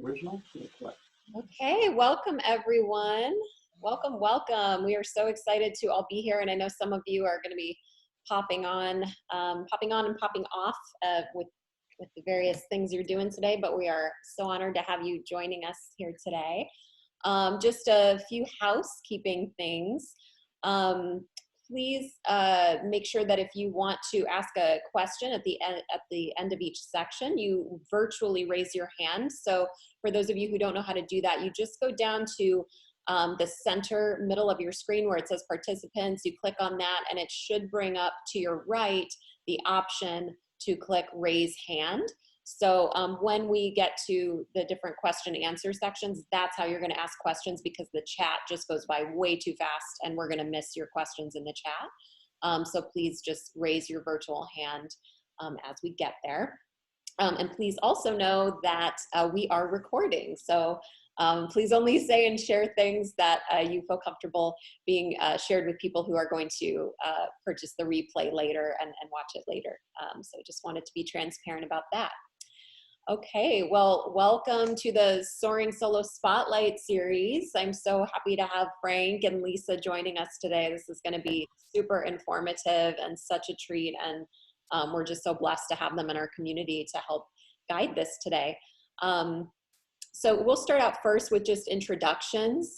Original? Okay, welcome everyone. Welcome, welcome. We are so excited to all be here, and I know some of you are going to be popping on and popping off with the various things you're doing today. But we are so honored to have you joining us here today. Just a few housekeeping things. Please make sure that if you want to ask a question at the end of each section, you virtually raise your hand. So for those of you who don't know how to do that, you just go down to the center middle of your screen where it says participants. You click on that and it should bring up to your right the option to click raise hand. So when we get to the different question and answer sections, that's how you're going to ask questions, because the chat just goes by way too fast and we're going to miss your questions in the chat. So please just raise your virtual hand as we get there. And please also know that we are recording. So please only say and share things that you feel comfortable being shared with people who are going to purchase the replay later and watch it later. So just wanted to be transparent about that. Okay, well, welcome to the Soaring Solo Spotlight series. I'm so happy to have Frank and Lisa joining us today. This is going to be super informative and such a treat, and we're just so blessed to have them in our community to help guide this today. So we'll start out first with just introductions.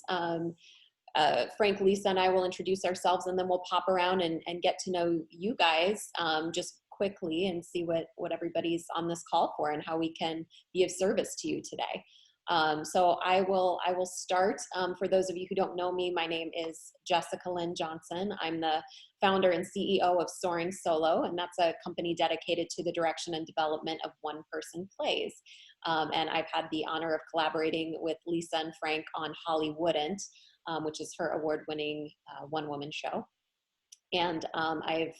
Frank, Lisa, and I will introduce ourselves, and then we'll pop around and get to know you guys just quickly and see what everybody's on this call for and how we can be of service to you today. So I will start. For those of you who don't know me, my name is Jessica Lynn Johnson. I'm the founder and CEO of Soaring Solo, and that's a company dedicated to the direction and development of one-person plays. And I've had the honor of collaborating with Lisa and Frank on Hollywouldn't, which is her award-winning one-woman show. And I've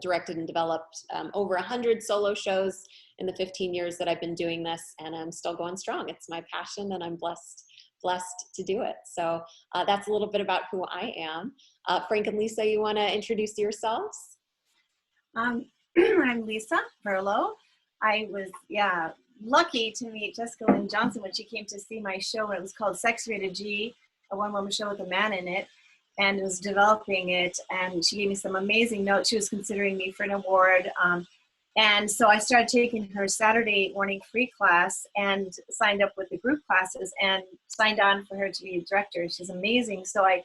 directed and developed over 100 solo shows in the 15 years that I've been doing this, and I'm still going strong. It's my passion, and I'm blessed to do it. So that's a little bit about who I am. Frank and Lisa, you want to introduce yourselves? I'm Lisa Verlo. I was, lucky to meet Jessica Lynn Johnson when she came to see my show. It was called Sex Rated G, a one-woman show with a man in it, and was developing it. And she gave me some amazing notes. She was considering me for an award. And so I started taking her Saturday morning free class and signed up with the group classes and signed on for her to be a director. She's amazing. So I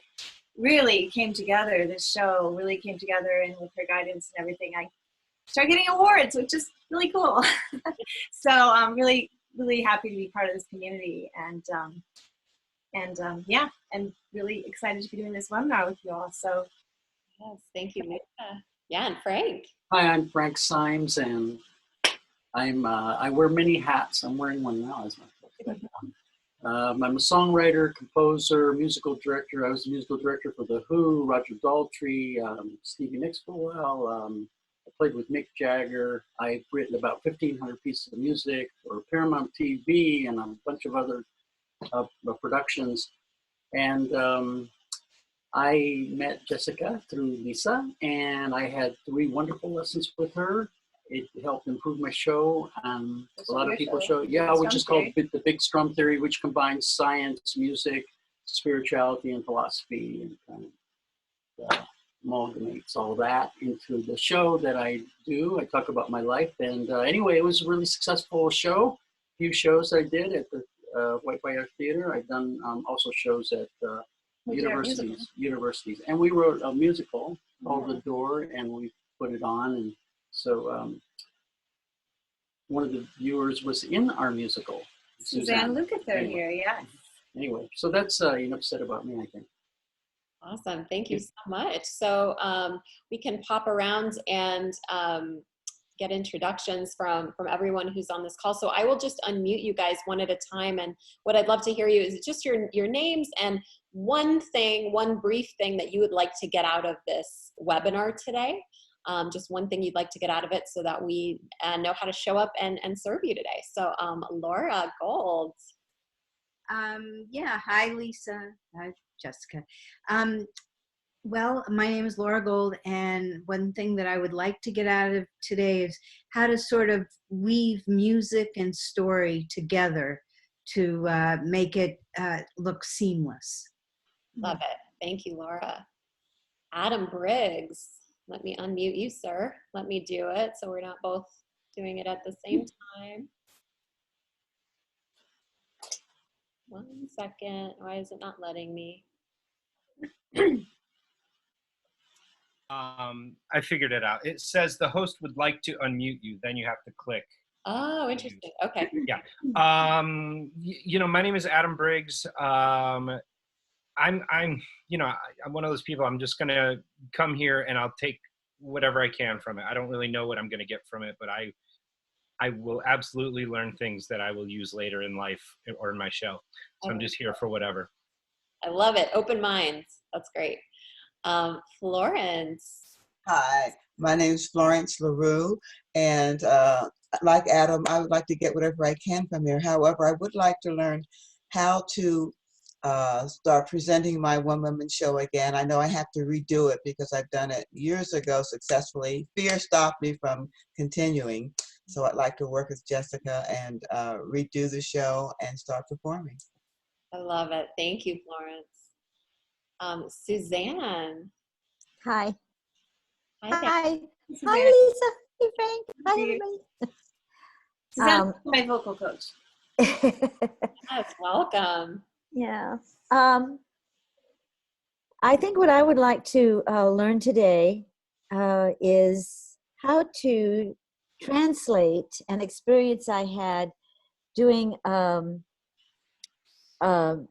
really came together. This show really came together, and with her guidance and everything, I started getting awards, which is really cool. So I'm really, really happy to be part of this community, and really excited to be doing this webinar with you all. So yes, thank you, Lisa. Yeah, and Frank. Hi, I'm Frank Symes, and I wear many hats. I'm wearing one now, as a matter of fact. I'm a songwriter, composer, musical director. I was the musical director for The Who, Roger Daltrey, Stevie Nicks for a while. I played with Mick Jagger. I've written about 1,500 pieces of music for Paramount TV and a bunch of other productions. And I met Jessica through Lisa, and I had 3 wonderful lessons with her. It helped improve my show. A lot of people show, which is called the Big Strum Theory, which combines science, music, spirituality, and philosophy, and kind of amalgamates all that into the show that I do. I talk about my life, and anyway, it was a really successful show. A few shows I did at the White Fire Theater. I've done also shows at universities, and we wrote a musical called The Door, and we put it on, and so one of the viewers was in our musical. Suzanne Lukather here, yes. Anyway, so that's enough said about me, I think. Awesome, thank you so much. So we can pop around and get introductions from everyone who's on this call. So I will just unmute you guys one at a time, and what I'd love to hear you is just your names and one brief thing that you would like to get out of this webinar today. Just one thing you'd like to get out of it so that we know how to show up and serve you today. So Laura Gold. Hi Lisa, hi Jessica. Well, my name is Laura Gold, and one thing that I would like to get out of today is how to sort of weave music and story together to make it look seamless. Love it. Thank you, Laura. Adam Briggs, let me unmute you, sir. Let me do it so we're not both doing it at the same time. 1 second. Why is it not letting me? I figured it out. It says the host would like to unmute you. Then you have to click. Oh, interesting. Okay. Yeah. My name is Adam Briggs. I'm one of those people. I'm just gonna come here and I'll take whatever I can from it. I don't really know what I'm gonna get from it, but I will absolutely learn things that I will use later in life or in my show. So I'm just here for whatever. I love it. Open minds. That's great. Florence. Hi, my name is Florence LaRue, and like Adam, I would like to get whatever I can from here. However, I would like to learn how to start presenting my one-woman show again. I know I have to redo it because I've done it years ago successfully. Fear stopped me from continuing, so I'd like to work with Jessica and redo the show and start performing. I love it. Thank you, Florence. Suzanne. Hi. Hi there. Hi. Hi, Lisa. Hey, Frank. Hi, everybody. Suzanne, my vocal coach. Yes, welcome. Yeah. I think what I would like to learn today is how to translate an experience I had doing a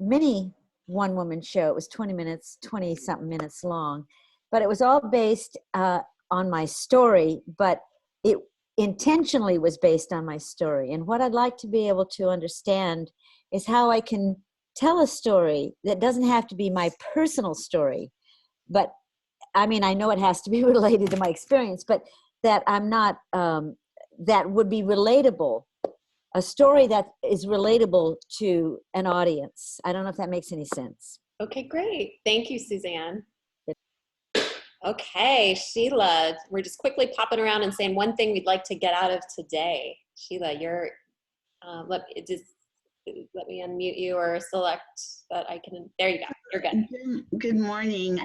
mini one-woman show. It was 20-something minutes long, but it was all based on my story, but it intentionally was based on my story. And what I'd like to be able to understand is how I can tell a story that doesn't have to be my personal story, but I mean, I know it has to be related to my experience, but that I'm not, that would be relatable, a story that is relatable to an audience. I don't know if that makes any sense. Okay, great. Thank you, Suzanne. Okay, Sheila, we're just quickly popping around and saying one thing we'd like to get out of today. Sheila, you're, let me unmute you or select that I can, there you go, you're good. Good morning.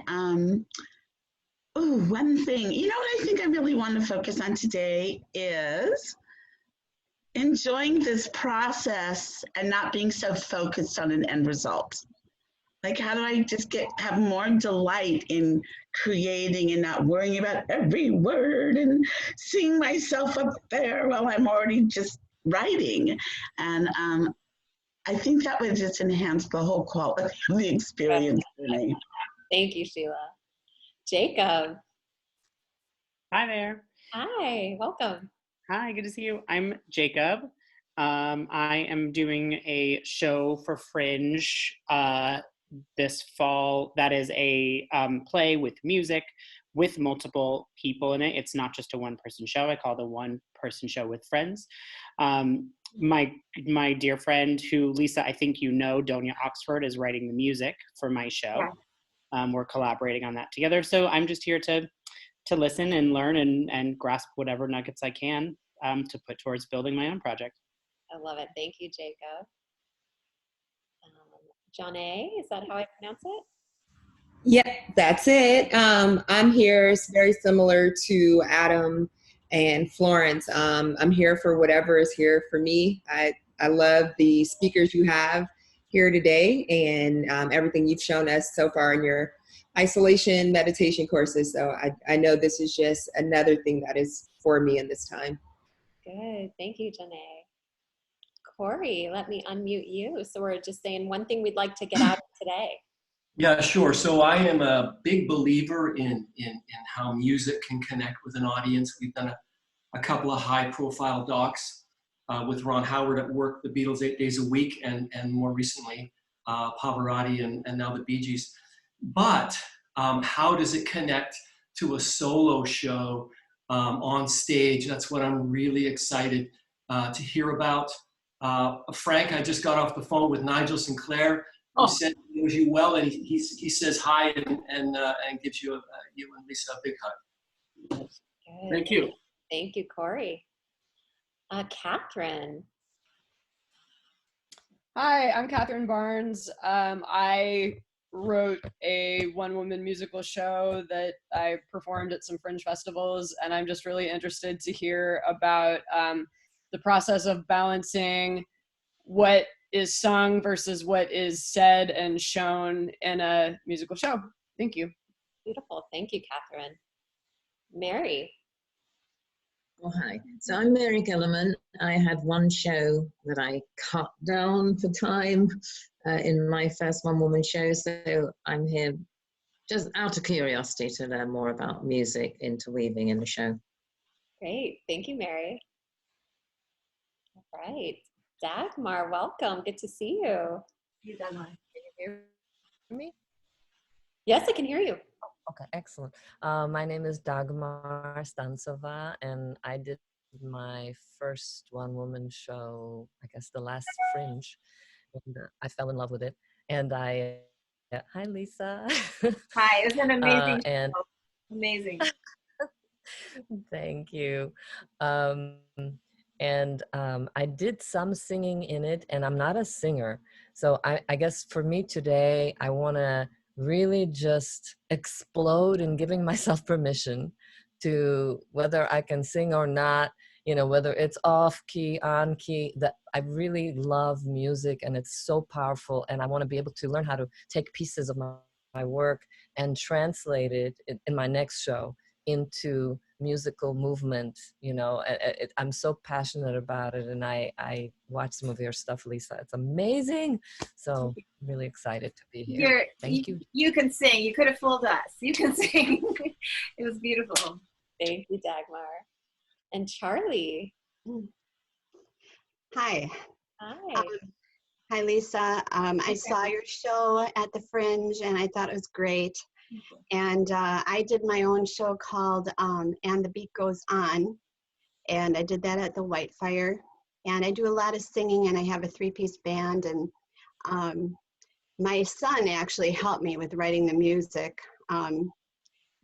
One thing, what I think I really want to focus on today is enjoying this process and not being so focused on an end result. Like, how do I just have more delight in creating and not worrying about every word and seeing myself up there while I'm already just writing? And I think that would just enhance the whole quality of the experience for me. Thank you, Sheila. Jacob. Hi there. Hi, welcome. Hi, good to see you. I'm Jacob. I am doing a show for Fringe this fall. That is a play with music with multiple people in it. It's not just a one-person show. I call it a one-person show with friends. My dear friend, who Lisa, I think you know, Donia Oxford, is writing the music for my show. Yeah. We're collaborating on that together. So I'm just here to listen and learn and grasp whatever nuggets I can to put towards building my own project. I love it. Thank you, Jacob. John A., is that how I pronounce it? Yeah, that's it. I'm here. It's very similar to Adam and Florence. I'm here for whatever is here for me. I love the speakers you have here today and everything you've shown us so far in your isolation meditation courses. So I know this is just another thing that is for me in this time. Good. Thank you, Janae. Corey, let me unmute you. So we're just saying one thing we'd like to get out of today. Yeah, sure. So I am a big believer in how music can connect with an audience. We've done a couple of high-profile docs with Ron Howard at work, the Beatles 8 Days a Week, and more recently Pavarotti and now the Bee Gees. But how does it connect to a solo show on stage? That's what I'm really excited to hear about. Frank, I just got off the phone with Nigel Sinclair. He said he knows you well, and he says hi and gives you and Lisa a big hug. Good. Thank you. Thank you, Corey. Catherine. Hi, I'm Catherine Barnes. I wrote a one-woman musical show that I performed at some fringe festivals, and I'm just really interested to hear about the process of balancing what is sung versus what is said and shown in a musical show. Thank you. Beautiful. Thank you, Catherine. Mary. Oh, hi. So I'm Mary Gilliman. I had one show that I cut down for time in my first one-woman show, so I'm here just out of curiosity to learn more about music interweaving in the show. Great. Thank you, Mary. All right. Dagmar, welcome. Good to see you. You, Dagmar. Can you hear me? Yes, I can hear you. Okay, excellent. My name is Dagmar Stancova, and I did my first one-woman show, I guess the last Fringe, and I fell in love with it. And hi Lisa. Hi, it was an amazing and show. Amazing. Thank you. I did some singing in it, and I'm not a singer. So I guess for me today, I want to really just explode in giving myself permission to, whether I can sing or not, whether it's off key, on key, that I really love music and it's so powerful. And I want to be able to learn how to take pieces of my work and translate it in my next show into musical movement. I'm so passionate about it, and I watched some of your stuff, Lisa. It's amazing. So I'm really excited to be here. Thank you. You can sing. You could have fooled us. You can sing. It was beautiful. Thank you, Dagmar. And Charlie. Hi. Hi. Hi, Lisa. I saw your show at the Fringe, and I thought it was great. And I did my own show called And the Beat Goes On, and I did that at the Whitefire. And I do a lot of singing, and I have a 3-piece band, and my son actually helped me with writing the music.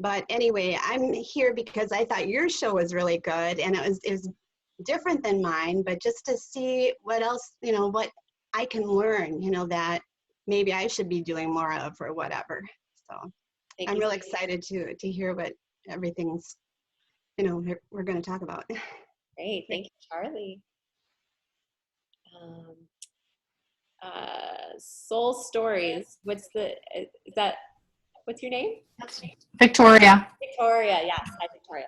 But anyway, I'm here because I thought your show was really good, and it was different than mine, but just to see what else, what I can learn, that maybe I should be doing more of or whatever. So I'm really excited to hear what everything's, we're going to talk about. Great. Thank you, Charlie. Soul Stories. What's your name? Victoria. Victoria, yes. Hi, Victoria.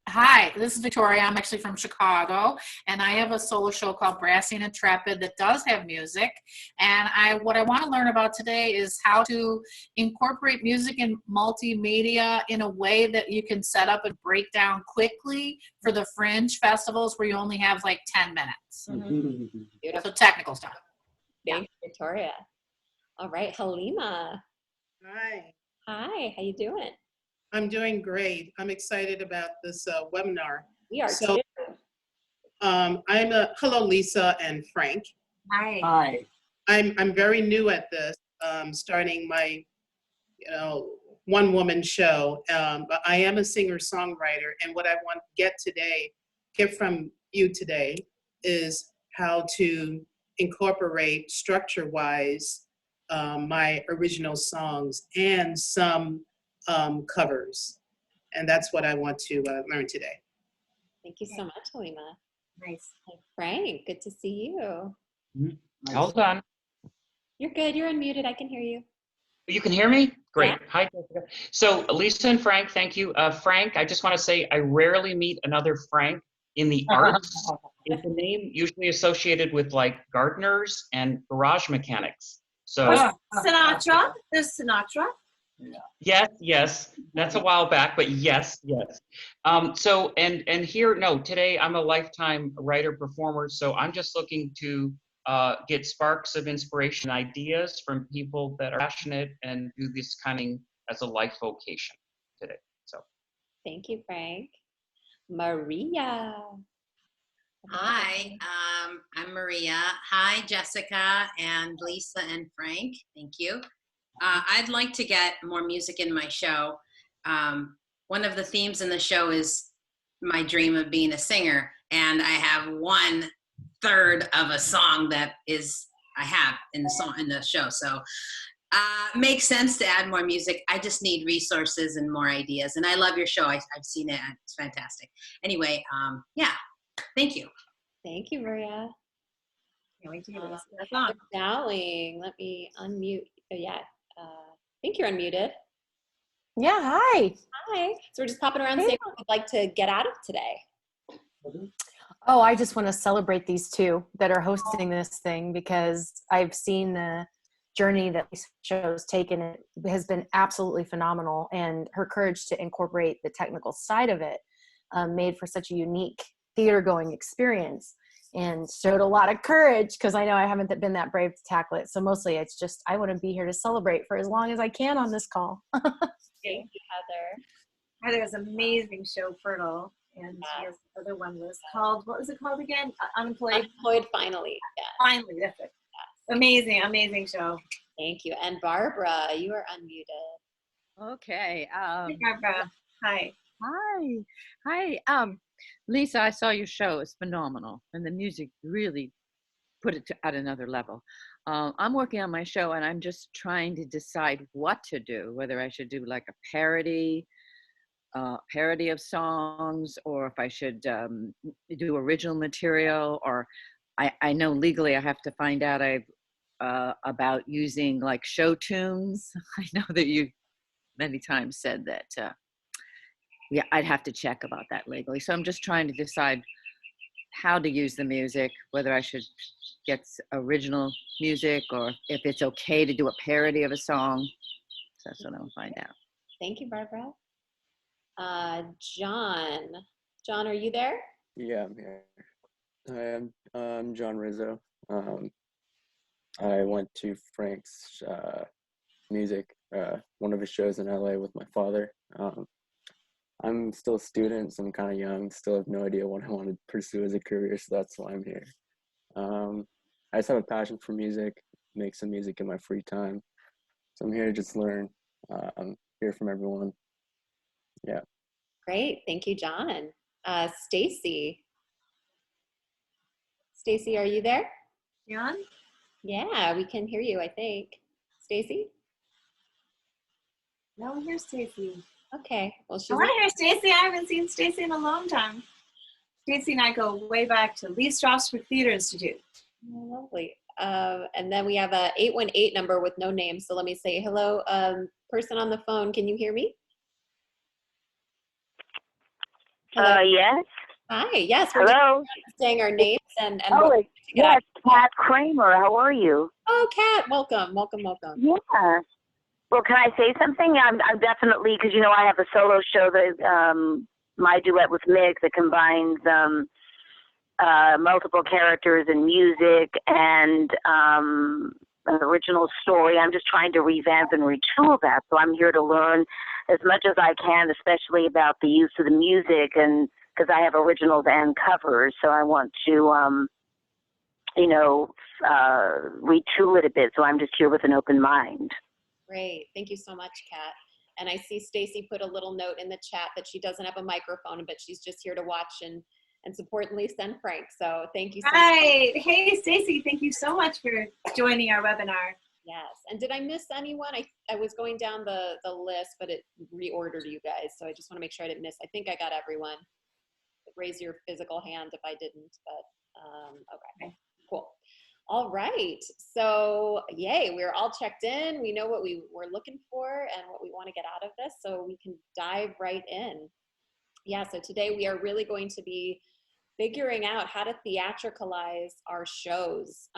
Hi, this is Victoria. I'm actually from Chicago, and I have a solo show called Brassy and Intrepid that does have music. And what I want to learn about today is how to incorporate music and multimedia in a way that you can set up and break down quickly for the Fringe festivals where you only have like 10 minutes. Mm-hmm. So technical stuff. Thank you, Victoria. All right, Halima. Hi. Hi, how you doing? I'm doing great. I'm excited about this webinar. We are so, too. Hello, Lisa and Frank. Hi. Hi. I'm very new at this, starting my, one-woman show. But I am a singer-songwriter, and what I want to get from you today, is how to incorporate structure-wise my original songs and some covers, and that's what I want to learn today. Thank you so much, Halima. Nice. Frank, good to see you. Hold on. You're good. You're unmuted. I can hear you. You can hear me? Great. Yeah. Hi, Jessica. So Lisa and Frank, thank you. Frank, I just want to say I rarely meet another Frank in the arts. It's a name usually associated with like gardeners and garage mechanics. So Sinatra. There's Sinatra. Yeah. Yes, that's a while back, but yes. So today I'm a lifetime writer performer, so I'm just looking to get sparks of inspiration, ideas from people that are passionate and do this kind of thing as a life vocation today. So thank you, Frank. Maria. Hi, I'm Maria. Hi, Jessica and Lisa and Frank. Thank you. I'd like to get more music in my show. One of the themes in the show is my dream of being a singer, and I have one third of a song that I have in the show. So makes sense to add more music. I just need resources and more ideas. And I love your show. I've seen it. It's fantastic. Anyway, yeah, thank you. Thank you, Maria. Can't wait to hear this song. Dowling, let me unmute. Oh, yeah, I think you're unmuted. Yeah, hi. Hi. So we're just popping around saying what we'd like to get out of today. Oh, I just want to celebrate these two that are hosting this thing because I've seen the journey that this show's taken. It has been absolutely phenomenal, and her courage to incorporate the technical side of it made for such a unique theater-going experience, and showed a lot of courage because I know I haven't been that brave to tackle it. So mostly it's just I want to be here to celebrate for as long as I can on this call. Thank you, Heather. Heather's amazing show, Fertile. And your other one was called, what was it called again? Unemployed Finally. Yeah. Finally, that's it. Amazing, amazing show. Thank you. And Barbara, you are unmuted. Okay. Hey, Barbara. Hi. Hi. Lisa, I saw your show. It's phenomenal. And the music really put it at another level. I'm working on my show and I'm just trying to decide what to do, whether I should do like a parody of songs, or if I should do original material, or I know legally I have to find out about using like show tunes. I know that you many times said that, yeah, I'd have to check about that legally. So I'm just trying to decide how to use the music, whether I should get original music or if it's okay to do a parody of a song. So that's what I'll find out. Thank you, Barbara. John, are you there? Yeah, I'm here. Hi, I'm John Rizzo. I went to Frank's music, one of his shows in LA with my father. I'm still a student, so I'm kind of young, still have no idea what I want to pursue as a career, so that's why I'm here. I just have a passion for music, make some music in my free time. So I'm here to just learn, hear from everyone. Yeah. Great. Thank you, John. Stacy. Stacy, are you there? John? Yeah, we can hear you, I think. Stacy? No one hears Stacy. Okay. Well, she's I want to hear Stacy. I haven't seen Stacy in a long time. Stacy and I go way back to Lee Strasberg Theater Institute. Oh, lovely. And then we have a 818 number with no name. So let me say hello, person on the phone. Can you hear me? Hello? Yes. Hi. Yes. We're Hello. just saying our names and oh, yes, Kat Kramer. How are you? Oh, Kat. Welcome. Yeah. Well, can I say something? I'm definitely, because, I have a solo show that my duet with Mick that combines multiple characters and music and an original story. I'm just trying to revamp and retool that. So I'm here to learn as much as I can, especially about the use of the music, and because I have originals and covers. So I want to, retool it a bit. So I'm just here with an open mind. Great. Thank you so much, Kat. And I see Stacy put a little note in the chat that she doesn't have a microphone, but she's just here to watch and support Lisa and Frank. So thank you so much. Right. Hey, Stacy, thank you so much for joining our webinar. Yes. And did I miss anyone? I was going down the list, but it reordered you guys. So I just want to make sure I didn't miss. I think I got everyone. Raise your physical hand if I didn't, but okay, cool. All right, so yay, we're all checked in. We know what we were looking for and what we want to get out of this, so we can dive right in. Yeah, so today we are really going to be figuring out how to theatricalize our shows.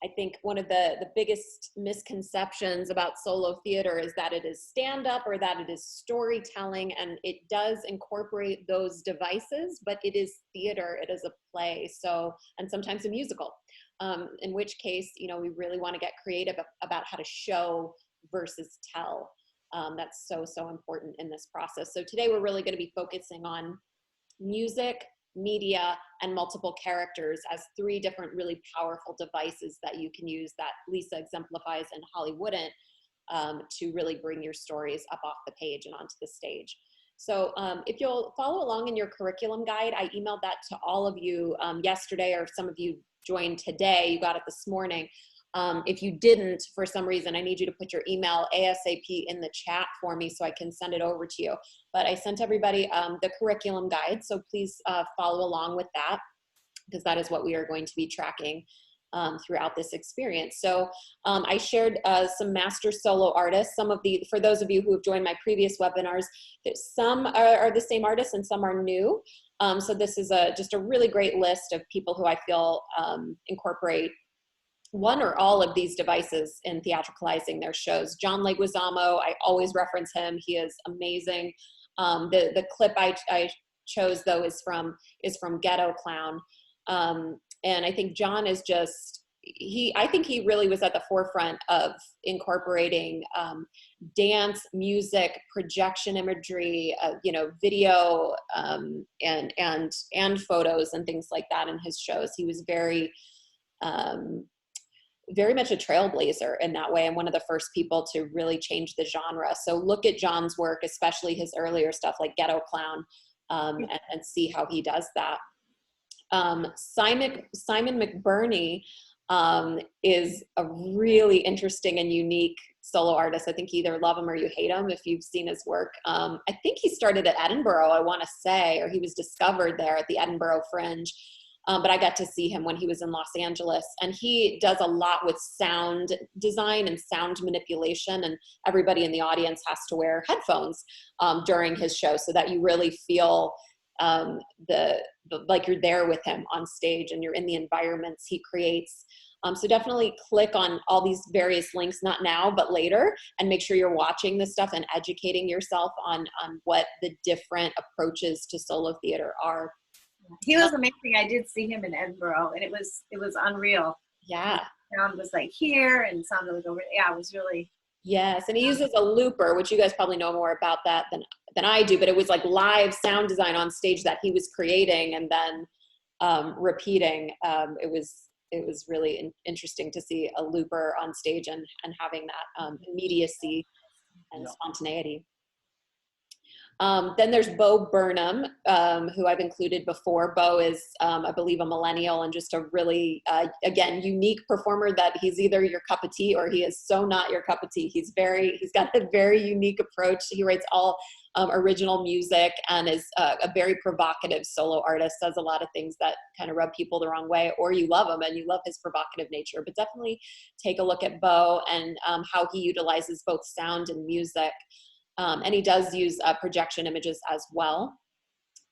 I think one of the biggest misconceptions about solo theater is that it is stand-up or that it is storytelling, and it does incorporate those devices, but it is theater, it is a play, so, and sometimes a musical, in which case, we really want to get creative about how to show versus tell. That's so important in this process. So today we're really going to be focusing on music, media, and multiple characters as three different really powerful devices that you can use that Lisa exemplifies in Hollywooden to really bring your stories up off the page and onto the stage. So if you'll follow along in your curriculum guide, I emailed that to all of you yesterday, or some of you joined today, you got it this morning. If you didn't, for some reason, I need you to put your email ASAP in the chat for me so I can send it over to you. But I sent everybody the curriculum guide, so please follow along with that, because that is what we are going to be tracking throughout this experience. So I shared some master solo artists. For those of you who have joined my previous webinars, some are the same artists and some are new. So this is just a really great list of people who I feel incorporate one or all of these devices in theatricalizing their shows. John Leguizamo, I always reference him. He is amazing. The clip I chose though is from Ghetto Clown. And I think John is just, I think he really was at the forefront of incorporating dance, music, projection imagery, video, and photos and things like that in his shows. He was very much a trailblazer in that way, and one of the first people to really change the genre. So look at John's work, especially his earlier stuff like Ghetto Clown, and see how he does that. Simon McBurney is a really interesting and unique solo artist. I think you either love him or you hate him if you've seen his work. I think he started at Edinburgh, I want to say, or he was discovered there at the Edinburgh Fringe. But I got to see him when he was in Los Angeles, and he does a lot with sound design and sound manipulation, and everybody in the audience has to wear headphones during his show so that you really feel like you're there with him on stage and you're in the environments he creates. So definitely click on all these various links, not now, but later, and make sure you're watching this stuff and educating yourself on what the different approaches to solo theater are. He was amazing. I did see him in Edinburgh, and it was unreal. Yeah. The sound was like here, and sound was over. Yeah, it was really. Yes, and he uses a looper, which you guys probably know more about that than I do. But it was like live sound design on stage that he was creating and then repeating. It was really interesting to see a looper on stage and having that immediacy and spontaneity. Then there's Bo Burnham, who I've included before. Bo is, I believe, a millennial and just a really, again, unique performer that he's either your cup of tea or he is so not your cup of tea. He's got a very unique approach. He writes all original music and is a very provocative solo artist, does a lot of things that kind of rub people the wrong way, or you love him and you love his provocative nature. But definitely take a look at Bo and how he utilizes both sound and music. And he does use projection images as well.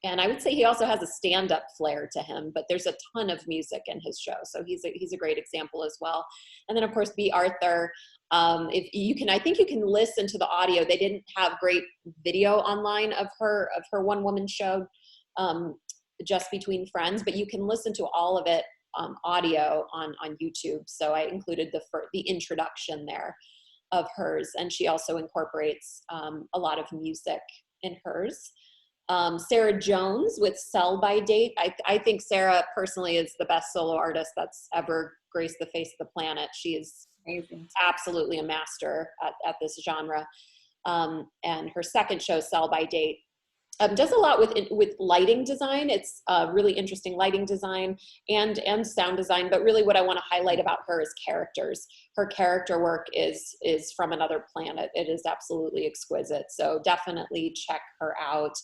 And I would say he also has a stand-up flair to him, but there's a ton of music in his show. So he's a great example as well. And then of course, B. Arthur, if you can, I think you can listen to the audio. They didn't have great video online of her one-woman show, Just Between Friends, but you can listen to all of it audio on YouTube. So I included the introduction there of hers, and she also incorporates a lot of music in hers. Sarah Jones with Sell by Date. I think Sarah personally is the best solo artist that's ever graced the face of the planet. She is amazing, absolutely a master at this genre. And her second show, Sell by Date, does a lot with lighting design. It's really interesting lighting design and sound design, but really what I want to highlight about her is characters. Her character work is from another planet. It is absolutely exquisite. So definitely check her out.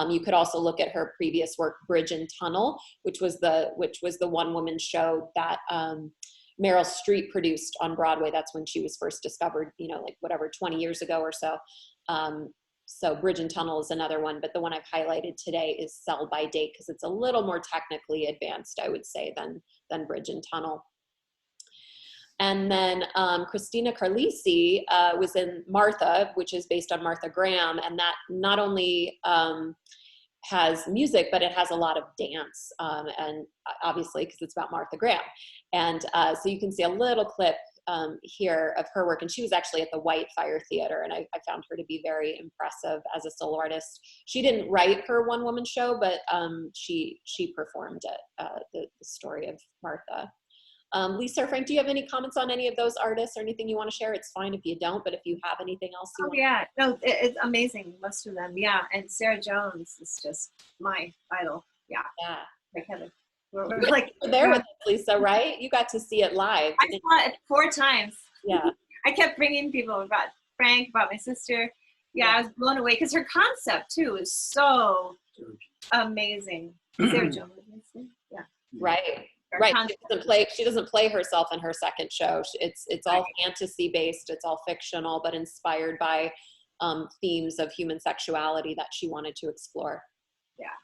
You could also look at her previous work, Bridge and Tunnel, which was the one-woman show that Meryl Streep produced on Broadway. That's when she was first discovered, 20 years ago or so. So Bridge and Tunnel is another one, but the one I've highlighted today is Sell by Date because it's a little more technically advanced, I would say, than Bridge and Tunnel. And then Christina Carlisi was in Martha, which is based on Martha Graham, and that not only has music, but it has a lot of dance, and obviously because it's about Martha Graham. And so you can see a little clip here of her work, and she was actually at the Whitefire Theater, and I found her to be very impressive as a solo artist. She didn't write her one-woman show, but she performed it, the story of Martha. Lisa or Frank, do you have any comments on any of those artists or anything you want to share? It's fine if you don't, but if you have anything else you Oh want yeah, no, it's amazing, most of them. Yeah, and Sarah Jones is just my idol. Yeah, yeah. Like Heather. We're like You're there with us, Lisa, right? You got to see it live. I saw it 4 times. Yeah. I kept bringing people about Frank, about my sister. Yeah, I was blown away because her concept too is so amazing. Sarah Jones, yeah. Right. Her Right. concept. She doesn't play herself in her second show. It's all fantasy based. It's all fictional, but inspired by themes of human sexuality that she wanted to explore. Yeah.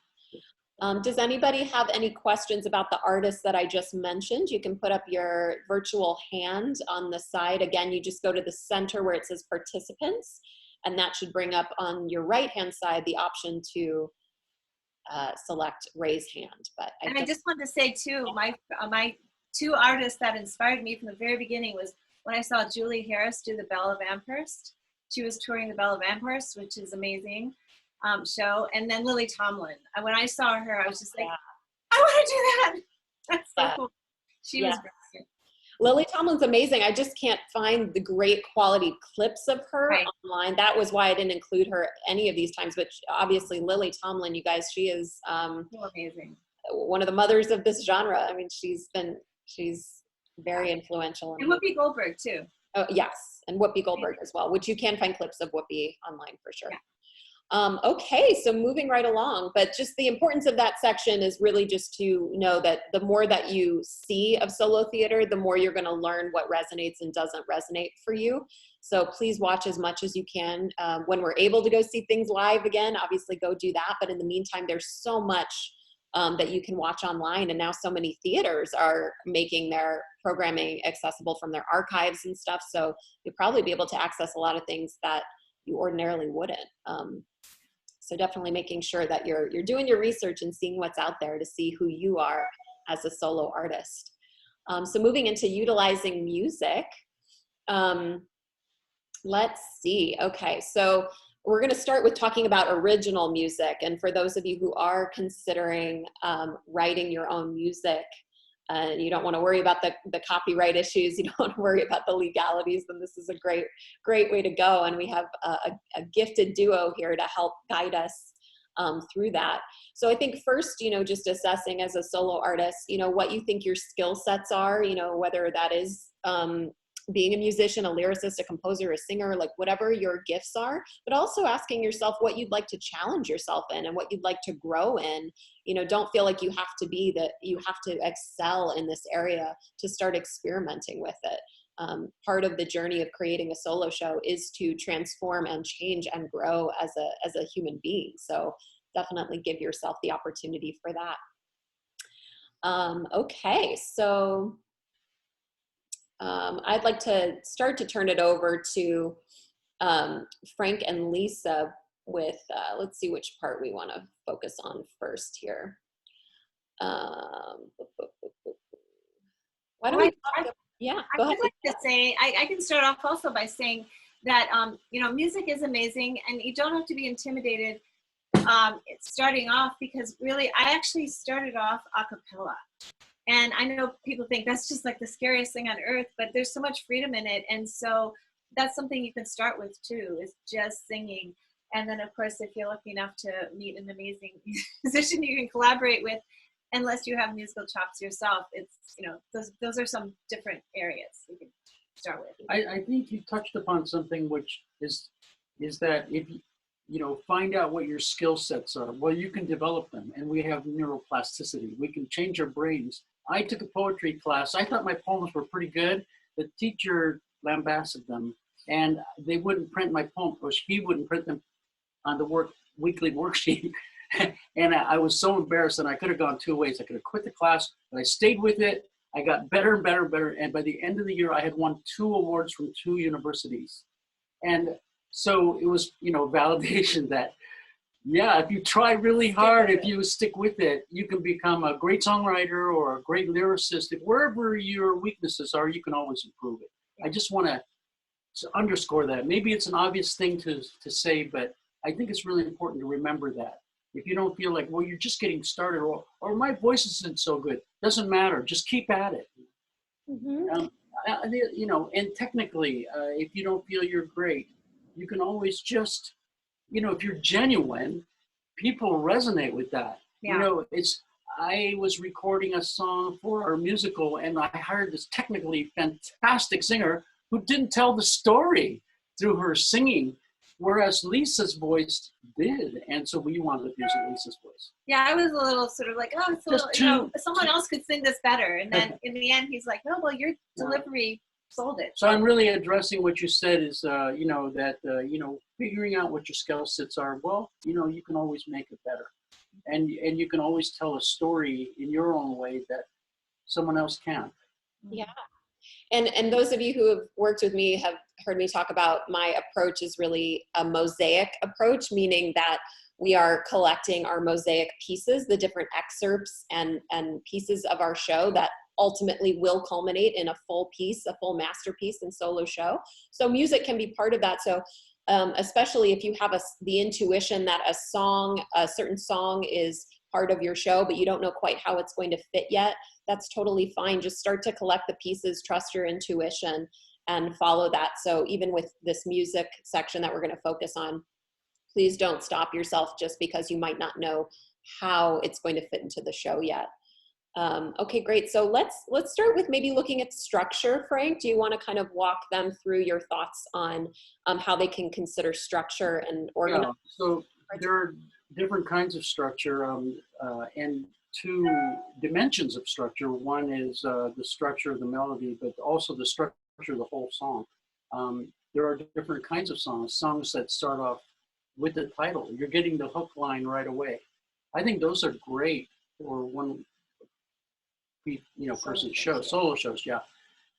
Does anybody have any questions about the artists that I just mentioned? You can put up your virtual hand on the side. Again, you just go to the center where it says participants, and that should bring up on your right-hand side the option to select raise hand. But I just wanted to say too, my 2 artists that inspired me from the very beginning was when I saw Julie Harris do the Belle of Amherst. She was touring the Belle of Amherst, which is amazing show, and then Lily Tomlin. And when I saw her, I was just like, I want to do that. That's so cool. She was brilliant. Lily Tomlin's amazing. I just can't find the great quality clips of her online. That was why I didn't include her any of these times. But obviously, Lily Tomlin, you guys, she is amazing. One of the mothers of this genre. I mean, she's very influential. And Whoopi Goldberg too. Oh yes, and Whoopi Goldberg as well, which you can find clips of Whoopi online for sure. Yeah. Okay, so moving right along, but just the importance of that section is really just to know that the more that you see of solo theater, the more you're going to learn what resonates and doesn't resonate for you. So please watch as much as you can. When we're able to go see things live again, obviously go do that. But in the meantime, there's so much that you can watch online. And now so many theaters are making their programming accessible from their archives and stuff. So you'll probably be able to access a lot of things that you ordinarily wouldn't. So definitely making sure that you're doing your research and seeing what's out there to see who you are as a solo artist. So moving into utilizing music, let's see. Okay, so we're going to start with talking about original music. And for those of you who are considering writing your own music, and you don't want to worry about the copyright issues, you don't want to worry about the legalities, then this is a great way to go. And we have a gifted duo here to help guide us through that. So I think first, just assessing as a solo artist, what you think your skill sets are, whether that is being a musician, a lyricist, a composer, a singer, like whatever your gifts are, but also asking yourself what you'd like to challenge yourself in and what you'd like to grow in. Don't feel like you have to excel in this area to start experimenting with it. Part of the journey of creating a solo show is to transform and change and grow as a human being. So definitely give yourself the opportunity for that. Okay, so I'd like to start to turn it over to Frank and Lisa with, let's see which part we want to focus on first here. Why don't we talk, yeah, go ahead. I'd like to say, I can start off also by saying that, music is amazing and you don't have to be intimidated starting off, because really, I actually started off a cappella. And I know people think that's just like the scariest thing on earth, but there's so much freedom in it. And so that's something you can start with too, is just singing. And then of course, if you're lucky enough to meet an amazing musician you can collaborate with, unless you have musical chops yourself, it's, those are some different areas you can start with. I think you touched upon something which is that if find out what your skill sets are. Well, you can develop them, and we have neuroplasticity. We can change our brains. I took a poetry class. I thought my poems were pretty good. The teacher lambasted them, and they wouldn't print my poem, or he wouldn't print them on the weekly worksheet. And I was so embarrassed, and I could have gone 2 ways. I could have quit the class, but I stayed with it. I got better and better and better, and by the end of the year, I had won 2 awards from 2 universities. And so it was, validation that, yeah, if you try really hard, if you stick with it, you can become a great songwriter or a great lyricist. If wherever your weaknesses are, you can always improve it. I just want to underscore that. Maybe it's an obvious thing to say, but I think it's really important to remember that. If you don't feel like, well, you're just getting started, or my voice isn't so good, doesn't matter. Just keep at it. You know, and technically, if you don't feel you're great, you can always just, you know, if you're genuine, people resonate with that. You know, I was recording a song for our musical, and I hired this technically fantastic singer who didn't tell the story through her singing, whereas Lisa's voice did. And so we wanted to use Lisa's voice. Yeah, I was a little sort of like, oh, it's a little, you know, someone else could sing this better. And then in the end, he's like, no, well, your delivery sold it. So I'm really addressing what you said is, you know, that, you know, figuring out what your skill sets are. Well, you know, you can always make it better. And you can always tell a story in your own way that someone else can't. Yeah. And those of you who have worked with me have heard me talk about my approach is really a mosaic approach, meaning that we are collecting our mosaic pieces, the different excerpts and pieces of our show that ultimately will culminate in a full piece, a full masterpiece and solo show. So music can be part of that. So especially if you have the intuition that a certain song is part of your show, but you don't know quite how it's going to fit yet, that's totally fine. Just start to collect the pieces, trust your intuition, and follow that. So even with this music section that we're going to focus on, please don't stop yourself just because you might not know how it's going to fit into the show yet. Okay, great. So let's start with maybe looking at structure. Frank, do you want to kind of walk them through your thoughts on how they can consider structure and organize? Yeah, so there are different kinds of structure and two dimensions of structure. One is the structure of the melody, but also the structure of the whole song. There are different kinds of songs that start off with the title. You're getting the hook line right away. I think those are great for one person shows, solo shows, yeah.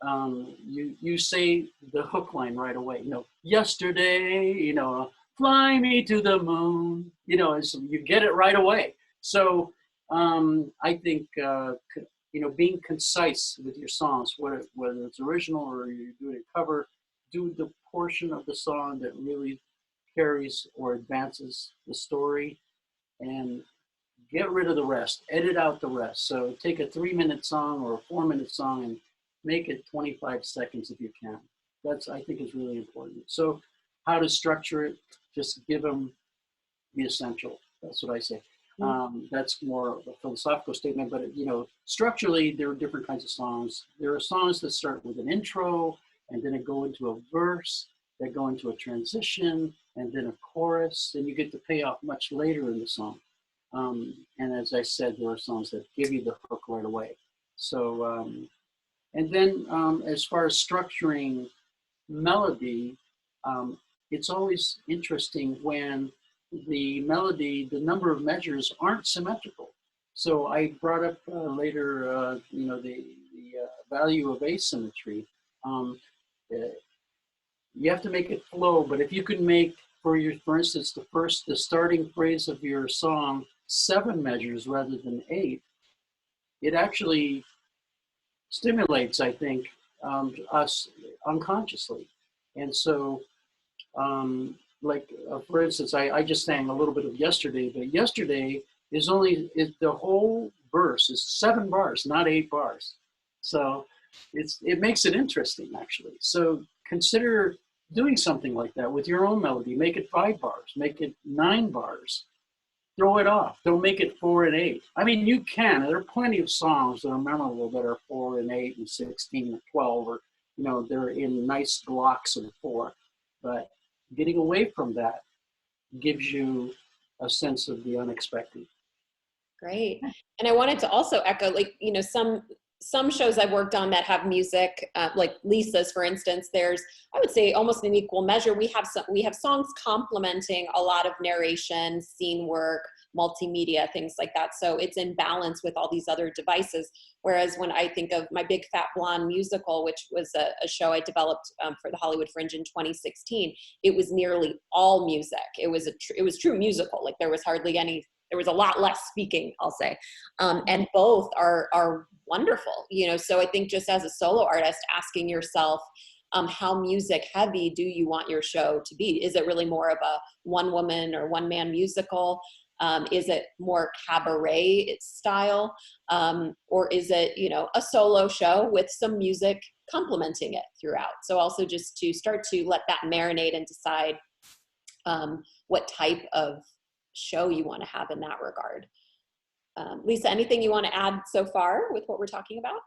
You say the hook line right away, you know, yesterday, you know, fly me to the moon, you know, so you get it right away. So I think, you know, being concise with your songs, whether it's original or you're doing a cover, do the portion of the song that really carries or advances the story, and get rid of the rest, edit out the rest. So take a 3-minute song or a 4-minute song and make it 25 seconds if you can. That's, I think, is really important. So how to structure it, just give them the essential. That's what I say. That's more of a philosophical statement, but you know, structurally, there are different kinds of songs. There are songs that start with an intro and then go into a verse, that go into a transition, and then a chorus, and you get the payoff much later in the song. And as I said, there are songs that give you the hook right away. So, and then as far as structuring melody, it's always interesting when the melody, the number of measures aren't symmetrical. So I brought up later, you know, the value of asymmetry. You have to make it flow, but if you can make, for instance, the starting phrase of your song 7 measures rather than 8, it actually stimulates, I think, us unconsciously. And so, like, for instance, I just sang a little bit of Yesterday, but Yesterday is the whole verse is 7 bars, not 8 bars. So it makes it interesting, actually. So consider doing something like that with your own melody. Make it 5 bars, make it 9 bars. Throw it off. Don't make it 4 and 8. I mean, you can. There are plenty of songs that are memorable that are 4 and 8 and 16 and 12, or, you know, they're in nice blocks of 4. But getting away from that gives you a sense of the unexpected. Great. And I wanted to also echo, like, you know, some shows I've worked on that have music, like Lisa's, for instance, there's, I would say, almost in equal measure. We have songs complementing a lot of narration, scene work, multimedia, things like that. So it's in balance with all these other devices. Whereas when I think of my Big Fat Blonde musical, which was a show I developed for the Hollywood Fringe in 2016, it was nearly all music. It was true musical. Like there was hardly any. There was a lot less speaking, I'll say, and both are wonderful. You know, so I think just as a solo artist, asking yourself, how music heavy do you want your show to be? Is it really more of a one-woman or one-man musical? Is it more cabaret style? Or is it, you know, a solo show with some music complementing it throughout? So also just to start to let that marinate and decide what type of show you want to have in that regard. Lisa, anything you want to add so far with what we're talking about?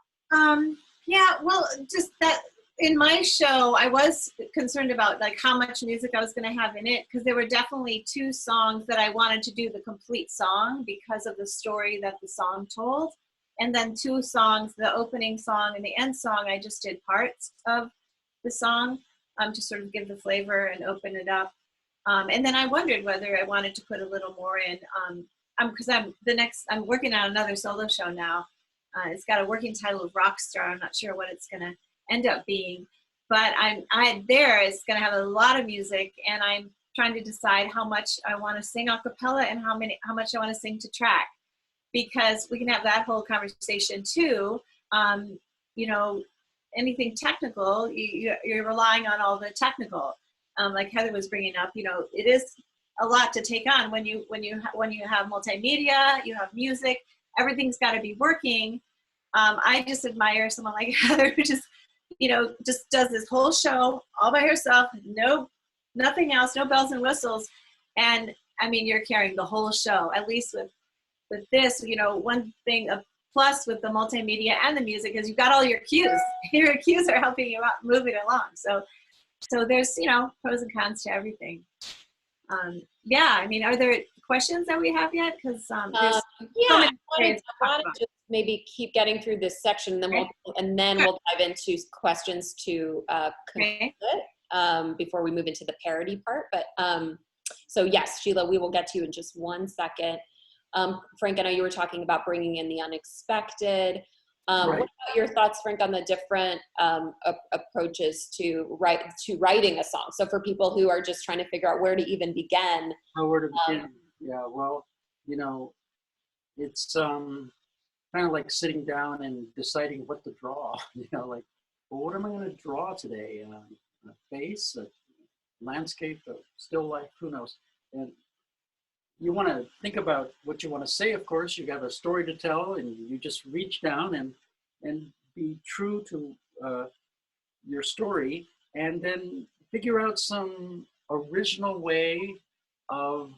Yeah, well, just that in my show, I was concerned about like how much music I was going to have in it, because there were definitely 2 songs that I wanted to do the complete song because of the story that the song told. And then 2 songs, the opening song and the end song, I just did parts of the song to sort of give the flavor and open it up. And then I wondered whether I wanted to put a little more in, because I'm working on another solo show now. It's got a working title of Rockstar. I'm not sure what it's going to end up being, but it's going to have a lot of music, and I'm trying to decide how much I want to sing a cappella and how much I want to sing to track, because we can have that whole conversation too. You know, anything technical, you're relying on all the technical. Like Heather was bringing up, you know, it is a lot to take on when you have multimedia, you have music, everything's got to be working. I just admire someone like Heather who just, you know, just does this whole show all by herself, nothing else, no bells and whistles. And I mean, you're carrying the whole show, at least with this, you know, one thing, a plus with the multimedia and the music is you've got all your cues. Your cues are helping you out, move it along. So there's, you know, pros and cons to everything. Yeah, I mean, are there questions that we have yet? Because there's I wanted to just maybe keep getting through this section, and then we'll dive into questions to conclude it before we move into the parody part. But so yes, Sheila, we will get to you in just one second. Frank, I know you were talking about bringing in the unexpected. What about your thoughts, Frank, on the different approaches to writing a song? So for people who are just trying to figure out where to even begin. Where to begin? Yeah, well, you know, it's kind of like sitting down and deciding what to draw. You know, like, well, what am I going to draw today? A face, a landscape, a still life, who knows? And you want to think about what you want to say, of course. You have a story to tell, and you just reach down and be true to your story, and then figure out some original way of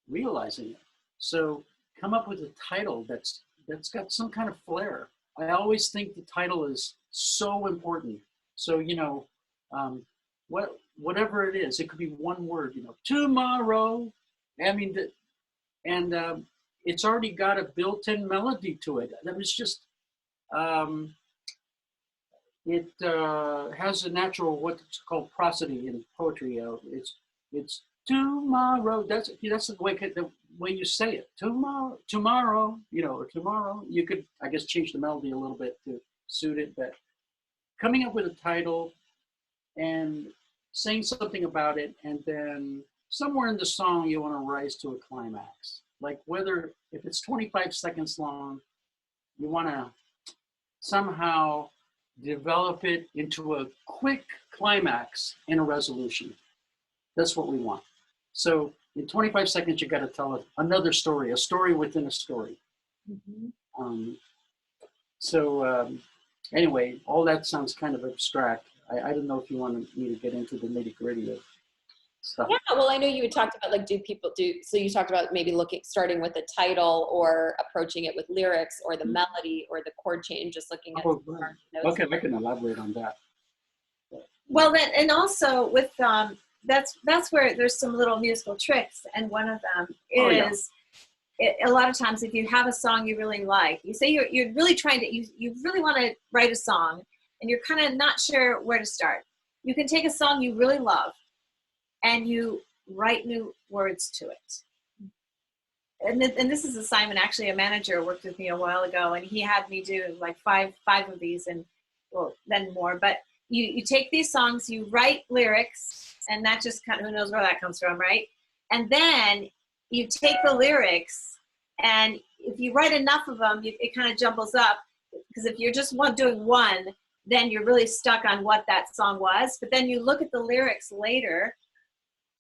realizing it. So come up with a title that's got some kind of flair. I always think the title is so important. So, you know, whatever it is, it could be one word, you know, tomorrow. I mean, it's already got a built-in melody to it. That was just, it has a natural, what's called prosody in poetry. It's tomorrow. That's the way you say it. Tomorrow, you know, or tomorrow. You could, I guess, change the melody a little bit to suit it, but coming up with a title and saying something about it, and then somewhere in the song you want to rise to a climax. Like if it's 25 seconds long, you want to somehow develop it into a quick climax in a resolution. That's what we want. So in 25 seconds, you got to tell another story, a story within a story. Mm-hmm. Anyway, all that sounds kind of abstract. I don't know if you want me to get into the nitty gritty of stuff. Yeah, well, I know you had talked about like, so you talked about maybe starting with a title or approaching it with lyrics or the melody or the chord change, just looking at notes. Okay, I can elaborate on that. Well, then, and also with, that's where there's some little musical tricks, and one of them is, a lot of times if you have a song you really like, you say you're really trying to, you really want to write a song, and you're kind of not sure where to start. You can take a song you really love, and you write new words to it. And this is Simon, actually a manager worked with me a while ago, and he had me do like five of these, and well, then more. But you take these songs, you write lyrics, and that just kind of, who knows where that comes from, right? And then you take the lyrics, and if you write enough of them, it kind of jumbles up, because if you're just doing one, then you're really stuck on what that song was. But then you look at the lyrics later,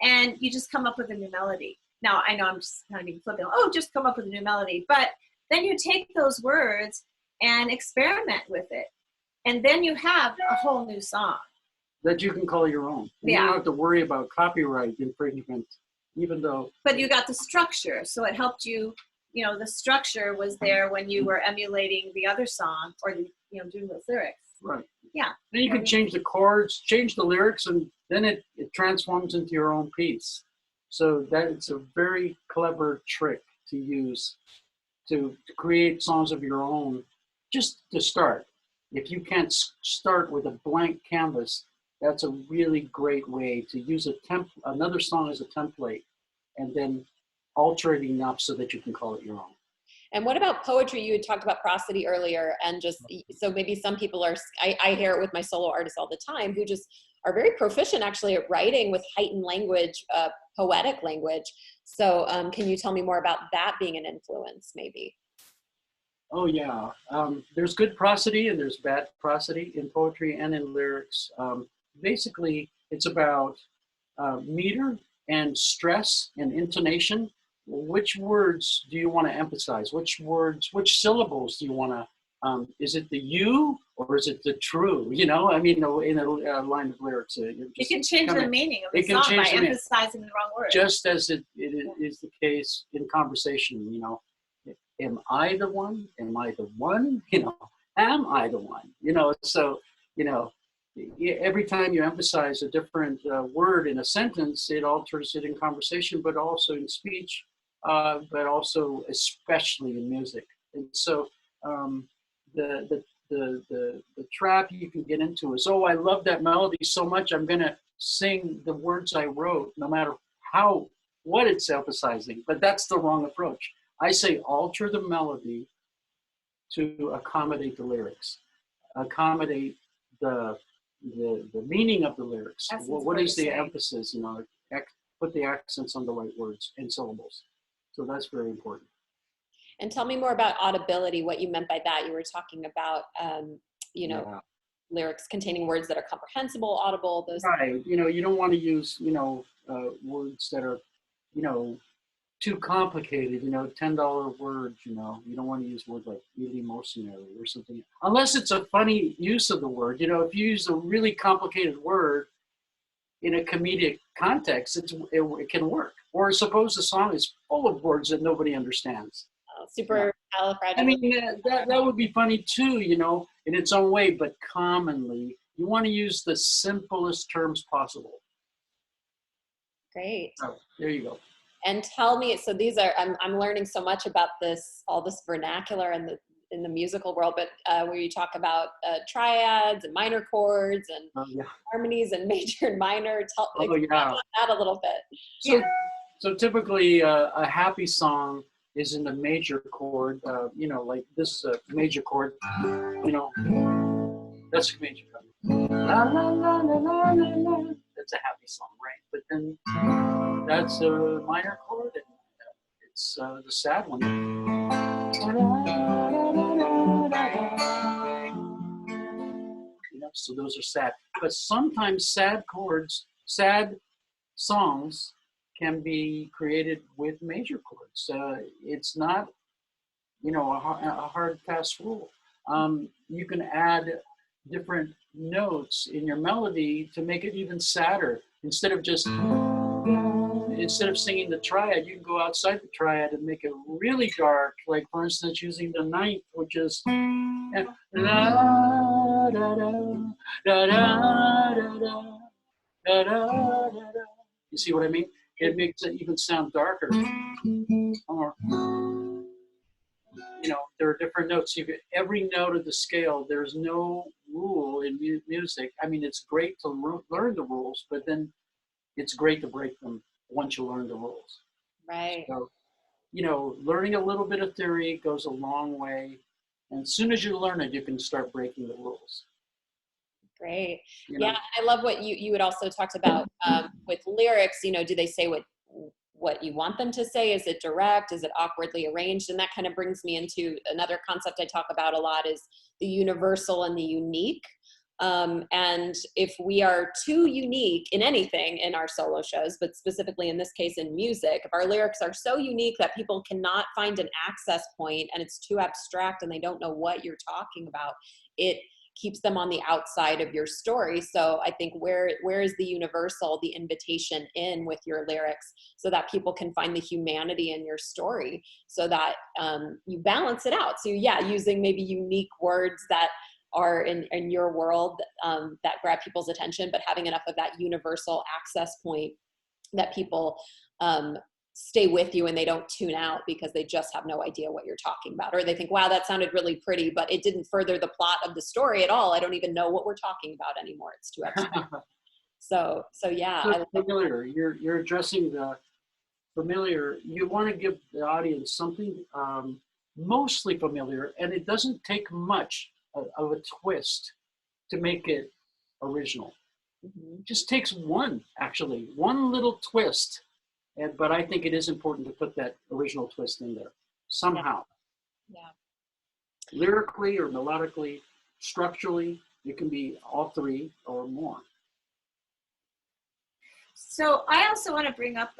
and you just come up with a new melody. now I know I'm just kind of being flippant, oh, just come up with a new melody. But then you take those words and experiment with it. And then you have a whole new song. That you can call your own. And you don't have to worry about copyright infringement, even though. But you got the structure. So it helped you, the structure was there when you were emulating the other song or, doing those lyrics. Right. Yeah. Then you can change the chords, change the lyrics, and then it transforms into your own piece. So that it's a very clever trick to use to create songs of your own, just to start. If you can't start with a blank canvas, that's a really great way to use another song as a template, and then alter it enough so that you can call it your own. And what about poetry? You had talked about prosody earlier, and just so maybe some people are, I hear it with my solo artists all the time, who just are very proficient actually at writing with heightened language, poetic language. So can you tell me more about that being an influence maybe? Oh yeah, there's good prosody and there's bad prosody in poetry and in lyrics. Basically, it's about meter and stress and intonation. Which words do you want to emphasize? Which syllables do you want to, is it the you or is it the true? In a line of lyrics. It can change the meaning of the song by emphasizing the wrong word. Just as it is the case in conversation, am I the one? Am I the one? Am I the one? So, every time you emphasize a different word in a sentence, it alters it in conversation, but also in speech, but also especially in music. And so the trap you can get into is, oh, I love that melody so much, I'm going to sing the words I wrote, no matter what it's emphasizing. But that's the wrong approach. I say alter the melody to accommodate the lyrics, accommodate the meaning of the lyrics. What is the emphasis? Put the accents on the right words and syllables. So that's very important. And tell me more about audibility, what you meant by that. You were talking about, lyrics containing words that are comprehensible, audible, those. Right. You don't want to use, words that are, too complicated, $10 words, you don't want to use words like really emotionary or something, unless it's a funny use of the word. If you use a really complicated word in a comedic context, it can work. Or suppose the song is full of words that nobody understands. Super califragilistic. I mean, that would be funny too, in its own way, but commonly you want to use the simplest terms possible. Great. Oh, there you go. And tell me, so these are, I'm learning so much about all this vernacular in the musical world, but where you talk about triads and minor chords and harmonies and major and minor. Explain about that a little bit. So typically a happy song is in the major chord, like this is a major chord, that's a major chord. La, la, la, la, la, la, la. That's a happy song, right? But then that's a minor chord, and it's the sad one. So those are sad. But sometimes sad songs can be created with major chords. It's not, a hard fast rule. You can add different notes in your melody to make it even sadder. Instead of singing the triad, you can go outside the triad and make it really dark. Like, for instance, using the ninth, which is you see what I mean? It makes it even sound darker. Or, there are different notes. Every note of the scale, there's no rule in music. I mean, it's great to learn the rules, but then it's great to break them once you learn the rules. Right. So, learning a little bit of theory goes a long way. And as soon as you learn it, you can start breaking the rules. Great. Yeah, I love what you had also talked about with lyrics. Do they say what you want them to say? Is it direct? Is it awkwardly arranged? And that kind of brings me into another concept I talk about a lot, is the universal and the unique. And if we are too unique in anything in our solo shows, but specifically in this case in music, if our lyrics are so unique that people cannot find an access point and it's too abstract and they don't know what you're talking about, it keeps them on the outside of your story. So I think where is the universal, the invitation in with your lyrics so that people can find the humanity in your story, so that you balance it out. So yeah, using maybe unique words that are in your world that grab people's attention, but having enough of that universal access point that people stay with you and they don't tune out because they just have no idea what you're talking about, or they think, wow, that sounded really pretty, but it didn't further the plot of the story at all. I don't even know what we're talking about anymore. It's too abstract. So yeah. So familiar. You're addressing the familiar. You want to give the audience something mostly familiar, and it doesn't take much of a twist to make it original. It just takes one little twist. But I think it is important to put that original twist in there somehow. Yeah. Lyrically or melodically, structurally, it can be all three or more. So I also want to bring up,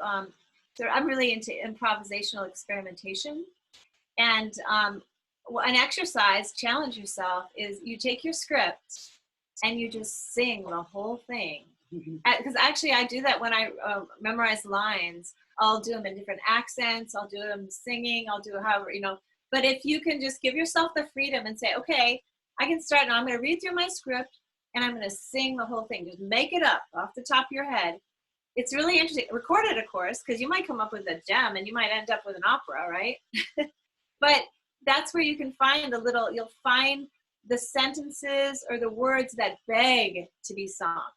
so I'm really into improvisational experimentation. And an exercise, challenge yourself, is you take your script and you just sing the whole thing. Because actually I do that when I memorize lines. I'll do them in different accents, I'll do them singing, I'll do it however, but if you can just give yourself the freedom and say, okay, I can start now, I'm going to read through my script and I'm going to sing the whole thing. Just make it up off the top of your head. It's really interesting. Record it, of course, because you might come up with a gem and you might end up with an opera, right? But that's where you can find you'll find the sentences or the words that beg to be sung.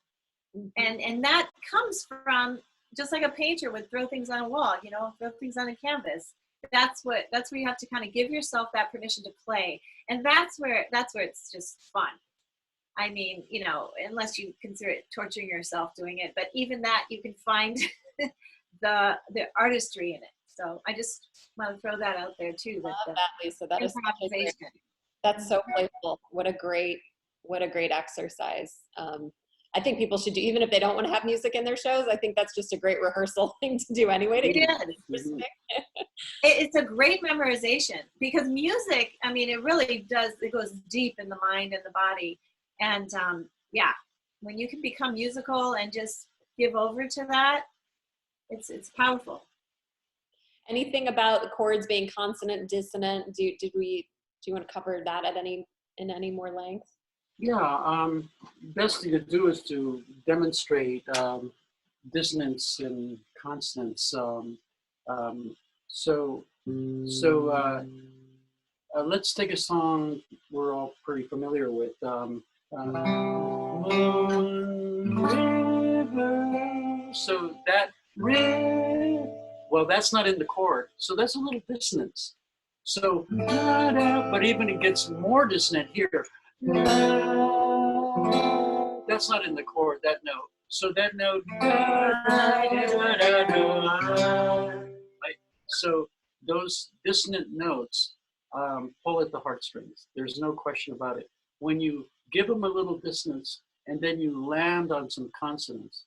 And that comes from, just like a painter would throw things on a wall, throw things on a canvas. That's where you have to kind of give yourself that permission to play. And that's where it's just fun. I mean, unless you consider it torturing yourself doing it, but even that you can find the artistry in it. So I just want to throw that out there too. Love that, Lisa. That is improvisation. That's so playful. What a great exercise. I think people should do, even if they don't want to have music in their shows, I think that's just a great rehearsal thing to do anyway. It's a great memorization because music, I mean, it really does, it goes deep in the mind and the body. And when you can become musical and just give over to that, it's powerful. Anything about the chords being consonant, dissonant? Do you want to cover that in any more length? Yeah, best thing to do is to demonstrate dissonance and consonants. Let's take a song we're all pretty familiar with. Moon River. So that well, that's not in the chord, so that's a little dissonance. So, but even it gets more dissonant here. That's not in the chord, that note. So that note, right? So those dissonant notes pull at the heartstrings. There's no question about it. When you give them a little dissonance and then you land on some consonants.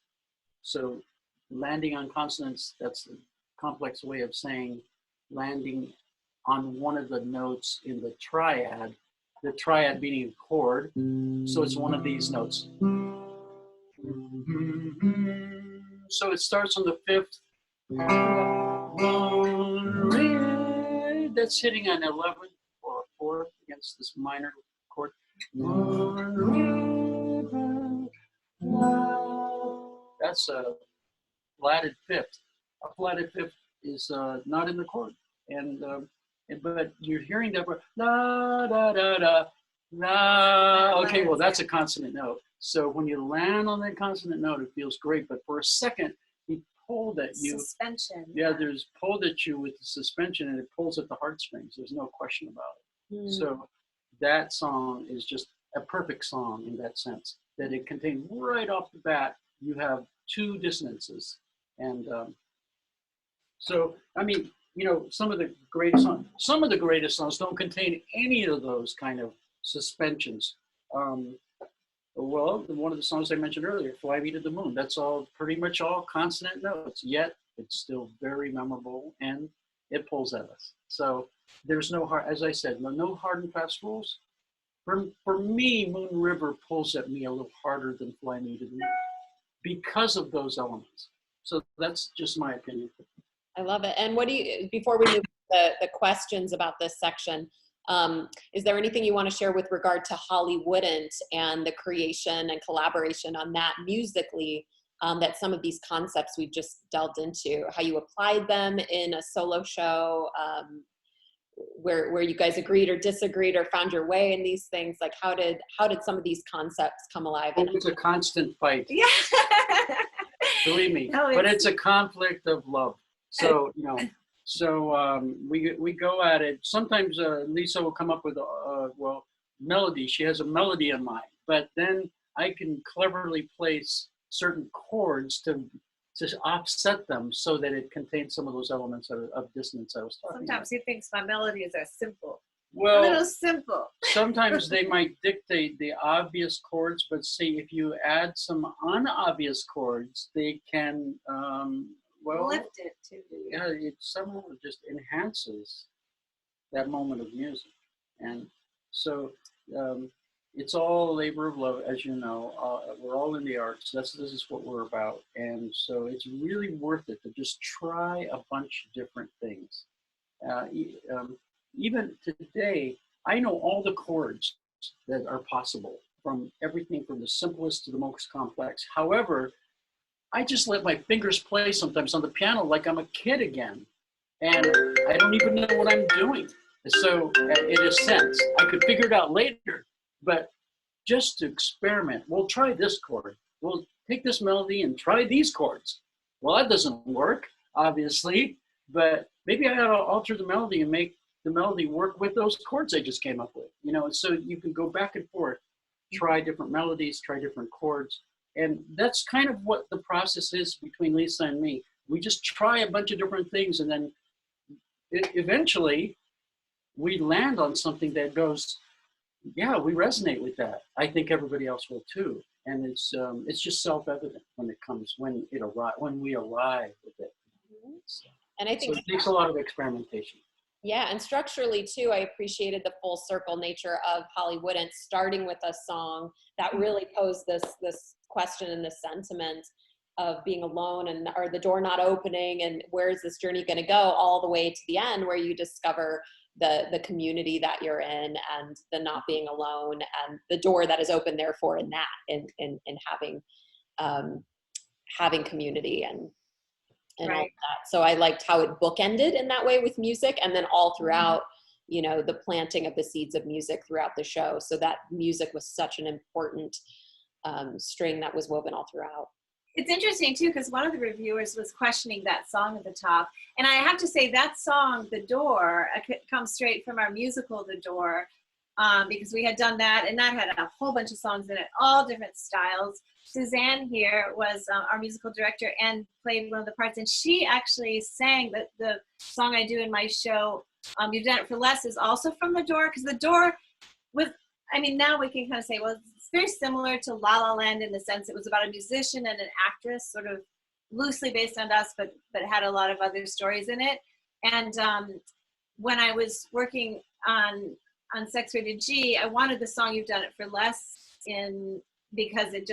So landing on consonants, that's a complex way of saying landing on one of the notes in the triad being a chord. So it's one of these notes. So it starts on the fifth. That's hitting an 11 or a fourth against this minor chord. That's a flatted fifth. A flatted fifth is not in the chord, but you're hearing that la da da da la. Okay, well that's a consonant note. So when you land on that consonant note, it feels great. But for a second, he pulled at you. Suspension. Yeah, there's pulled at you with the suspension, and it pulls at the heartstrings. There's no question about it. So that song is just a perfect song in that sense. That it contains right off the bat. You have two dissonances, and so I mean, some of the greatest songs don't contain any of those kind of suspensions. Well, one of the songs I mentioned earlier, Fly Me to the Moon, that's all pretty much all consonant notes, yet it's still very memorable and it pulls at us. So there's no hard, as I said, no hard and fast rules. For me, Moon River pulls at me a little harder than Fly Me to the Moon because of those elements. So that's just my opinion. I love it. And what do you, before we move to the questions about this section, is there anything you want to share with regard to Holly Wouldn't and the creation and collaboration on that musically, that some of these concepts we've just delved into, how you applied them in a solo show, where you guys agreed or disagreed or found your way in these things? Like how did some of these concepts come alive? It's a constant fight. Yeah. Believe me, No, but it's a conflict of love. So, you know, we go at it. Sometimes Lisa will come up with well, melody. She has a melody in mind, but then I can cleverly place certain chords to offset them so that it contains some of those elements of dissonance I was talking Sometimes about. he thinks my melodies are simple. Well, a little simple. Sometimes they might dictate the obvious chords, but see, if you add some unobvious chords, they can, well, Lift it too. yeah, it somehow just enhances that moment of music. And so it's all a labor of love, as you know. We're all in the arts. This is what we're about. And so it's really worth it to just try a bunch of different things. Even today, I know all the chords that are possible, from everything from the simplest to the most complex. However, I just let my fingers play sometimes on the piano like I'm a kid again. And I don't even know what I'm doing. So in a sense, I could figure it out later, but just to experiment, we'll try this chord. We'll take this melody and try these chords. Well, that doesn't work, obviously, but maybe I ought to alter the melody and make the melody work with those chords I just came up with. You know, so you can go back and forth, try different melodies, try different chords. And that's kind of what the process is between Lisa and me. We just try a bunch of different things, and then eventually we land on something that goes, yeah, we resonate with that. I think everybody else will too. And it's just self-evident when we arrive with it. And I think so it takes a lot of experimentation. Yeah, and structurally too, I appreciated the full circle nature of Holly Wouldn't, starting with a song that really posed this question and this sentiment of being alone and or the door not opening and where is this journey going to go, all the way to the end where you discover the community that you're in and the not being alone and the door that is open therefore in that in having community and right. all that. So I liked how it bookended in that way with music, and then all throughout, you know, the planting of the seeds of music throughout the show. So that music was such an important string that was woven all throughout. It's interesting too, because one of the reviewers was questioning that song at the top. And I have to say that song, The Door, comes straight from our musical, The Door, because we had done that, and that had a whole bunch of songs in it, all different styles. Suzanne here was our musical director and played one of the parts, and she actually sang the song I do in my show, You've Done It for Less, is also from The Door, because The Door now we can kind of say, well, it's very similar to La La Land in the sense it was about a musician and an actress, sort of loosely based on us, but had a lot of other stories in it. And when I was working on Sex Rated G, I wanted the song You've Done It for Less in because it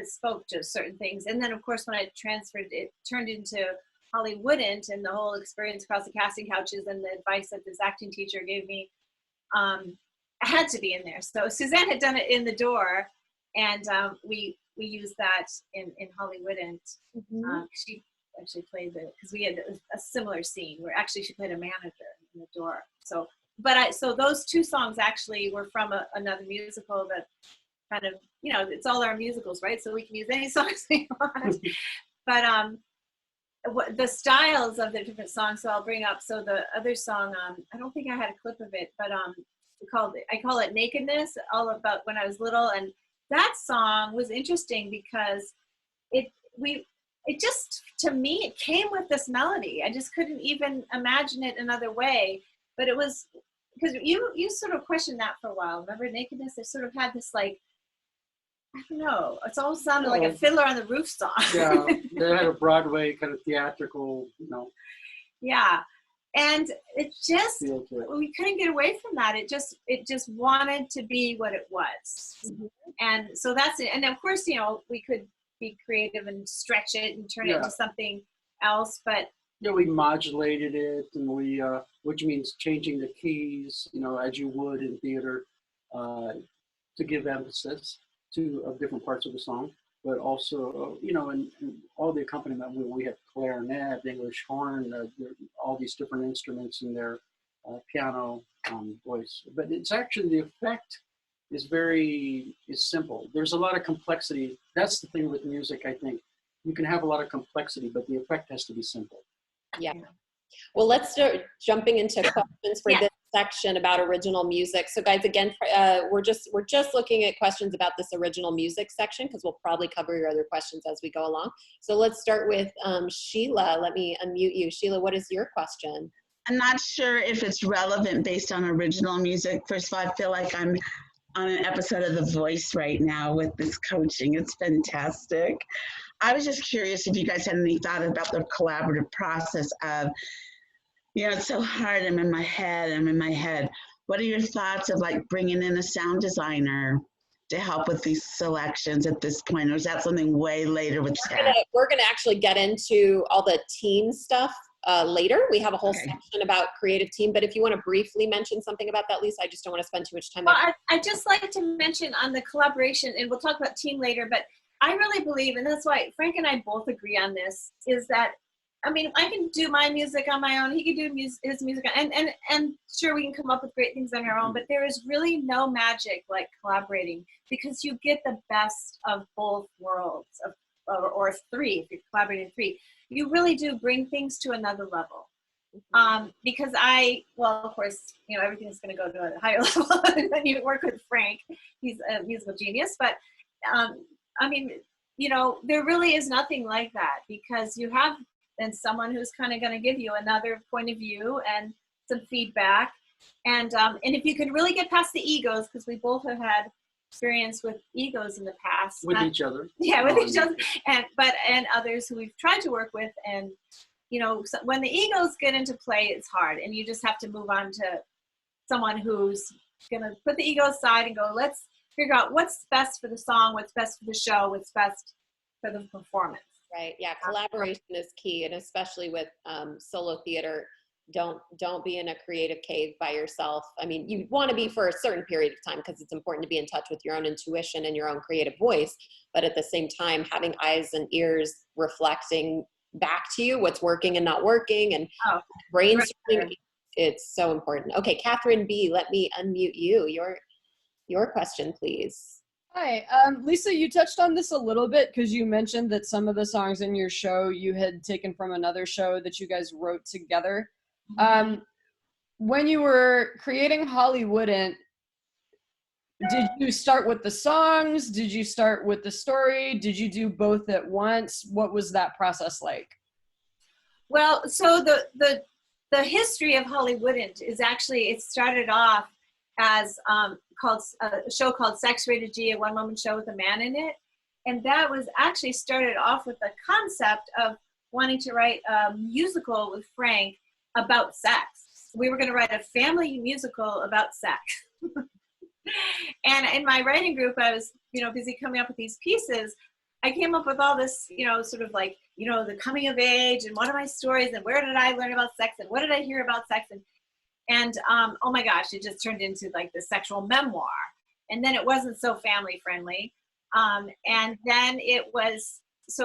spoke to certain things. And then, of course, when I transferred, it turned into Holly Wouldn't, and the whole experience across the casting couches and the advice that this acting teacher gave me had to be in there. So Suzanne had done it in The Door, and we used that in Holly Wouldn't. She actually played because we had a similar scene where actually she played a manager in The Door. So those two songs actually were from another musical that kind of, you know, it's all our musicals, right? So we can use any songs we want. But the styles of the different songs, so I'll bring up, so the other song, I don't think I had a clip of it, but I call it Nakedness, all about when I was little. And that song was interesting because it just, to me, it came with this melody. I just couldn't even imagine it another way. But it was, because you sort of questioned that for a while. Remember Nakedness? It sort of had this, like, I don't know. It's almost sounded like a Fiddler on the Roof song. Yeah, they had a Broadway kind of theatrical, you know. Yeah, and it just, feel to it. we couldn't get away from that. It just wanted to be what it was. And so that's it. And of course, you know, we could be creative and stretch it and turn it into something else, but Yeah, we modulated it, and we, which means changing the keys, you know, as you would in theater, to give emphasis to different parts of the song, but also, you know, and all the accompaniment, we have clarinet, English horn, all these different instruments in there, piano, voice. But it's actually, the effect is simple. There's a lot of complexity. That's the thing with music, I think. You can have a lot of complexity, but the effect has to be simple. Yeah. Well, let's start jumping into questions for this section about original music. So guys, again, we're just looking at questions about this original music section, because we'll probably cover your other questions as we go along. So let's start with Sheila. Let me unmute you. Sheila, what is your question? I'm not sure if it's relevant based on original music. First of all, I feel like I'm on an episode of The Voice right now with this coaching. It's fantastic. I was just curious if you guys had any thought about the collaborative process of, you know, it's so hard. I'm in my head. What are your thoughts of like bringing in a sound designer to help with these selections at this point? Or is that something way later with Chad? We're gonna actually get into all the team stuff later. We have a whole section about creative team, but if you want to briefly mention something about that, Lisa, I just don't want to spend too much time. Well, I just like to mention on the collaboration, and we'll talk about team later, but I really believe, and that's why Frank and I both agree on this, is that, I mean, I can do my music on my own, he can do his music, and sure, we can come up with great things on our own, but there is really no magic like collaborating, because you get the best of both worlds, or three, if you're collaborating three. You really do bring things to another level. Because well, of course, you know, everything's going to go to a higher level when you work with Frank. He's a musical genius, but I mean, you know, there really is nothing like that, because you have then someone who's kind of going to give you another point of view and some feedback. And if you can really get past the egos, because we both have had experience with egos in the past. With each other. Yeah, with each other, and others who we've tried to work with. And, you know, so when the egos get into play, it's hard. And you just have to move on to someone who's going to put the ego aside and go, let's figure out what's best for the song, what's best for the show, what's best for the performance. Right. Yeah. Collaboration is key. And especially with solo theater, don't be in a creative cave by yourself. I mean, you want to be for a certain period of time, because it's important to be in touch with your own intuition and your own creative voice. But at the same time, having eyes and ears reflecting back to you what's working and not working, and brainstorming, it's so important. Okay, Catherine B, let me unmute you. Your question, please. Hi, Lisa, you touched on this a little bit, because you mentioned that some of the songs in your show you had taken from another show that you guys wrote together. When you were creating Hollywooden, did you start with the songs? Did you start with the story? Did you do both at once? What was that process like? Well, so the history of Hollywooden is actually, it started off as called a show called Sex Rated G, a one-woman show with a man in it. And that was actually started off with the concept of wanting to write a musical with Frank about sex. We were going to write a family musical about sex. And in my writing group, I was, you know, busy coming up with these pieces. I came up with all this, you know, sort of like, you know, the coming of age and what are my stories and where did I learn about sex and what did I hear about sex, and oh my gosh, it just turned into like the sexual memoir. And then it wasn't so family friendly. And then it was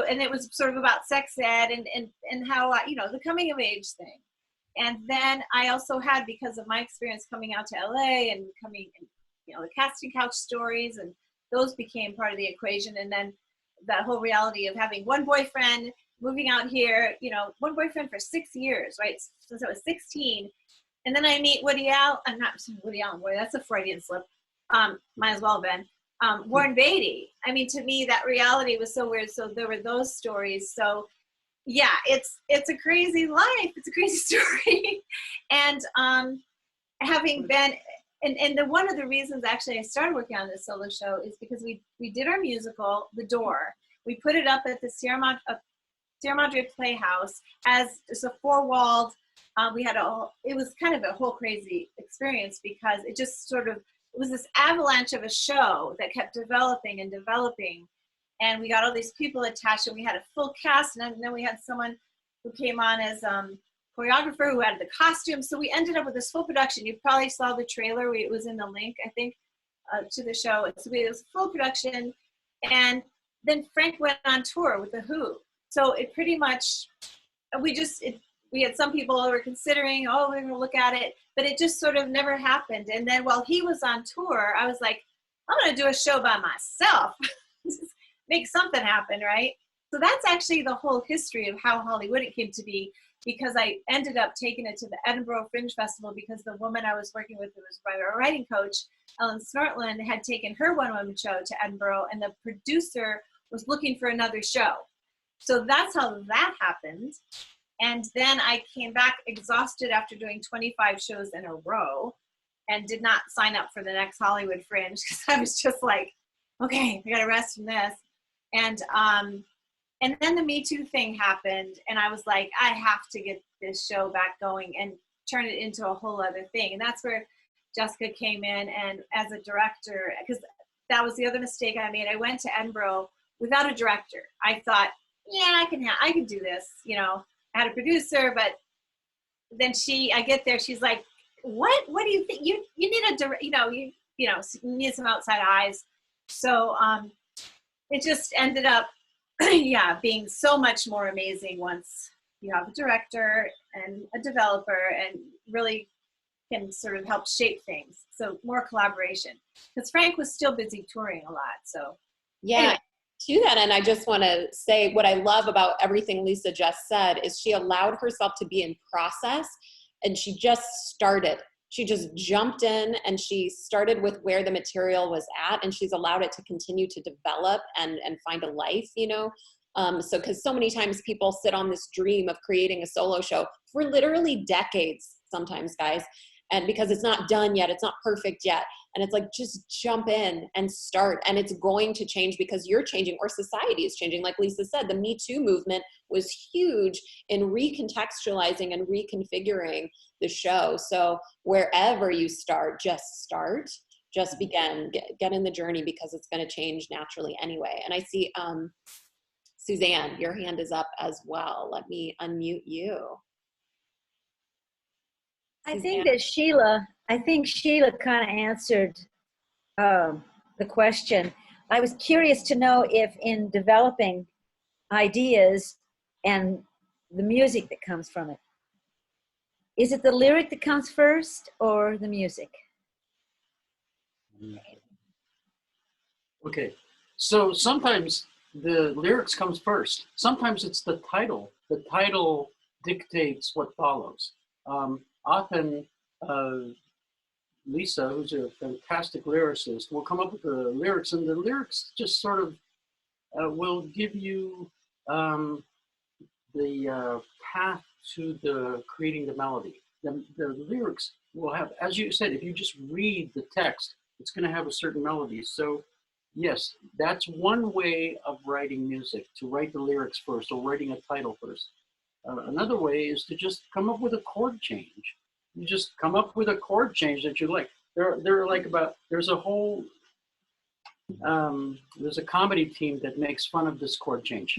and it was sort of about sex ed and how, you know, the coming of age thing. And then I also had, because of my experience coming out to LA and coming, you know, the casting couch stories, and those became part of the equation. And then that whole reality of having one boyfriend, moving out here, you know, one boyfriend for 6 years, right? Since I was 16. And then I meet Woody Allen, I'm not Woody Allen, boy, that's a Freudian slip. Might as well have been. Warren Beatty. I mean, to me, that reality was so weird. So there were those stories. So yeah, it's a crazy life. It's a crazy story. And having been one of the reasons actually I started working on this solo show is because we did our musical, The Door. We put it up at the Sierra Madre Playhouse as just a four-walled. It was kind of a whole crazy experience because it just sort of, it was this avalanche of a show that kept developing and developing. And we got all these people attached, and we had a full cast, and then we had someone who came on as choreographer who had the costumes. So we ended up with this full production. You probably saw the trailer. It was in the link, I think, to the show. So it was full production. And then Frank went on tour with The Who. So it pretty much, we had some people who were considering, oh, we're going to look at it, but it just sort of never happened. And then while he was on tour, I was like, I'm going to do a show by myself. Make something happen, right? So that's actually the whole history of how Hollywood it came to be, because I ended up taking it to the Edinburgh Fringe Festival because the woman I was working with, who was my writing coach, Ellen Snortland, had taken her one-woman show to Edinburgh, and the producer was looking for another show. So that's how that happened. And then I came back exhausted after doing 25 shows in a row and did not sign up for the next Hollywood Fringe because I was just like, okay, I got to rest from this. And then the Me Too thing happened, and I was like, I have to get this show back going and turn it into a whole other thing. And that's where Jessica came in, and as a director, because that was the other mistake I made. I went to Edinburgh without a director. I thought, yeah, I can do this. You know, I had a producer, but then I get there, she's like, what do you think? You need you need some outside eyes. So it just ended up, being so much more amazing once you have a director and a developer and really can sort of help shape things. So more collaboration, because Frank was still busy touring a lot. So yeah. Anyway. To that end, I just want to say what I love about everything Lisa just said is she allowed herself to be in process, and she just started. She just jumped in and she started with where the material was at, and she's allowed it to continue to develop and find a life, you know? So, because so many times people sit on this dream of creating a solo show for literally decades sometimes, guys, and because it's not done yet, it's not perfect yet. And it's like, just jump in and start. And it's going to change because you're changing, or society is changing. Like Lisa said, the Me Too movement was huge in recontextualizing and reconfiguring the show. So wherever you start, just begin, get in the journey, because it's going to change naturally anyway. And I see Suzanne, your hand is up as well. Let me unmute you. I think Sheila kind of answered the question. I was curious to know if in developing ideas and the music that comes from it, is it the lyric that comes first or the music? Okay, so sometimes the lyrics comes first. Sometimes it's the title. The title dictates what follows. Often Lisa, who's a fantastic lyricist, will come up with the lyrics, and the lyrics just sort of will give you the path to creating the melody. The lyrics will have, as you said, if you just read the text, it's going to have a certain melody. So yes, that's one way of writing music, to write the lyrics first, or writing a title first. Another way is to just come up with a chord change. You just come up with a chord change that you like. There's a whole, there's a comedy team that makes fun of this chord change.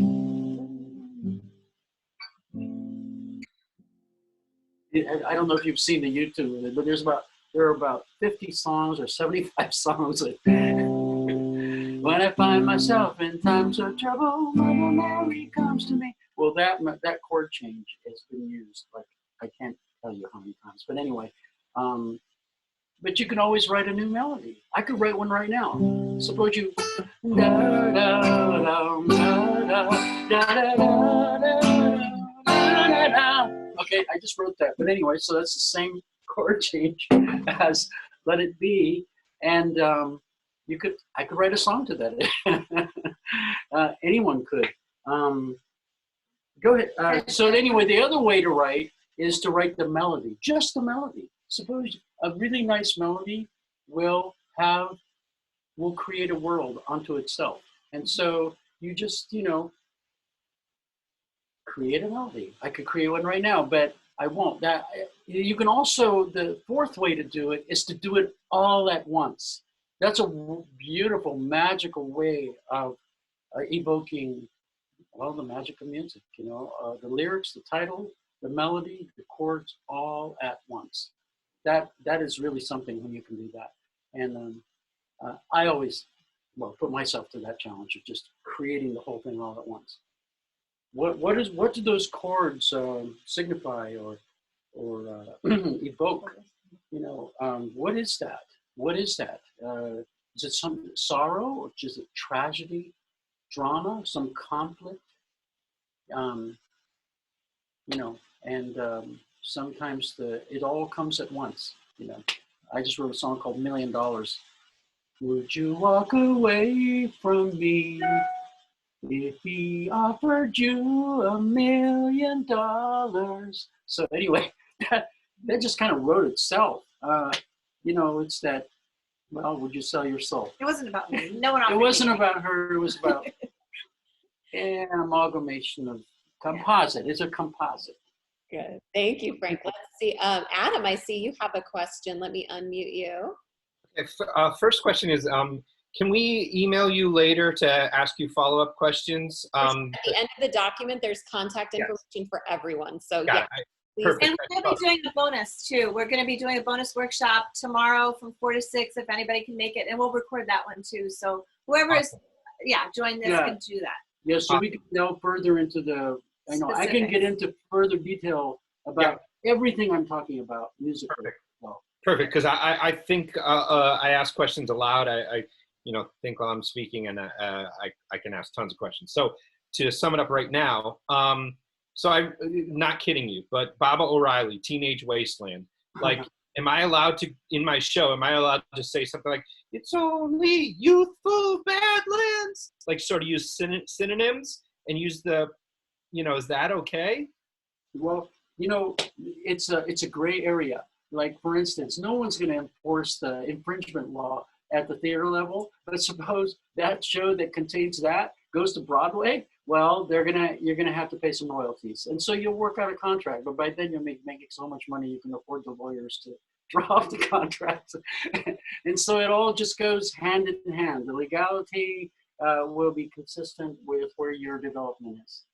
I don't know if you've seen the YouTube of it, but there are about 50 songs or 75 songs. When I find myself in times of trouble, Mother Mary comes to me. Well, that chord change has been used, like, I can't tell you how many times, but anyway, but you can always write a new melody. I could write one right now. Suppose you, okay, I just wrote that, but anyway, so that's the same chord change as Let It Be, and I could write a song to that. Anyone could. Go ahead. So anyway, the other way to write is to write the melody, just the melody. Suppose a really nice melody will create a world unto itself. And so you just, create a melody. I could create one right now, but I won't. That you can also, the fourth way to do it is to do it all at once. That's a beautiful, magical way of evoking, well, the magic of music. The lyrics, the title, the melody, the chords, all at once. That is really something when you can do that. And I always, put myself to that challenge of just creating the whole thing all at once. What do those chords signify or evoke? What is that? What is that? Is it some sorrow, or is it tragedy, drama, some conflict? Sometimes it all comes at once. I just wrote a song called $1 Million. Would you walk away from me if he offered you $1 million? So anyway, that just kind of wrote itself. It's that, well, would you sell your soul? It wasn't about me. No one offered It wasn't me. about her. It was about an amalgamation of composite. It's a composite. Good. Thank you, Frank. Let's see. Adam, I see you have a question. Let me unmute you. First question is, can we email you later to ask you follow-up questions? At the end of the document, there's contact information for everyone. So yeah, please. Perfect. And we're going to be doing a bonus too. We're going to be doing a bonus workshop tomorrow from 4 to 6 if anybody can make it, and we'll record that one too. So whoever is, join this can do that. Yeah, so we can delve further into the, I can get into further detail about everything I'm talking about musically. Perfect. Perfect, because I think I ask questions aloud. I think while I'm speaking, and I can ask tons of questions. So to sum it up right now, so I'm not kidding you, but Baba O'Reilly, Teenage Wasteland, like, am I allowed to, in my show, am I allowed to say something like, it's only youthful badlands? Like sort of use synonyms and use the, is that okay? Well, it's a gray area. Like, for instance, no one's going to enforce the infringement law at the theater level, but suppose that show that contains that goes to Broadway, well, you're gonna have to pay some royalties, and so you'll work out a contract. But by then you'll making so much money you can afford the lawyers to draw off the contracts, and so it all just goes hand in hand. The legality will be consistent with where your development is.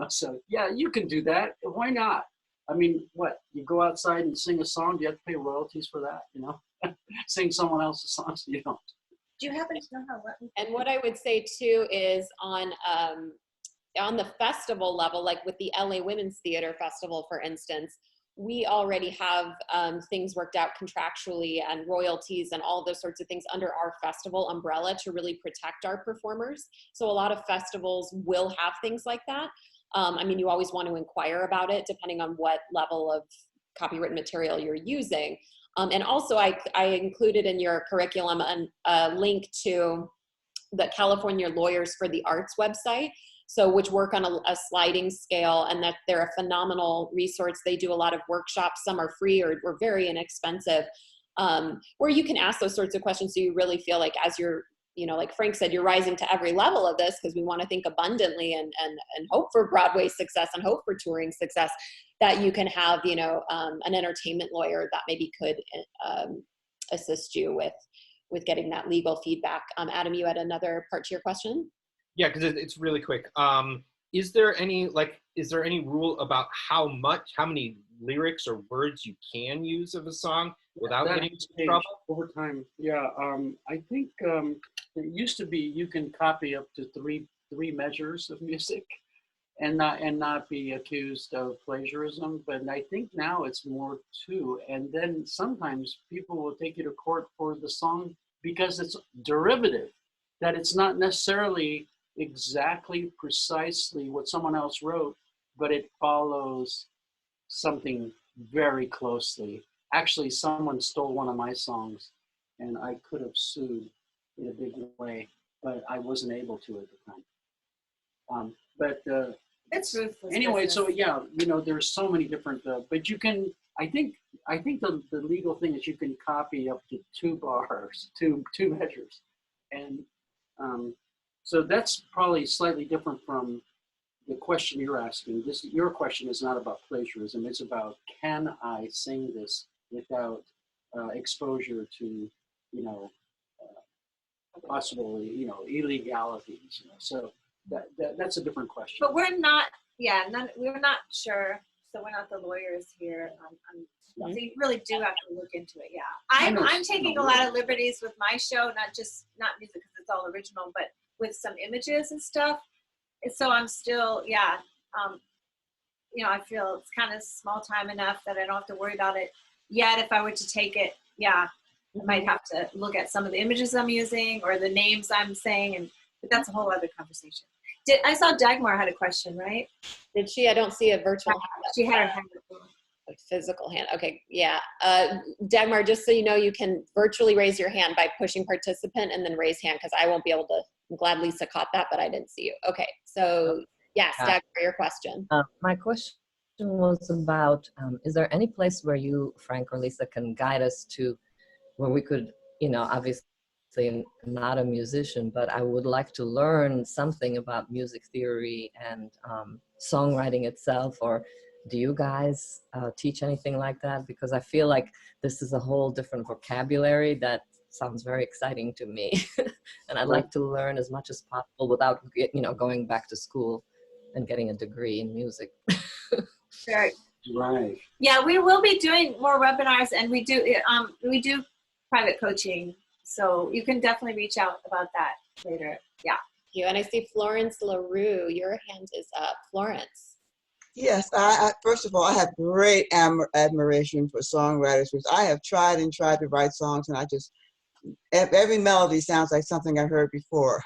So yeah, you can do that. Why not? I mean, what, you go outside and sing a song, do you have to pay royalties for that? Sing someone else's songs, you don't. Do you happen to know how? And what I would say too is on the festival level, like with the LA Women's Theater Festival, for instance, we already have things worked out contractually and royalties and all those sorts of things under our festival umbrella to really protect our performers. So a lot of festivals will have things like that. I mean, you always want to inquire about it depending on what level of copywritten material you're using. And also I included in your curriculum a link to the California Lawyers for the Arts website, so which work on a sliding scale, and that they're a phenomenal resource. They do a lot of workshops, some are free or very inexpensive, where you can ask those sorts of questions so you really feel like as you're, like Frank said, you're rising to every level of this, because we want to think abundantly and hope for Broadway success and hope for touring success, that you can have, an entertainment lawyer that maybe could assist you with getting that legal feedback. Adam, you had another part to your question? Yeah, because it's really quick. Is there any rule about how many lyrics or words you can use of a song without getting into trouble? Over time, yeah. I think it used to be you can copy up to three measures of music and not be accused of plagiarism. But I think now it's more two. And then sometimes people will take you to court for the song because it's derivative, that it's not necessarily exactly precisely what someone else wrote, but it follows something very closely. Actually, someone stole one of my songs and I could have sued in a big way, but I wasn't able to at the time. But it's ruthless anyway, business. so yeah, there's so many different, but you can, I think the legal thing is you can copy up to 2 bars, two measures, and so that's probably slightly different from the question you're asking. Your question is not about plagiarism. It's about, can I sing this without exposure to, possible, illegalities. So that's a different question. But we're not, we're not sure. So we're not the lawyers here. So you really do have to look into it. Yeah, I'm taking a lot of liberties with my show, not music because it's all original, but with some images and stuff. And so I'm still, I feel it's kind of small time enough that I don't have to worry about it yet. If I were to take it, I might have to look at some of the images I'm using or the names I'm saying, but that's a whole other conversation. I saw Dagmar had a question, right? Did she? I don't see a virtual hand. She had her hand up. A physical hand. Okay, yeah. Dagmar, just so you know, you can virtually raise your hand by pushing participant and then raise hand, because I won't be able to. I'm glad Lisa caught that, but I didn't see you. Okay, so yes, Dagmar, your question. My question was about, is there any place where you, Frank or Lisa, can guide us to where we could, obviously not a musician, but I would like to learn something about music theory and songwriting itself, or do you guys teach anything like that? Because I feel like this is a whole different vocabulary that sounds very exciting to me. And I'd like to learn as much as possible without, going back to school and getting a degree in music. Right. Yeah, we will be doing more webinars, and we do private coaching. So you can definitely reach out about that later. Yeah. Thank you. And I see Florence LaRue, your hand is up. Florence. Yes, I first of all, I have great admiration for songwriters, because I have tried to write songs, and every melody sounds like something I heard before.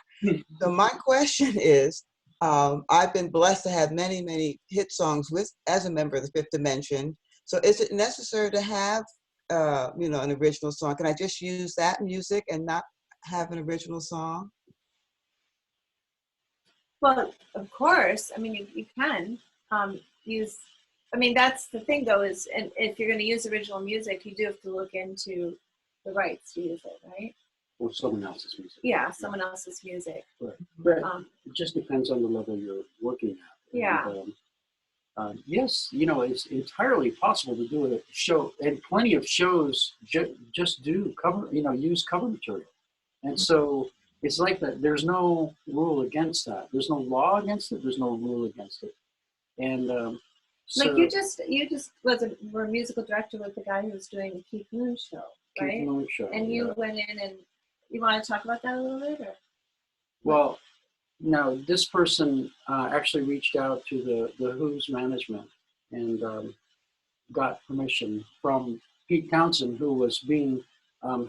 So my question is, I've been blessed to have many, many hit songs as a member of the Fifth Dimension. So is it necessary to have, an original song? Can I just use that music and not have an original song? Well, of course. I mean, you can use. I mean, that's the thing, though, is, and if you're going to use original music, you do have to look into the rights to use it, right? Or someone else's music. Yeah, someone else's music. Right. But it just depends on the level you're working at. Yeah. And, yes, it's entirely possible to do a show, and plenty of shows just do cover, use cover material. And so it's like that. There's no rule against that. There's no law against it. There's no rule against it. And so, like you just were a musical director with the guy who was doing the Keith Moon show, right? Keith Moon show. And you went in, and you want to talk about that a little bit, or? Well, no, this person actually reached out to the Who's management and got permission from Pete Townsend, who was being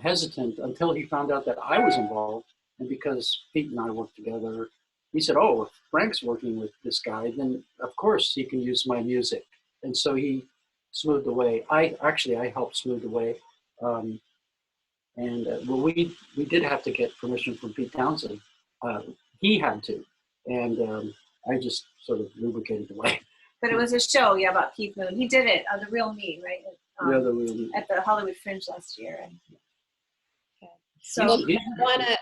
hesitant until he found out that I was involved. And because Pete and I worked together, he said, "Oh, if Frank's working with this guy, then of course he can use my music." And so he smoothed the way. I helped smooth the way. We did have to get permission from Pete Townsend. He had to, and I just sort of lubricated the way. But it was a show, about Keith Moon. He did it, The Real Me, right? The Real Me. At the Hollywood Fringe last year. And, so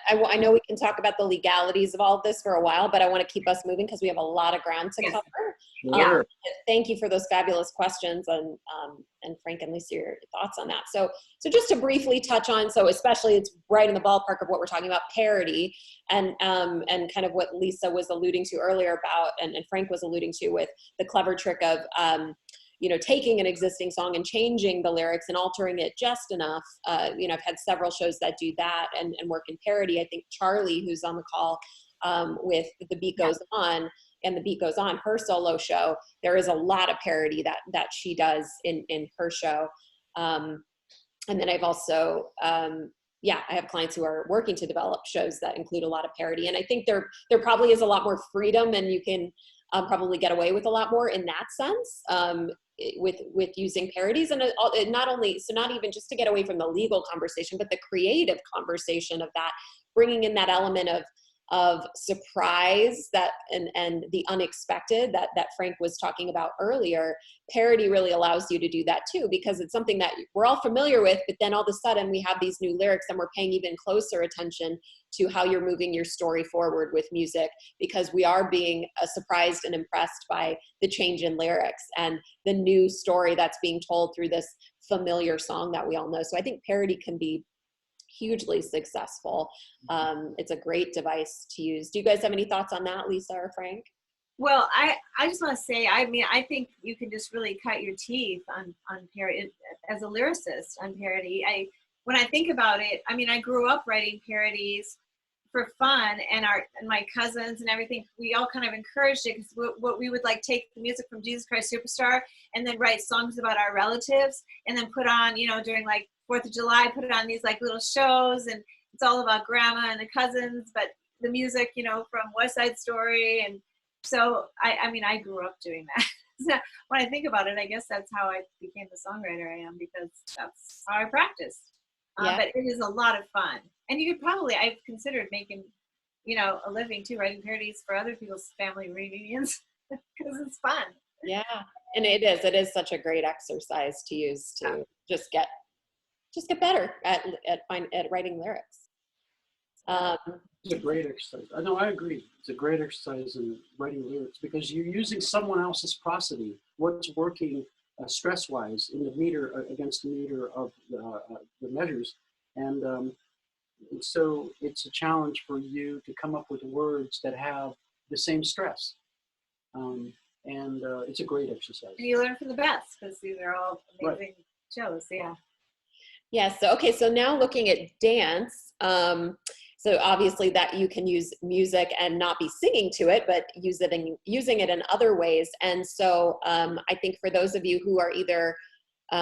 I know we can talk about the legalities of all of this for a while, but I want to keep us moving because we have a lot of ground to cover. Sure. Thank you for those fabulous questions, and Frank and Lisa, your thoughts on that. So just to briefly touch on, so especially it's right in the ballpark of what we're talking about, parody, and kind of what Lisa was alluding to earlier about, and Frank was alluding to with the clever trick of taking an existing song and changing the lyrics and altering it just enough. I've had several shows that do that and work in parody. I think Charlie, who's on the call with The Beat Goes On, and The Beat Goes On, her solo show, there is a lot of parody that she does in her show. And then I've also, I have clients who are working to develop shows that include a lot of parody. And I think there probably is a lot more freedom, and you can probably get away with a lot more in that sense. With using parodies, and not even just to get away from the legal conversation, but the creative conversation of that, bringing in that element of of surprise and the unexpected that Frank was talking about earlier, parody really allows you to do that too, because it's something that we're all familiar with, but then all of a sudden we have these new lyrics and we're paying even closer attention to how you're moving your story forward with music, because we are being surprised and impressed by the change in lyrics and the new story that's being told through this familiar song that we all know. So I think parody can be hugely successful. It's a great device to use. Do you guys have any thoughts on that, Lisa or Frank? Well, I just want to say, I mean, I think you can just really cut your teeth on parody as a lyricist on parody. When I think about it, I mean, I grew up writing parodies for fun, and my cousins and everything, we all kind of encouraged it, because what we would like take the music from Jesus Christ Superstar and then write songs about our relatives, and then put on, you know, during like 4th of July, put it on these like little shows, and it's all about grandma and the cousins, but the music, you know, from West Side Story. And so I mean, I grew up doing that. So when I think about it, I guess that's how I became the songwriter I am, because that's how I practiced. Yeah. But it is a lot of fun. And you could probably, I've considered making, you know, a living too, writing parodies for other people's family reunions, because it's fun. Yeah, and it is such a great exercise to use to just get better at writing lyrics. It's a great exercise. No, I agree. It's a great exercise in writing lyrics, because you're using someone else's prosody, what's working stress-wise in the meter against the meter of the measures, and so it's a challenge for you to come up with words that have the same stress, and it's a great exercise. And you learn from the best, because these are all amazing shows. Yeah. Yeah. So okay. So now looking at dance. So obviously that you can use music and not be singing to it, but using it in other ways. And so I think for those of you who are either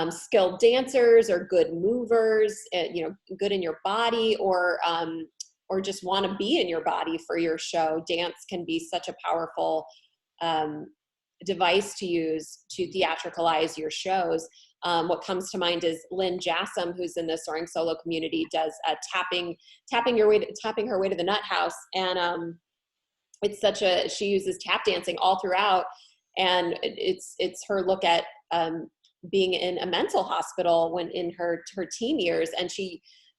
skilled dancers or good movers, you know, good in your body, or just want to be in your body for your show, dance can be such a powerful device to use to theatricalize your shows. What comes to mind is Lynn, who's in the Soaring solo community, does tapping her way to the nut house, and she uses tap dancing all throughout, and it's her look at being in a mental hospital when in her teen years, and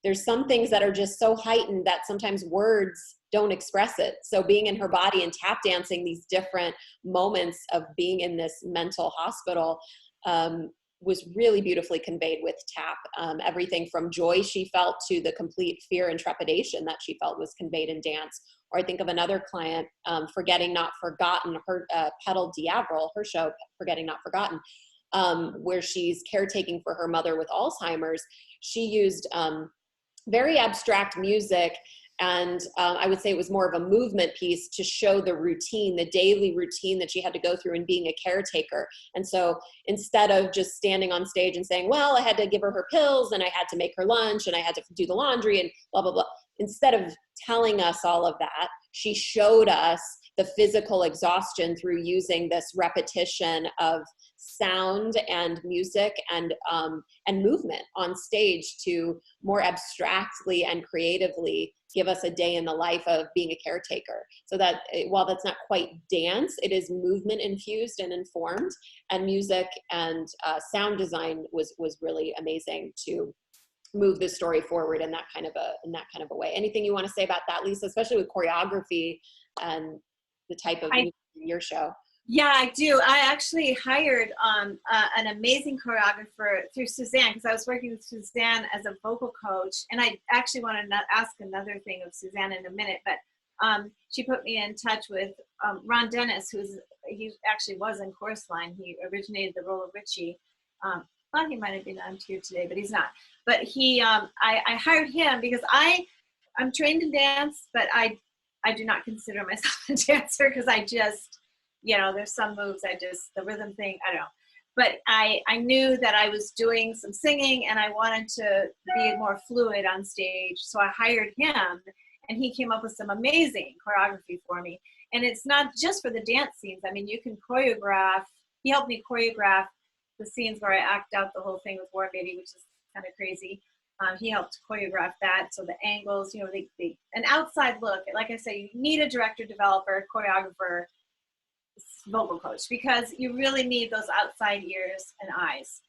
there's some things that are just so heightened that sometimes words don't express it. So being in her body and tap dancing these different moments of being in this mental hospital was really beautifully conveyed with tap. Everything from joy she felt to the complete fear and trepidation that she felt was conveyed in dance. Or I think of another client, Forgetting Not Forgotten, her Petal Diavril, her show, Forgetting Not Forgotten, where she's caretaking for her mother with Alzheimer's. She used very abstract music, and I would say it was more of a movement piece to show the routine, the daily routine that she had to go through in being a caretaker. And so instead of just standing on stage and saying, well, I had to give her pills, and I had to make her lunch, and I had to do the laundry, and blah, blah, blah. Instead of telling us all of that, she showed us the physical exhaustion through using this repetition of sound and music and movement on stage to more abstractly and creatively give us a day in the life of being a caretaker. So that while that's not quite dance, it is movement infused and informed, and music and sound design was really amazing to move the story forward in that kind of a way. Anything you want to say about that, Lisa, especially with choreography and the type of music in your show? Yeah, I do. I actually hired an amazing choreographer through Suzanne, because I was working with Suzanne as a vocal coach. And I actually want to ask another thing of Suzanne in a minute, but she put me in touch with Ron Dennis, he actually was in Chorus Line. He originated the role of Richie. Thought he might have been on here today, but he's not. But I hired him because I'm trained in dance, but I do not consider myself a dancer, because I just, you know, there's some moves the rhythm thing, I don't know. But I knew that I was doing some singing, and I wanted to be more fluid on stage. So I hired him, and he came up with some amazing choreography for me. And it's not just for the dance scenes. I mean, you can choreograph. He helped me choreograph the scenes where I act out the whole thing with War Baby, which is kind of crazy. He helped choreograph that. So the angles, you know, an outside look. Like I say, you need a director, developer, choreographer, vocal coach, because you really need those outside ears and eyes.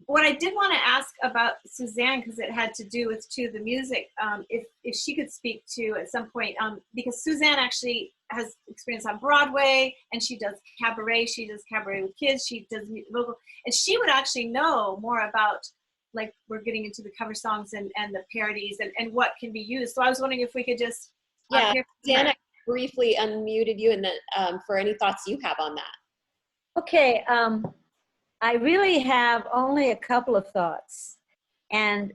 What I did want to ask about Suzanne, because it had to do with the music, if she could speak to at some point, because Suzanne actually has experience on Broadway, and she does cabaret. She does cabaret with kids. She does vocal, and she would actually know more about, like, we're getting into the cover songs and the parodies and what can be used. So I was wondering if we could just hear Suzanne, I briefly unmuted you, and then for any thoughts you have on that. Okay. I really have only a couple of thoughts. And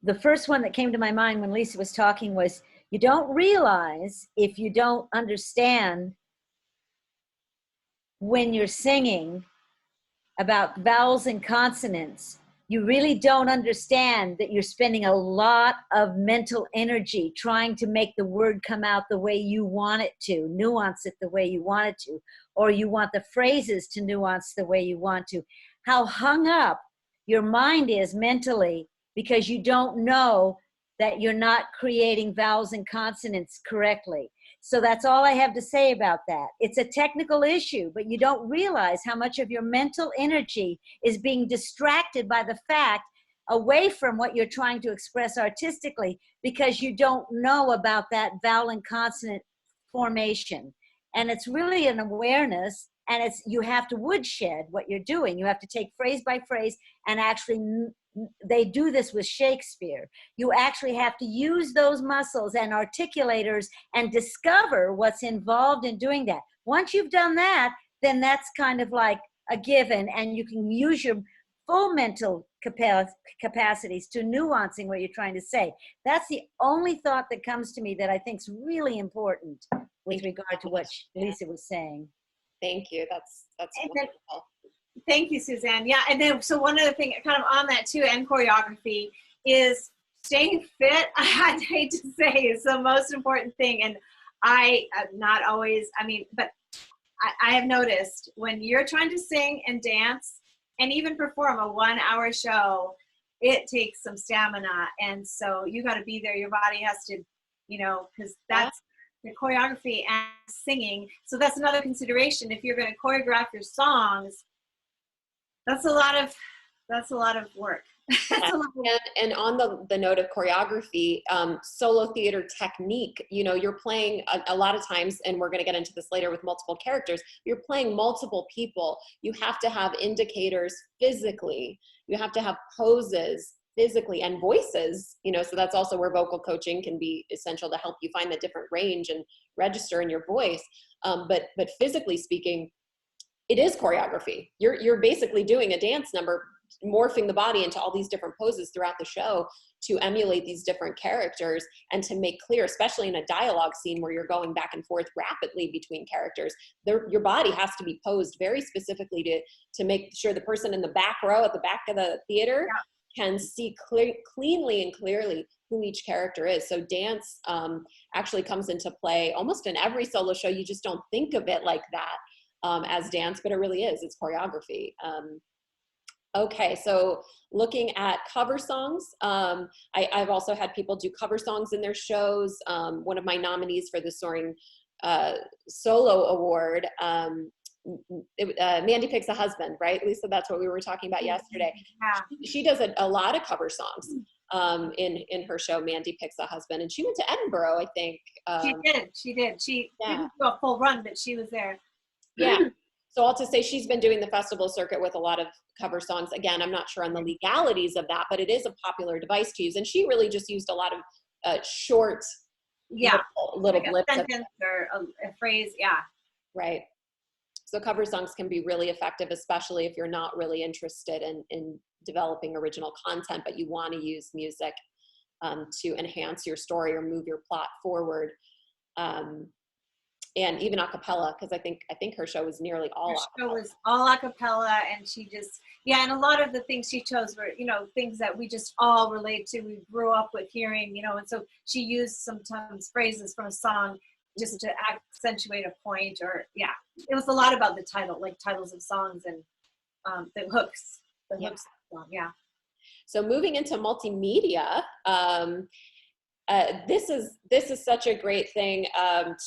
the first one that came to my mind when Lisa was talking was, you don't realize, if you don't understand when you're singing about vowels and consonants, you really don't understand that you're spending a lot of mental energy trying to make the word come out the way you want it to, nuance it the way you want it to, or you want the phrases to nuance the way you want to. How hung up your mind is mentally because you don't know that you're not creating vowels and consonants correctly. So that's all I have to say about that. It's a technical issue, but you don't realize how much of your mental energy is being distracted by the fact away from what you're trying to express artistically, because you don't know about that vowel and consonant formation. And it's really an awareness, and you have to woodshed what you're doing. You have to take phrase by phrase and actually, they do this with Shakespeare. You actually have to use those muscles and articulators and discover what's involved in doing that. Once you've done that, then that's kind of like a given, and you can use your full mental capacities to nuancing what you're trying to say. That's the only thought that comes to me that I think is really important with regard to what Lisa was saying. Thank you. That's wonderful. Thank you, Suzanne. Yeah, and then so one other thing kind of on that too, and choreography, is staying fit. I hate to say is the most important thing, and I not always, but I have noticed when you're trying to sing and dance and even perform a 1-hour show, it takes some stamina, and so you got to be there. Your body has to, because that's the choreography and singing. So that's another consideration. If you're going to choreograph your songs, that's a lot of work. And on the note of choreography, solo theater technique, you're playing a lot of times, and we're going to get into this later with multiple characters, you're playing multiple people. You have to have indicators physically. You have to have poses physically and voices, so that's also where vocal coaching can be essential to help you find the different range and register in your voice. But physically speaking, it is choreography. You're basically doing a dance number, morphing the body into all these different poses throughout the show to emulate these different characters and to make clear, especially in a dialogue scene where you're going back and forth rapidly between characters, your body has to be posed very specifically to make sure the person in the back row at the back of the theater can see cleanly and clearly who each character is. So dance actually comes into play almost in every solo show. You just don't think of it like that as dance, but it really is. It's choreography. Okay, so looking at cover songs, I've also had people do cover songs in their shows. One of my nominees for the Soaring Solo Award, Mandy Picks a Husband, right, Lisa? That's what we were talking about yesterday. Yeah. She does a lot of cover songs in her show, Mandy Picks a Husband, and she went to Edinburgh, I think. She did. She didn't do a full run, but she was there. Yeah. So all to say, she's been doing the festival circuit with a lot of cover songs. Again, I'm not sure on the legalities of that, but it is a popular device to use. And she really just used a lot of short, little like blips. A sentence or a phrase, Right. So cover songs can be really effective, especially if you're not really interested in developing original content, but you want to use music to enhance your story or move your plot forward. And even a cappella, because I think her show was nearly all her show was all a cappella, and she just, and a lot of the things she chose were, things that we just all relate to. We grew up with hearing, and so she used sometimes phrases from a song just to accentuate a point, or, it was a lot about the title, like titles of songs and the hooks. So moving into multimedia, this is such a great thing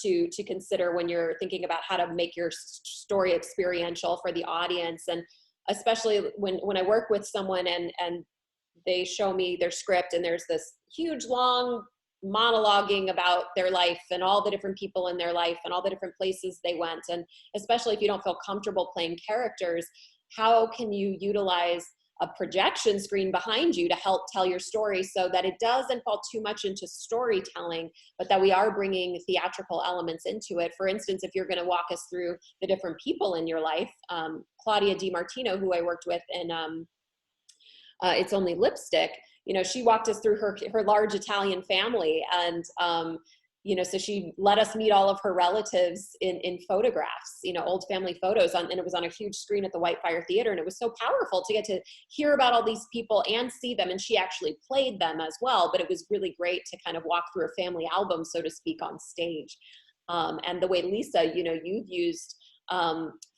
to consider when you're thinking about how to make your story experiential for the audience, and especially when I work with someone and they show me their script and there's this huge long monologuing about their life and all the different people in their life and all the different places they went, and especially if you don't feel comfortable playing characters, how can you utilize a projection screen behind you to help tell your story so that it doesn't fall too much into storytelling, but that we are bringing theatrical elements into it? For instance, if you're going to walk us through the different people in your life, Claudia DiMartino, who I worked with in It's Only Lipstick, you know, she walked us through her large Italian family, and you know, so she let us meet all of her relatives in photographs, you know, old family photos, and it was on a huge screen at the Whitefire Theater, and it was so powerful to get to hear about all these people and see them, and she actually played them as well, but it was really great to kind of walk through a family album, so to speak, on stage. And the way, Lisa, you know, you've used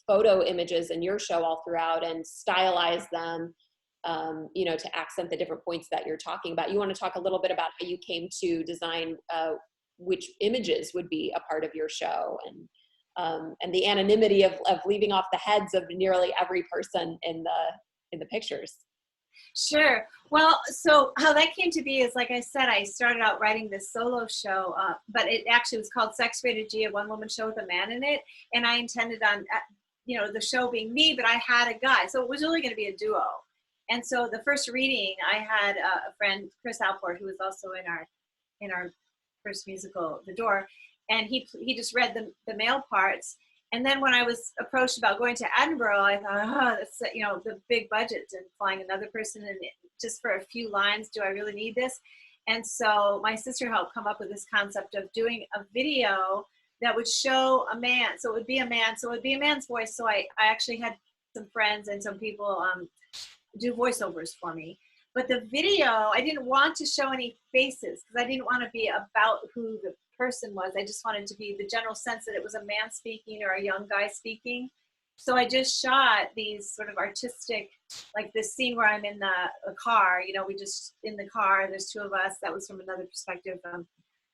photo images in your show all throughout and stylized them, you know, to accent the different points that you're talking about. You want to talk a little bit about how you came to design which images would be a part of your show, and the anonymity of leaving off the heads of nearly every person in the pictures. Sure. Well, so how that came to be is, like I said, I started out writing this solo show, but it actually was called Sex Rated G, a one-woman show with a man in it, and I intended on, you know, the show being me, but I had a guy, so it was really going to be a duo. And so the first reading, I had a friend, Chris Alport, who was also in our first musical, The Door, and he just read the male parts. And then when I was approached about going to Edinburgh, I thought, oh, that's, you know, the big budget and flying another person, and just for a few lines, do I really need this? And so my sister helped come up with this concept of doing a video that would show a man. So it would be a man. So it would be a man's voice. So I actually had some friends and some people do voiceovers for me. But the video, I didn't want to show any faces because I didn't want to be about who the person was. I just wanted to be the general sense that it was a man speaking or a young guy speaking. So I just shot these sort of artistic, like this scene where I'm in a car, you know, we just in the car, there's two of us. That was from another perspective.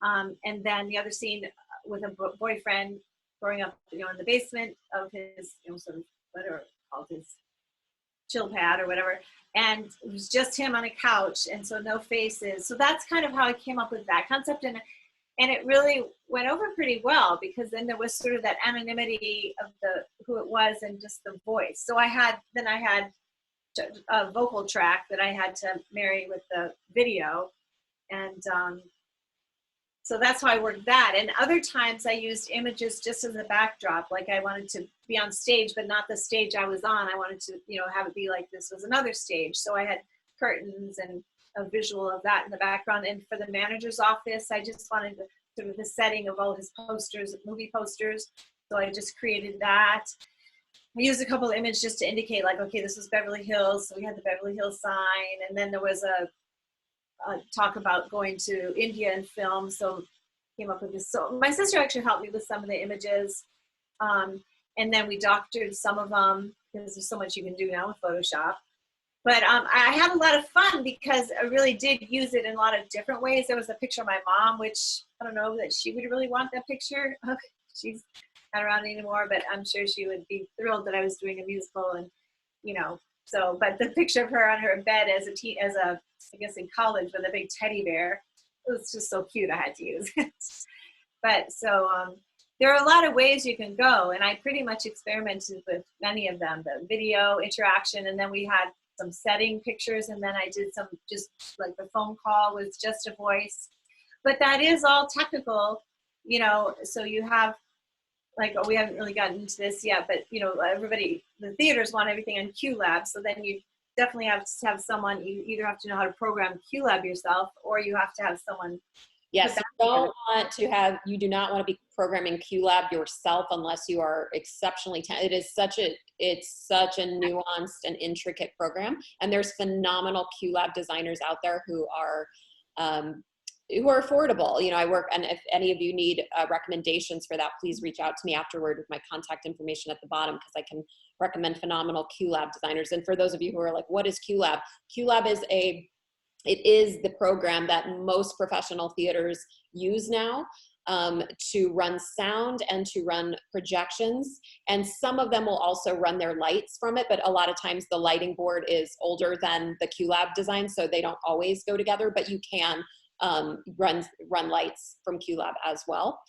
And then the other scene with a boyfriend growing up, you know, in the basement of his, you know, sort of, what are called, his chill pad or whatever, and it was just him on a couch, and so no faces. So that's kind of how I came up with that concept, and it really went over pretty well, because then there was sort of that anonymity of who it was and just the voice. So I had a vocal track that I had to marry with the video, and so that's how I worked that. And other times I used images just as a backdrop. Like I wanted to be on stage, but not the stage I was on. I wanted to, you know, have it be like this was another stage. So I had curtains and a visual of that in the background. And for the manager's office, I just wanted sort of the setting of all his posters, movie posters. So I just created that. I used a couple of images just to indicate, like, okay, this was Beverly Hills. So we had the Beverly Hills sign. And then there was a talk about going to India and film, so came up with this. So my sister actually helped me with some of the images, and then we doctored some of them, because there's so much you can do now with Photoshop. But I had a lot of fun because I really did use it in a lot of different ways. There was a picture of my mom, which I don't know that she would really want that picture. She's not around anymore, but I'm sure she would be thrilled that I was doing a musical, and you know. So, but the picture of her on her bed as I guess in college with a big teddy bear, it was just so cute. I had to use it. But so there are a lot of ways you can go, and I pretty much experimented with many of them. The video interaction, and then we had some setting pictures, and then I did some just like the phone call with just a voice. But that is all technical, you know. So you have, like, oh, we haven't really gotten into this yet, but you know, the theaters want everything on QLab, so then you definitely have to have someone, you either have to know how to program QLab yourself, or you have to have someone. Yes, you do not want to be programming QLab yourself unless you are exceptionally talented. It's such a nuanced and intricate program, and there's phenomenal QLab designers out there who are who are affordable. You know, I work, and if any of you need recommendations for that, please reach out to me afterward with my contact information at the bottom, because I can recommend phenomenal QLab designers. And for those of you who are like, what is QLab? QLab is it is the program that most professional theaters use now to run sound and to run projections. And some of them will also run their lights from it, but a lot of times the lighting board is older than the QLab design, so they don't always go together, but you can run lights from QLab as well.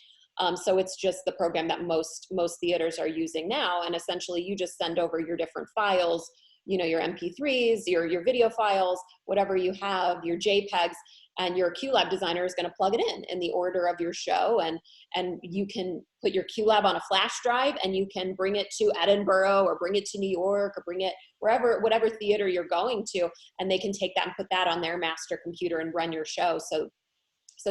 So it's just the program that most theaters are using now. And essentially you just send over your different files, you know, your MP3s, your video files, whatever you have, your JPEGs, and your QLab designer is going to plug it in the order of your show. And you can put your QLab on a flash drive, and you can bring it to Edinburgh or bring it to New York or bring it wherever, whatever theater you're going to, and they can take that and put that on their master computer and run your show. So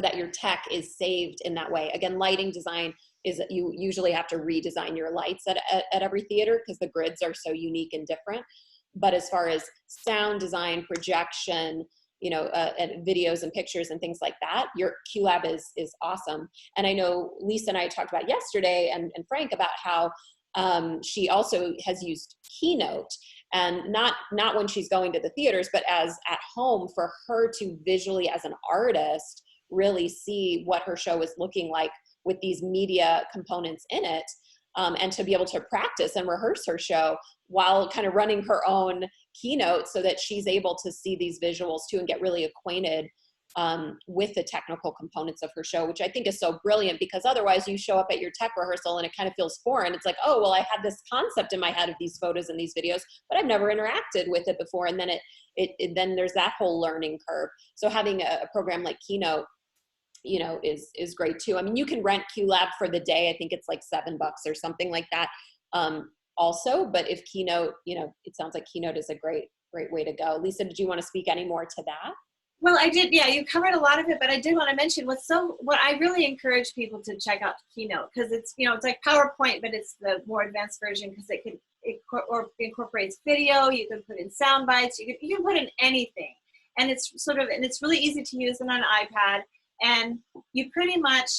that your tech is saved in that way. Again, lighting design is that you usually have to redesign your lights at every theater because the grids are so unique and different. But as far as sound design, projection, you know, and videos and pictures and things like that, your QLab is awesome. And I know Lisa and I talked about yesterday, and Frank, about how she also has used Keynote, and not when she's going to the theaters, but as at home, for her to visually, as an artist, really see what her show is looking like with these media components in it, and to be able to practice and rehearse her show while kind of running her own Keynote, so that she's able to see these visuals too and get really acquainted with the technical components of her show, which I think is so brilliant, because otherwise you show up at your tech rehearsal and it kind of feels foreign. It's like, oh, well, I had this concept in my head of these photos and these videos, but I've never interacted with it before. And then then there's that whole learning curve. So having a program like Keynote, you know, is great too. I mean, you can rent QLab for the day. I think it's like $7 or something like that. Also, but if Keynote, you know, it sounds like Keynote is a great way to go. Lisa, did you want to speak any more to that? Well, I did. Yeah, you covered a lot of it, but I did want to mention what I really encourage people to check out Keynote, because it's, you know, it's like PowerPoint, but it's the more advanced version, because it incorporates video. You can put in sound bites. You can put in anything, and it's really easy to use on an iPad. And you pretty much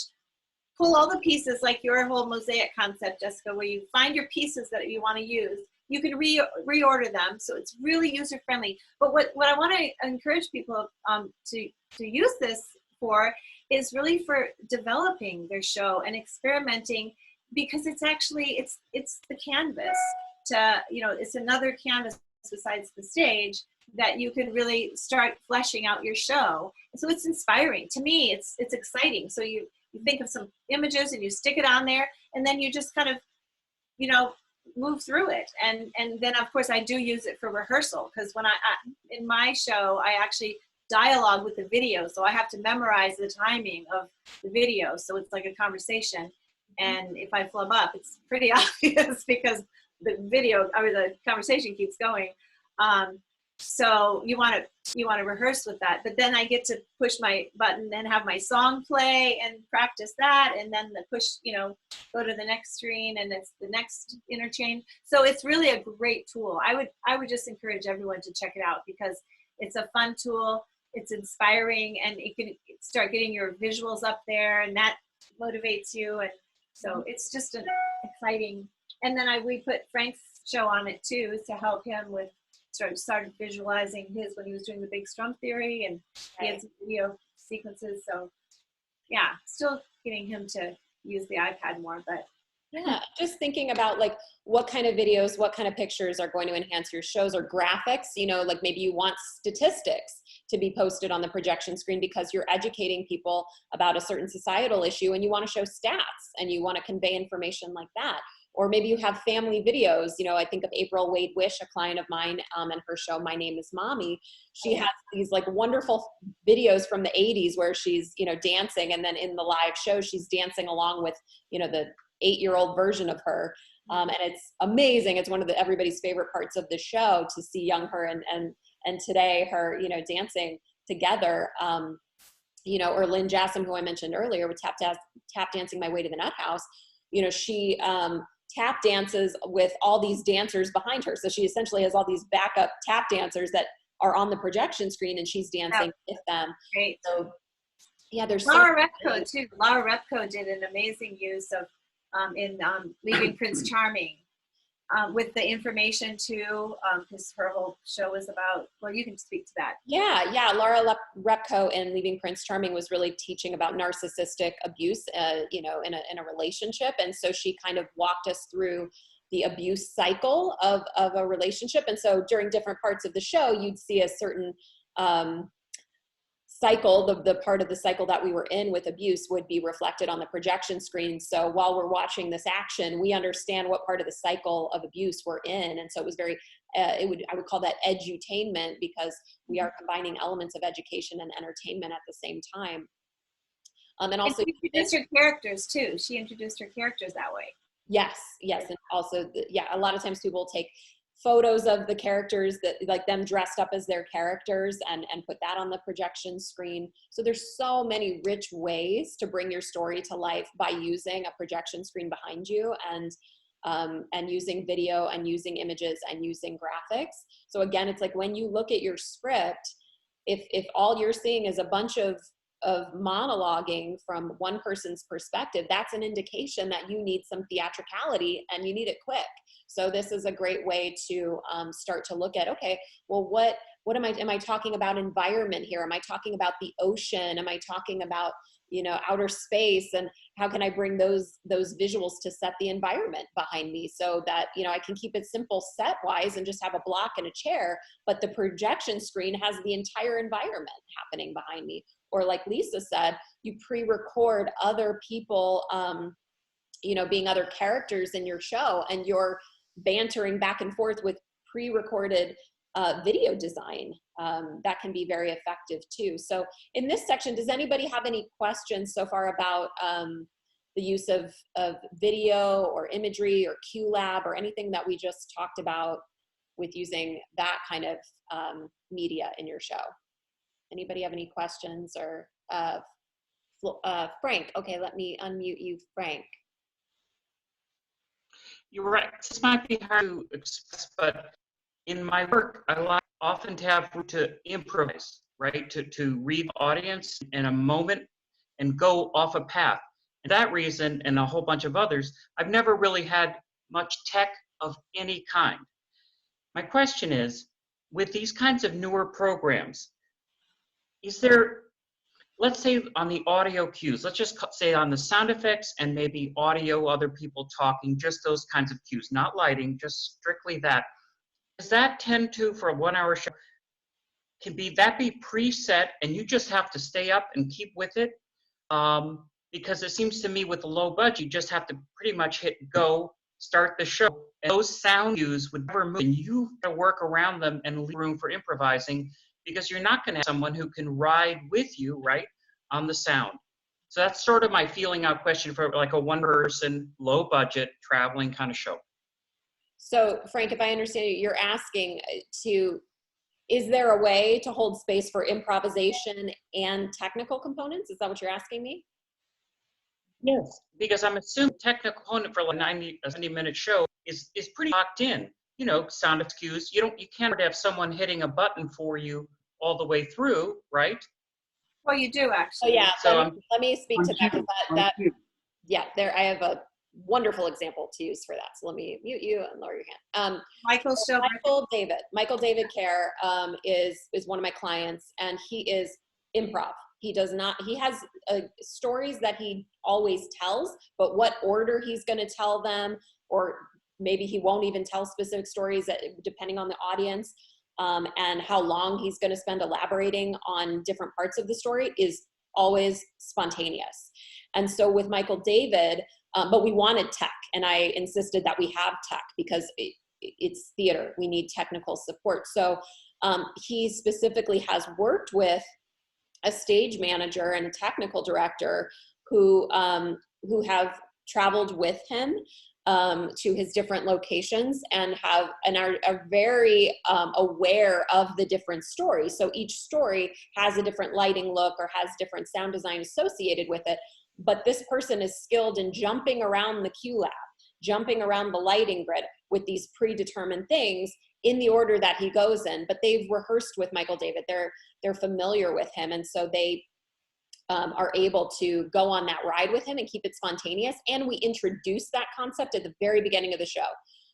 pull all the pieces, like your whole mosaic concept, Jessica, where you find your pieces that you want to use. You can reorder them, so it's really user friendly. But what I want to encourage people to use this for is really for developing their show and experimenting, because it's actually it's the canvas to, you know, it's another canvas besides the stage that you can really start fleshing out your show. So it's inspiring. To me, it's exciting. So you think of some images and you stick it on there, and then you just kind of, you know, move through it. And then of course I do use it for rehearsal, because when I in my show, I actually dialogue with the video. So I have to memorize the timing of the video. So it's like a conversation. And if I flub up, it's pretty obvious because the video or the conversation keeps going. So you want to rehearse with that, but then I get to push my button and have my song play and practice that, and then the push, you know, go to the next screen, and it's the next interchange. So it's really a great tool. I would just encourage everyone to check it out, because it's a fun tool. It's inspiring, and you can start getting your visuals up there, and that motivates you. And so it's just an exciting. And then we put Frank's show on it too, to help him with. Started visualizing his when he was doing the big strum theory, and he had some video sequences. So yeah, still getting him to use the iPad more, but yeah, just thinking about like what kind of videos, what kind of pictures are going to enhance your shows, or graphics, you know, like maybe you want statistics to be posted on the projection screen because you're educating people about a certain societal issue and you want to show stats and you want to convey information like that. Or maybe you have family videos. You know, I think of April Wade Wish, a client of mine, and her show, My Name is Mommy. She has these like wonderful videos from the 80s where she's, you know, dancing. And then in the live show, she's dancing along with, you know, the 8-year-old version of her. And it's amazing. It's one of everybody's favorite parts of the show, to see young her and today her, you know, dancing together. You know, or Lynn Jassam, who I mentioned earlier, with tap dancing My Way to the Nut House. You know, she tap dances with all these dancers behind her. So she essentially has all these backup tap dancers that are on the projection screen, and she's dancing with them. Great. So Yeah, there's Laura Repko too. Laura Repko did an amazing use of in Leaving Prince Charming with the information too, because her whole show was about. Well, you can speak to that. Yeah. Laura Repko in Leaving Prince Charming was really teaching about narcissistic abuse, in a relationship, and so she kind of walked us through the abuse cycle of a relationship. And so during different parts of the show, you'd see a certain cycle, the part of the cycle that we were in with abuse would be reflected on the projection screen. So while we're watching this action, we understand what part of the cycle of abuse we're in. And so it was very, I would call that edutainment, because we are combining elements of education and entertainment at the same time. And also she introduced her characters too. She introduced her characters that way. Yes. And also, a lot of times people will take photos of the characters, that like them dressed up as their characters, and put that on the projection screen. So there's so many rich ways to bring your story to life by using a projection screen behind you, and using video and using images and using graphics. So again, it's like when you look at your script, if all you're seeing is a bunch of monologuing from one person's perspective, that's an indication that you need some theatricality and you need it quick. So this is a great way to start to look at, okay, well, what am I talking about environment here? Am I talking about the ocean? Am I talking about, outer space? And how can I bring those visuals to set the environment behind me, so that, I can keep it simple set wise and just have a block and a chair, but the projection screen has the entire environment happening behind me. Or like Lisa said, you pre-record other people, being other characters in your show, and you're bantering back and forth with pre-recorded video design. That can be very effective too. So in this section, does anybody have any questions so far about the use of video or imagery or QLab or anything that we just talked about with using that kind of media in your show? Anybody have any questions? Or Frank, okay, let me unmute you, Frank. You're right. This might be hard to express, but in my work, I often to have to improvise, right? To read the audience in a moment and go off a path. And that reason, and a whole bunch of others, I've never really had much tech of any kind. My question is, with these kinds of newer programs, is there, let's say on the audio cues, let's just say on the sound effects and maybe audio, other people talking, just those kinds of cues, not lighting, just strictly that. Does that tend to, for a 1 hour show, that be preset and you just have to stay up and keep with it? Because it seems to me with the low budget, you just have to pretty much hit go, start the show. And those sound cues would never move, and you've got to work around them and leave room for improvising, because you're not going to have someone who can ride with you, right, on the sound. So that's sort of my feeling out question for like a one-person, low-budget, traveling kind of show. So, Frank, if I understand you, you're asking is there a way to hold space for improvisation and technical components? Is that what you're asking me? Yes, because I'm assuming technical component for like a 70-minute show is pretty locked in. Sound cues. You can't have someone hitting a button for you all the way through, right? Well, you do actually. Oh yeah. So let me speak to that. I have a wonderful example to use for that. So let me mute you and lower your hand. Michael David Kerr is one of my clients, and he is improv. He has stories that he always tells, but what order he's going to tell them, or maybe he won't even tell specific stories depending on the audience, and how long he's going to spend elaborating on different parts of the story is always spontaneous. And so with Michael David, but we wanted tech, and I insisted that we have tech because it's theater. We need technical support. So he specifically has worked with a stage manager and a technical director who have traveled with him to his different locations and are very aware of the different stories. So each story has a different lighting look or has different sound design associated with it. But this person is skilled in jumping around the QLab, jumping around the lighting grid with these predetermined things in the order that he goes in. But they've rehearsed with Michael David. They're familiar with him, and so they are able to go on that ride with him and keep it spontaneous. And we introduce that concept at the very beginning of the show.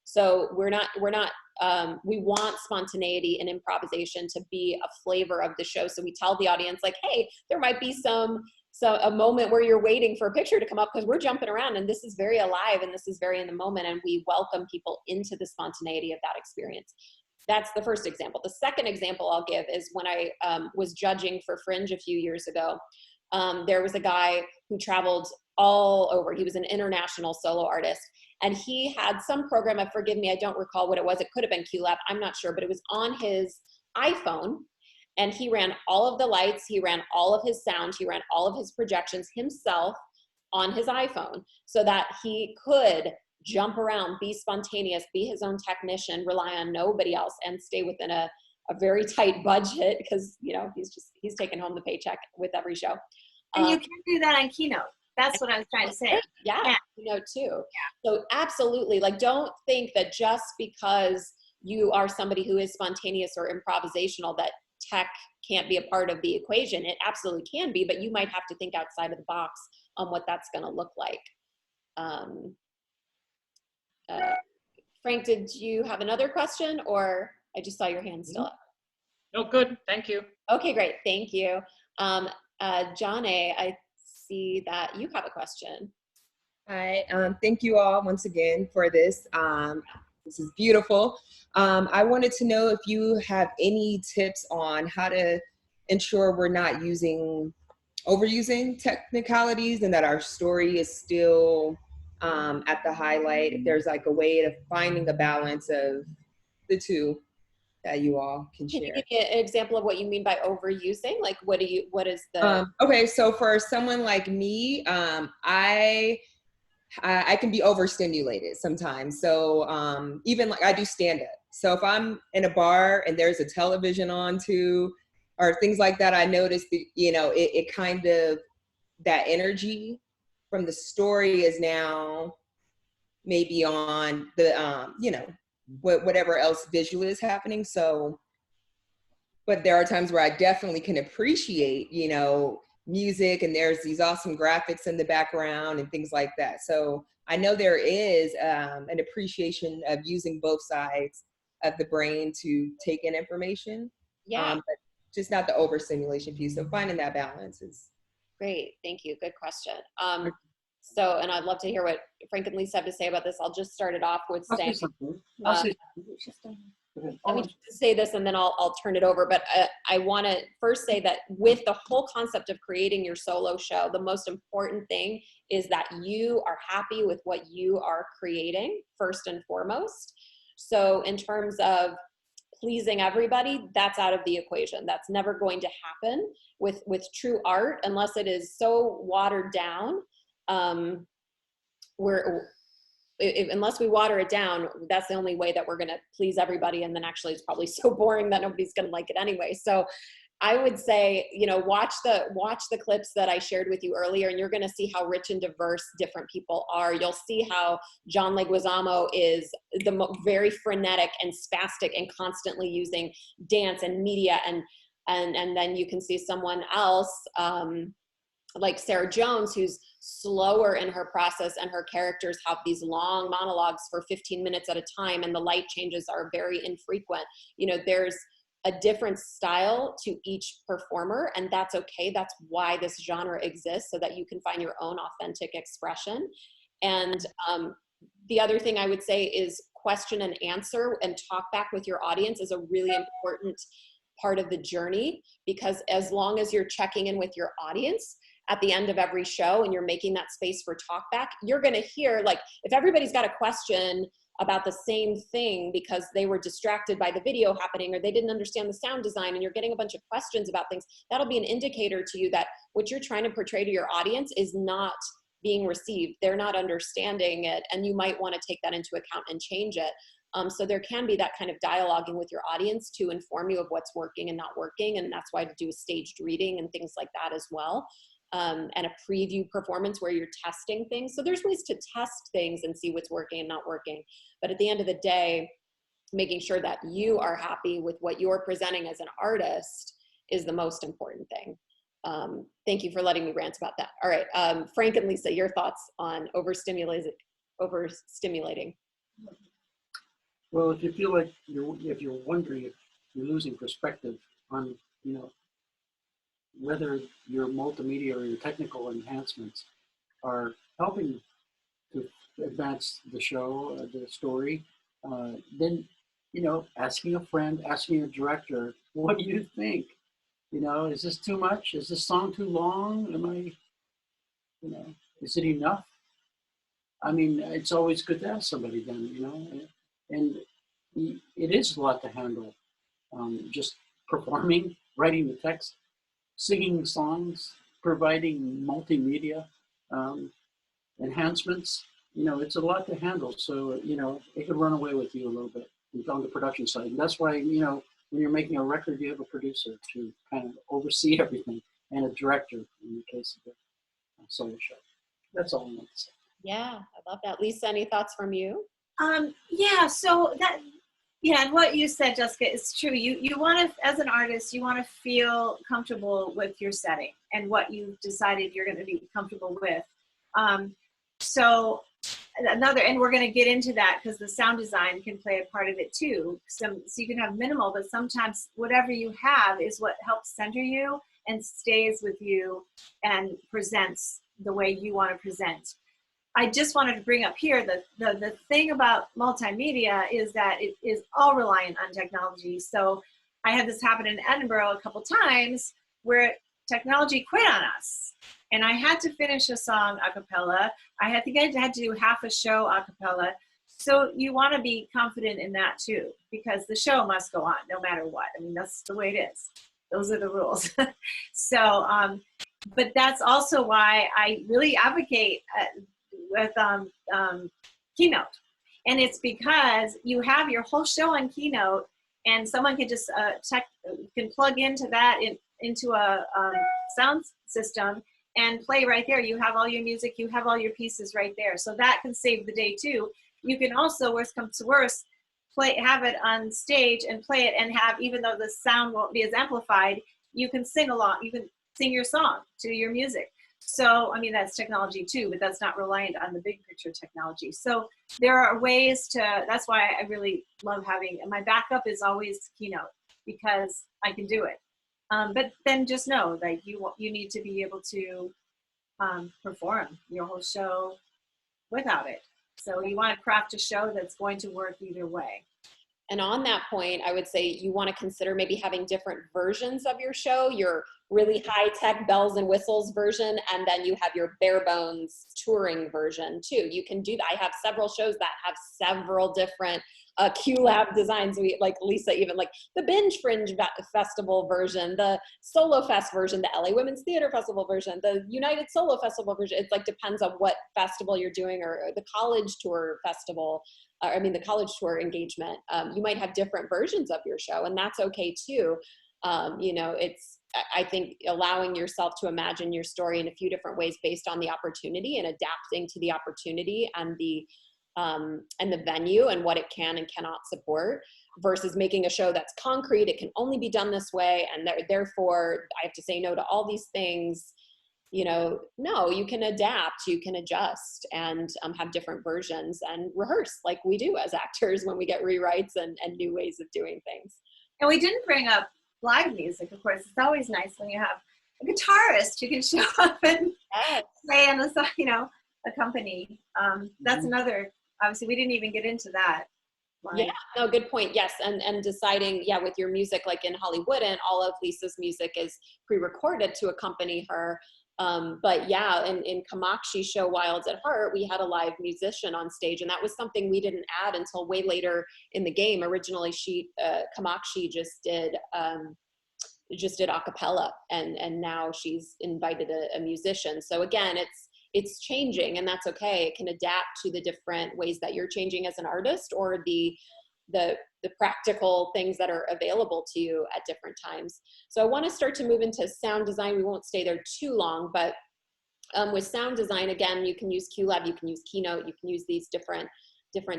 So we want spontaneity and improvisation to be a flavor of the show. So we tell the audience like, hey, there might be a moment where you're waiting for a picture to come up because we're jumping around and this is very alive and this is very in the moment, and we welcome people into the spontaneity of that experience. That's the first example. The second example I'll give is when I was judging for Fringe a few years ago. There was a guy who traveled all over. He was an international solo artist, and he had some program, forgive me, I don't recall what it was. It could have been QLab, I'm not sure, but it was on his iPhone, and he ran all of the lights, he ran all of his sound, he ran all of his projections himself on his iPhone so that he could jump around, be spontaneous, be his own technician, rely on nobody else, and stay within a very tight budget because, you know, he's taking home the paycheck with every show. And you can do that on Keynote. That's what I was trying to say. Yeah, Keynote too. Yeah. So absolutely, like, don't think that just because you are somebody who is spontaneous or improvisational that tech can't be a part of the equation. It absolutely can be, but you might have to think outside of the box on what that's going to look like. Frank, did you have another question, or I just saw your hand still up? No, good. Thank you. Okay, great. Thank you. John A., I see that you have a question. Hi, thank you all once again for this. This is beautiful. I wanted to know if you have any tips on how to ensure we're not overusing technicalities and that our story is still at the highlight. If there's like a way of finding a balance of the two that you all can share. Can you give me an example of what you mean by overusing? Like, what is the? Okay, so for someone like me, I can be overstimulated sometimes. So even like I do stand up. So if I'm in a bar and there's a television on too, or things like that, I notice that, you know, it kind of, that energy from the story is now maybe on the, you know, whatever else visual is happening. So, but there are times where I definitely can appreciate, you know, music and there's these awesome graphics in the background and things like that. So I know there is an appreciation of using both sides of the brain to take in information. Yeah. But just not the overstimulation piece. So finding that balance is great. Thank you. Good question. So, and I'd love to hear what Frank and Lisa have to say about this. I'll just start it off with saying, let me just say this and then I'll turn it over. But I want to first say that with the whole concept of creating your solo show, the most important thing is that you are happy with what you are creating first and foremost. So in terms of pleasing everybody, that's out of the equation. That's never going to happen with true art unless it is so watered down. Unless we water it down, that's the only way that we're going to please everybody. And then actually it's probably so boring that nobody's going to like it anyway. So I would say, you know, watch the clips that I shared with you earlier, and you're going to see how rich and diverse different people are. You'll see how John Leguizamo is very frenetic and spastic and constantly using dance and media, and then you can see someone else like Sarah Jones, who's slower in her process, and her characters have these long monologues for 15 minutes at a time, and the light changes are very infrequent. You know, there's a different style to each performer, and that's okay. That's why this genre exists, so that you can find your own authentic expression. And the other thing I would say is question and answer and talk back with your audience is a really important part of the journey, because as long as you're checking in with your audience at the end of every show and you're making that space for talk back, you're going to hear, like, if everybody's got a question about the same thing because they were distracted by the video happening or they didn't understand the sound design, and you're getting a bunch of questions about things, that'll be an indicator to you that what you're trying to portray to your audience is not being received. They're not understanding it, and you might want to take that into account and change it. So there can be that kind of dialoguing with your audience to inform you of what's working and not working, and that's why to do a staged reading and things like that as well. And a preview performance where you're testing things. So there's ways to test things and see what's working and not working. But at the end of the day, making sure that you are happy with what you're presenting as an artist is the most important thing. thank you for letting me rant about that. All right, Frank and Lisa, your thoughts on overstimulating? Well, if you feel like if you're wondering if you're losing perspective on, whether your multimedia or your technical enhancements are helping to advance the show, the story, then, asking a friend, asking a director, what do you think? Is this too much? Is this song too long? Is it enough? I mean, it's always good to ask somebody then, and it is a lot to handle. Just performing, writing the text, singing songs, providing multimedia enhancements. It's a lot to handle. So, it could run away with you a little bit on the production side. And that's why, when you're making a record, you have a producer to kind of oversee everything, and a director in the case of the solo show. That's all I want to say. Yeah, I love that. Lisa, any thoughts from you? Yeah, so and what you said, Jessica, is true. You want to, as an artist, you want to feel comfortable with your setting and what you've decided you're going to be comfortable with. So we're going to get into that because the sound design can play a part of it too. So you can have minimal, but sometimes whatever you have is what helps center you and stays with you and presents the way you want to present. I just wanted to bring up here the thing about multimedia is that it is all reliant on technology. So I had this happen in Edinburgh a couple times where technology quit on us. And I had to finish a song a cappella. I had to do half a show a cappella. So you want to be confident in that too, because the show must go on no matter what. I mean, that's the way it is. Those are the rules. So, but that's also why I really advocate with Keynote. And it's because you have your whole show on Keynote, and someone can just can plug into that into a sound system and play right there. You have all your music, you have all your pieces right there. So that can save the day too. You can also, worst comes to worst, have it on stage and play it and have, even though the sound won't be as amplified, you can sing along, you can sing your song to your music. So, I mean, that's technology too, but that's not reliant on the big picture technology. So there are ways to, that's why I really love having, and my backup is always Keynote because I can do it. But then just know that you need to be able to perform your whole show without it. So you want to craft a show that's going to work either way. And on that point, I would say you want to consider maybe having different versions of your show, your really high-tech bells and whistles version, and then you have your bare bones touring version too. You can do that. I have several shows that have several different QLab designs. We, like Lisa, even like the Binge Fringe Festival version, the Solo Fest version, the LA Women's Theater Festival version, the United Solo Festival version. It like depends on what festival you're doing, or the college tour festival. The college tour engagement. You might have different versions of your show, and that's okay too. It's, I think, allowing yourself to imagine your story in a few different ways based on the opportunity and adapting to the opportunity and the venue and what it can and cannot support, versus making a show that's concrete. It can only be done this way, and therefore I have to say no to all these things. No, you can adapt, you can adjust, and have different versions and rehearse like we do as actors when we get rewrites and new ways of doing things. And we didn't bring up live music, of course. It's always nice when you have a guitarist who can show up and play in a company. That's another, obviously we didn't even get into that. Yeah, no, good point. Yes, and deciding, with your music, like in Hollywood, and all of Lisa's music is pre-recorded to accompany her. But in Kamakshi show Wilds at Heart, we had a live musician on stage, and that was something we didn't add until way later in the game. Originally, Kamakshi just did a cappella, and now she's invited a musician. So again, it's changing, and that's okay. It can adapt to the different ways that you're changing as an artist, or the practical things that are available to you at different times. So I want to start to move into sound design. We won't stay there too long, but with sound design, again, you can use QLab, you can use Keynote, you can use these different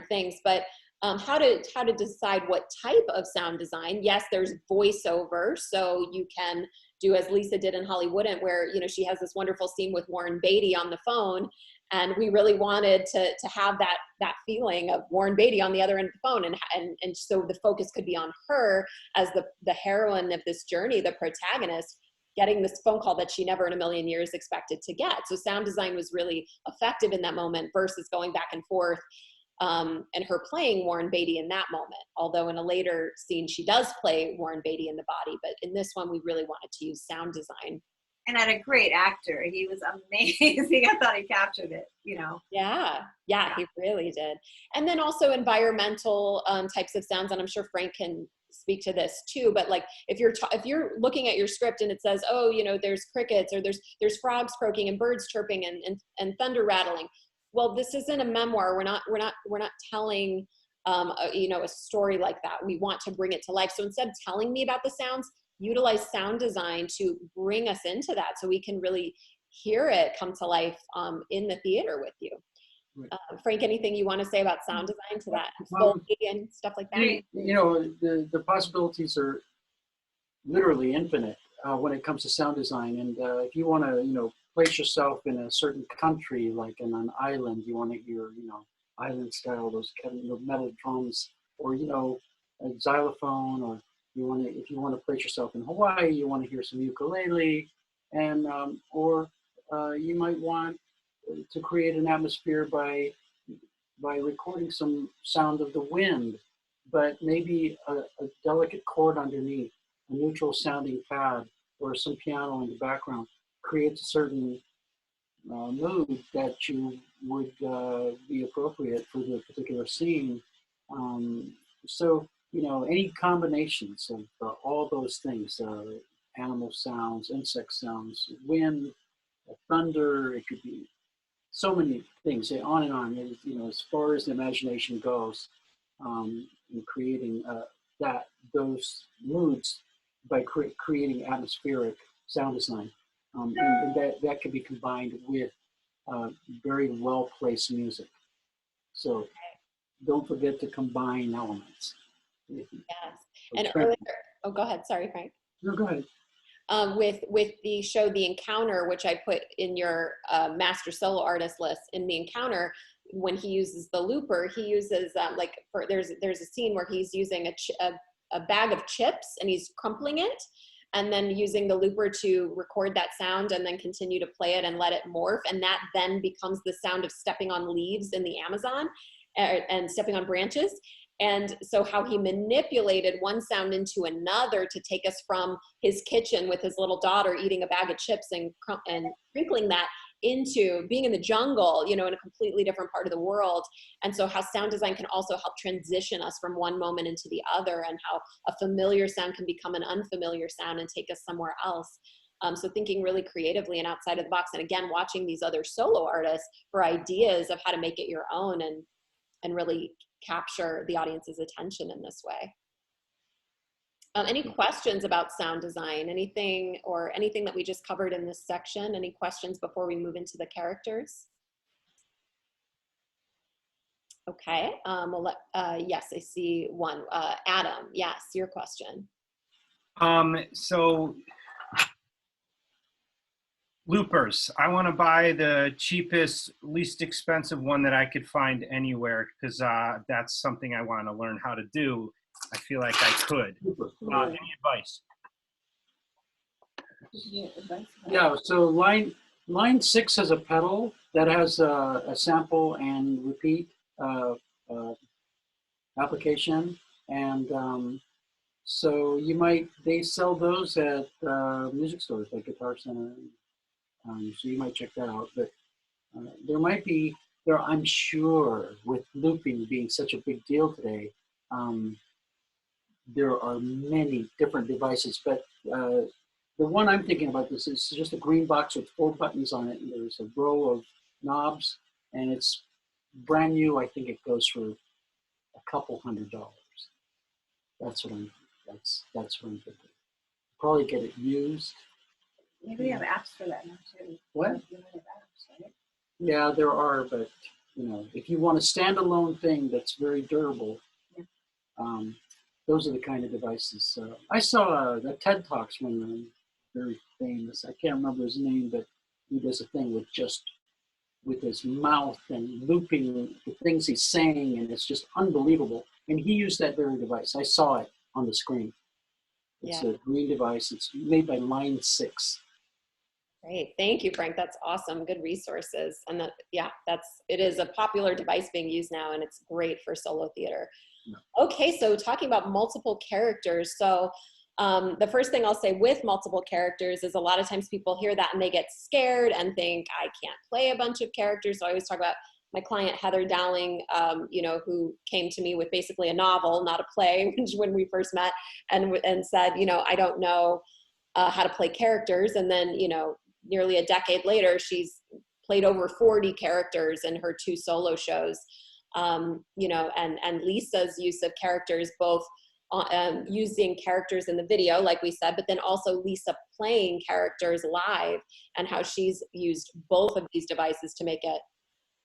things. But how to decide what type of sound design. Yes, there's voiceover, so you can do as Lisa did in Hollywood, where she has this wonderful scene with Warren Beatty on the phone, and we really wanted to have that feeling of Warren Beatty on the other end of the phone, and so the focus could be on her as the heroine of this journey, the protagonist, getting this phone call that she never in a million years expected to get. So sound design was really effective in that moment versus going back and forth. And her playing Warren Beatty in that moment. Although in a later scene, she does play Warren Beatty in the body, but in this one, we really wanted to use sound design. And had a great actor. He was amazing. I thought he captured it, Yeah, he really did. And then also environmental types of sounds, and I'm sure Frank can speak to this too, but like if you're looking at your script and it says, oh, there's crickets, or there's frogs croaking and birds chirping and thunder rattling. Well, this isn't a memoir. We're not telling a story like that. We want to bring it to life. So instead of telling me about the sounds, utilize sound design to bring us into that, so we can really hear it come to life in the theater with you. Frank, anything you want to say about sound design to that and stuff like that? The possibilities are literally infinite when it comes to sound design. And if you want to, place yourself in a certain country, like in an island, you want to hear, island style, those kind of metal drums, or, a xylophone, or if you want to place yourself in Hawaii, you want to hear some ukulele, and, or you might want to create an atmosphere by recording some sound of the wind, but maybe a delicate chord underneath, a neutral sounding pad, or some piano in the background creates a certain mood that you would be appropriate for the particular scene. So, any combinations of all those things, animal sounds, insect sounds, wind, thunder, it could be so many things, on and on. As far as the imagination goes, in creating those moods by creating atmospheric sound design. And that can be combined with very well-placed music. So don't forget to combine elements. Yes. And earlier, go ahead. Sorry, Frank. No, go ahead. With the show The Encounter, which I put in your master solo artist list, in The Encounter, when he uses the looper, he uses there's a scene where he's using a bag of chips and he's crumpling it, and then using the looper to record that sound and then continue to play it and let it morph. And that then becomes the sound of stepping on leaves in the Amazon and stepping on branches. And so how he manipulated one sound into another to take us from his kitchen with his little daughter eating a bag of chips and crinkling that into being in the jungle, in a completely different part of the world. And so how sound design can also help transition us from one moment into the other, and how a familiar sound can become an unfamiliar sound and take us somewhere else. So thinking really creatively and outside of the box, and again, watching these other solo artists for ideas of how to make it your own and really capture the audience's attention in this way. Any questions about sound design? Anything that we just covered in this section? Any questions before we move into the characters? Okay, yes, I see one. Adam, yes, your question. So loopers, I want to buy the cheapest, least expensive one that I could find anywhere, because that's something I want to learn how to do. I feel like I could. Any advice? Yeah, so line 6 has a pedal that has a sample and repeat application, and so they sell those at music stores like Guitar Center. So you might check that out. But I'm sure, with looping being such a big deal today, there are many different devices. But the one I'm thinking about, this is just a green box with 4 buttons on it, and there's a row of knobs, and it's brand new. I think it goes for a couple $100. That's what I'm thinking. Probably get it used. Maybe they have apps for that now too. What? You have apps, right? Yeah, there are, but if you want a standalone thing that's very durable, Those are the kind of devices. I saw the TED Talks one, very famous. I can't remember his name, but he does a thing with his mouth and looping the things he's saying, and it's just unbelievable. And he used that very device. I saw it on the screen. It's a green device. It's made by Line 6. Great, thank you, Frank. That's awesome. Good resources, and it is a popular device being used now, and it's great for solo theater. Yeah. Okay, so talking about multiple characters. So the first thing I'll say with multiple characters is a lot of times people hear that and they get scared and think, I can't play a bunch of characters. So I always talk about my client, Heather Dowling, who came to me with basically a novel, not a play, when we first met, and said, I don't know how to play characters. And then, nearly a decade later, she's played over 40 characters in her 2 solo shows. And Lisa's use of characters, both using characters in the video, like we said, but then also Lisa playing characters live, and how she's used both of these devices to make it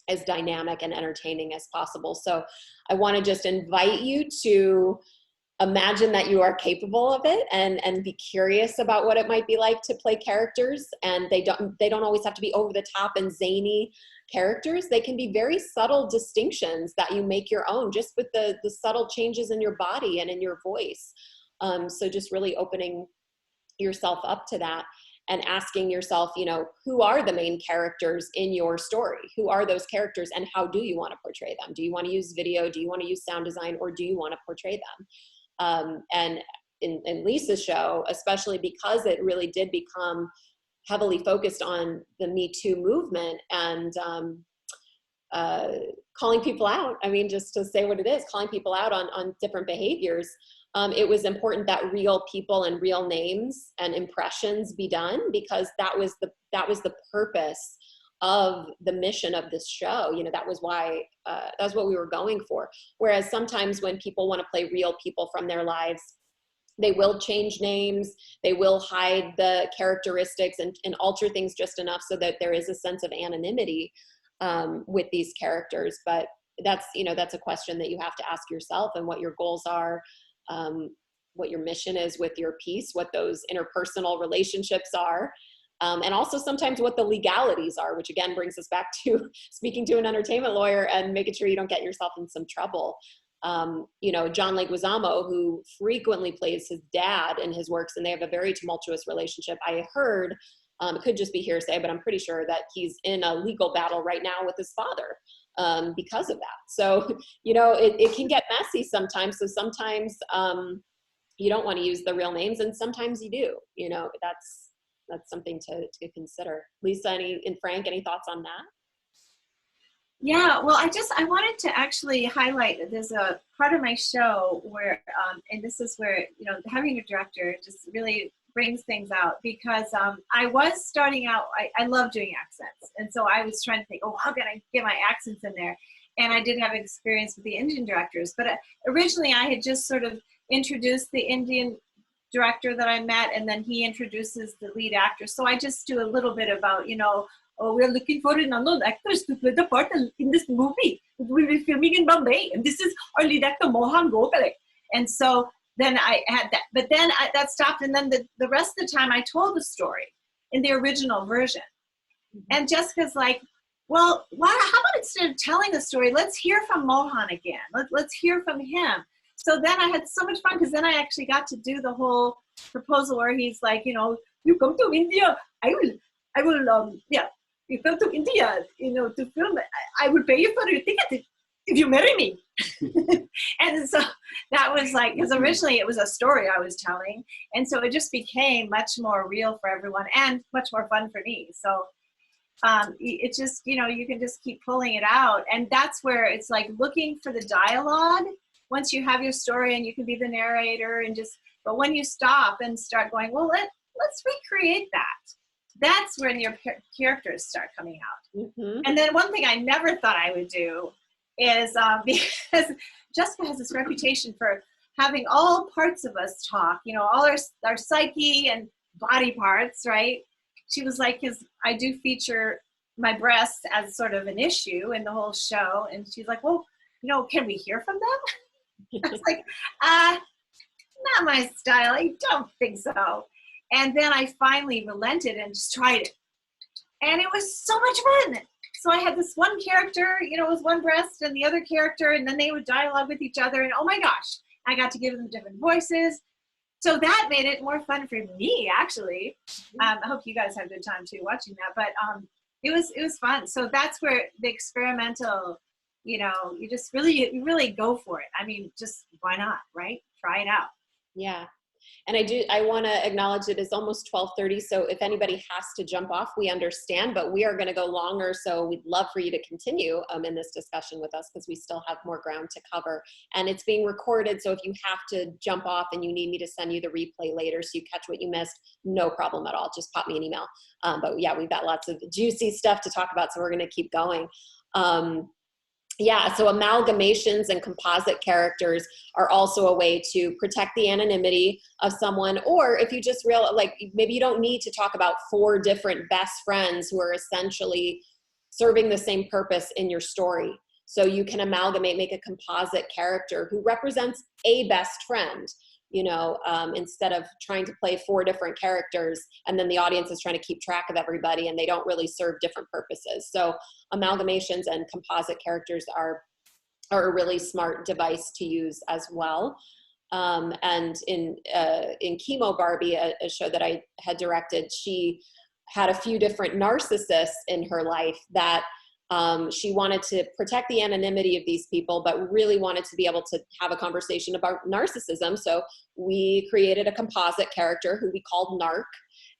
as dynamic and entertaining as possible. So I want to just invite you to imagine that you are capable of it, and be curious about what it might be like to play characters. And they don't always have to be over the top and zany characters. They can be very subtle distinctions that you make your own, just with the subtle changes in your body and in your voice. So just really opening yourself up to that and asking yourself, who are the main characters in your story? Who are those characters, and how do you want to portray them? Do you want to use video? Do you want to use sound design? Or do you want to portray them? And in Lisa's show, especially because it really did become heavily focused on the Me Too movement and calling people out. I mean, just to say what it is, calling people out on different behaviors. It was important that real people and real names and impressions be done, because that was the purpose of the mission of this show. That was why, that's what we were going for. Whereas sometimes when people want to play real people from their lives, they will change names, they will hide the characteristics and alter things just enough so that there is a sense of anonymity with these characters. But that's a question that you have to ask yourself, and what your goals are, what your mission is with your piece, what those interpersonal relationships are. And also sometimes what the legalities are, which again brings us back to speaking to an entertainment lawyer and making sure you don't get yourself in some trouble. John Leguizamo, who frequently plays his dad in his works, and they have a very tumultuous relationship. I heard, it could just be hearsay, but I'm pretty sure that he's in a legal battle right now with his father because of that. So, it can get messy sometimes. So sometimes you don't want to use the real names, and sometimes you do. That's something to consider. Lisa, and Frank, any thoughts on that? Yeah, well, I wanted to actually highlight that there's a part of my show where, and this is where, having a director just really brings things out, because I was starting out, I love doing accents. And so I was trying to think, how can I get my accents in there? And I did have experience with the Indian directors, but originally I had just sort of introduced the Indian director that I met, and then he introduces the lead actor. So I just do a little bit about, we're looking for an unknown actress to play the part in this movie. We'll be filming in Bombay, and this is our lead actor, Mohan Gokhale. And so then I had that, but then that stopped, and then the rest of the time I told the story in the original version. And Jessica's like, well, how about instead of telling the story, let's hear from Mohan again. Let's hear from him. So then I had so much fun, because then I actually got to do the whole proposal where he's like, you come to India, I will, you come to India, to film, I will pay you for your ticket if you marry me. And so that was like, because originally it was a story I was telling. And so it just became much more real for everyone and much more fun for me. So it just, you can just keep pulling it out. And that's where it's like looking for the dialogue. Once you have your story and you can be the narrator but when you stop and start going, well, let's recreate that. That's when your characters start coming out. Mm-hmm. And then one thing I never thought I would do is, because Jessica has this reputation for having all parts of us talk, all our psyche and body parts, right? She was like, because I do feature my breasts as sort of an issue in the whole show. And she's like, well, can we hear from them? I was like, not my style. I don't think so. And then I finally relented and just tried it. And it was so much fun. So I had this one character, you know, it was one breast and the other character, and then they would dialogue with each other. And oh my gosh, I got to give them different voices. So that made it more fun for me, actually. I hope you guys had a good time too watching that. But it was fun. So that's where the experimental, you know, you really go for it. I mean, just why not, right? Try it out. Yeah. And I want to acknowledge it is almost 12:30. So if anybody has to jump off, we understand, but we are going to go longer. So we'd love for you to continue in this discussion with us because we still have more ground to cover. And it's being recorded. So if you have to jump off and you need me to send you the replay later so you catch what you missed, no problem at all. Just pop me an email. But yeah, we've got lots of juicy stuff to talk about. So we're going to keep going. Yeah, so amalgamations and composite characters are also a way to protect the anonymity of someone, or if you just maybe you don't need to talk about 4 different best friends who are essentially serving the same purpose in your story. So you can amalgamate, make a composite character who represents a best friend, you know, instead of trying to play 4 different characters and then the audience is trying to keep track of everybody and they don't really serve different purposes. So amalgamations and composite characters are a really smart device to use as well. And in Chemo Barbie, a show that I had directed, she had a few different narcissists in her life that she wanted to protect the anonymity of these people, but really wanted to be able to have a conversation about narcissism. So we created a composite character who we called Narc,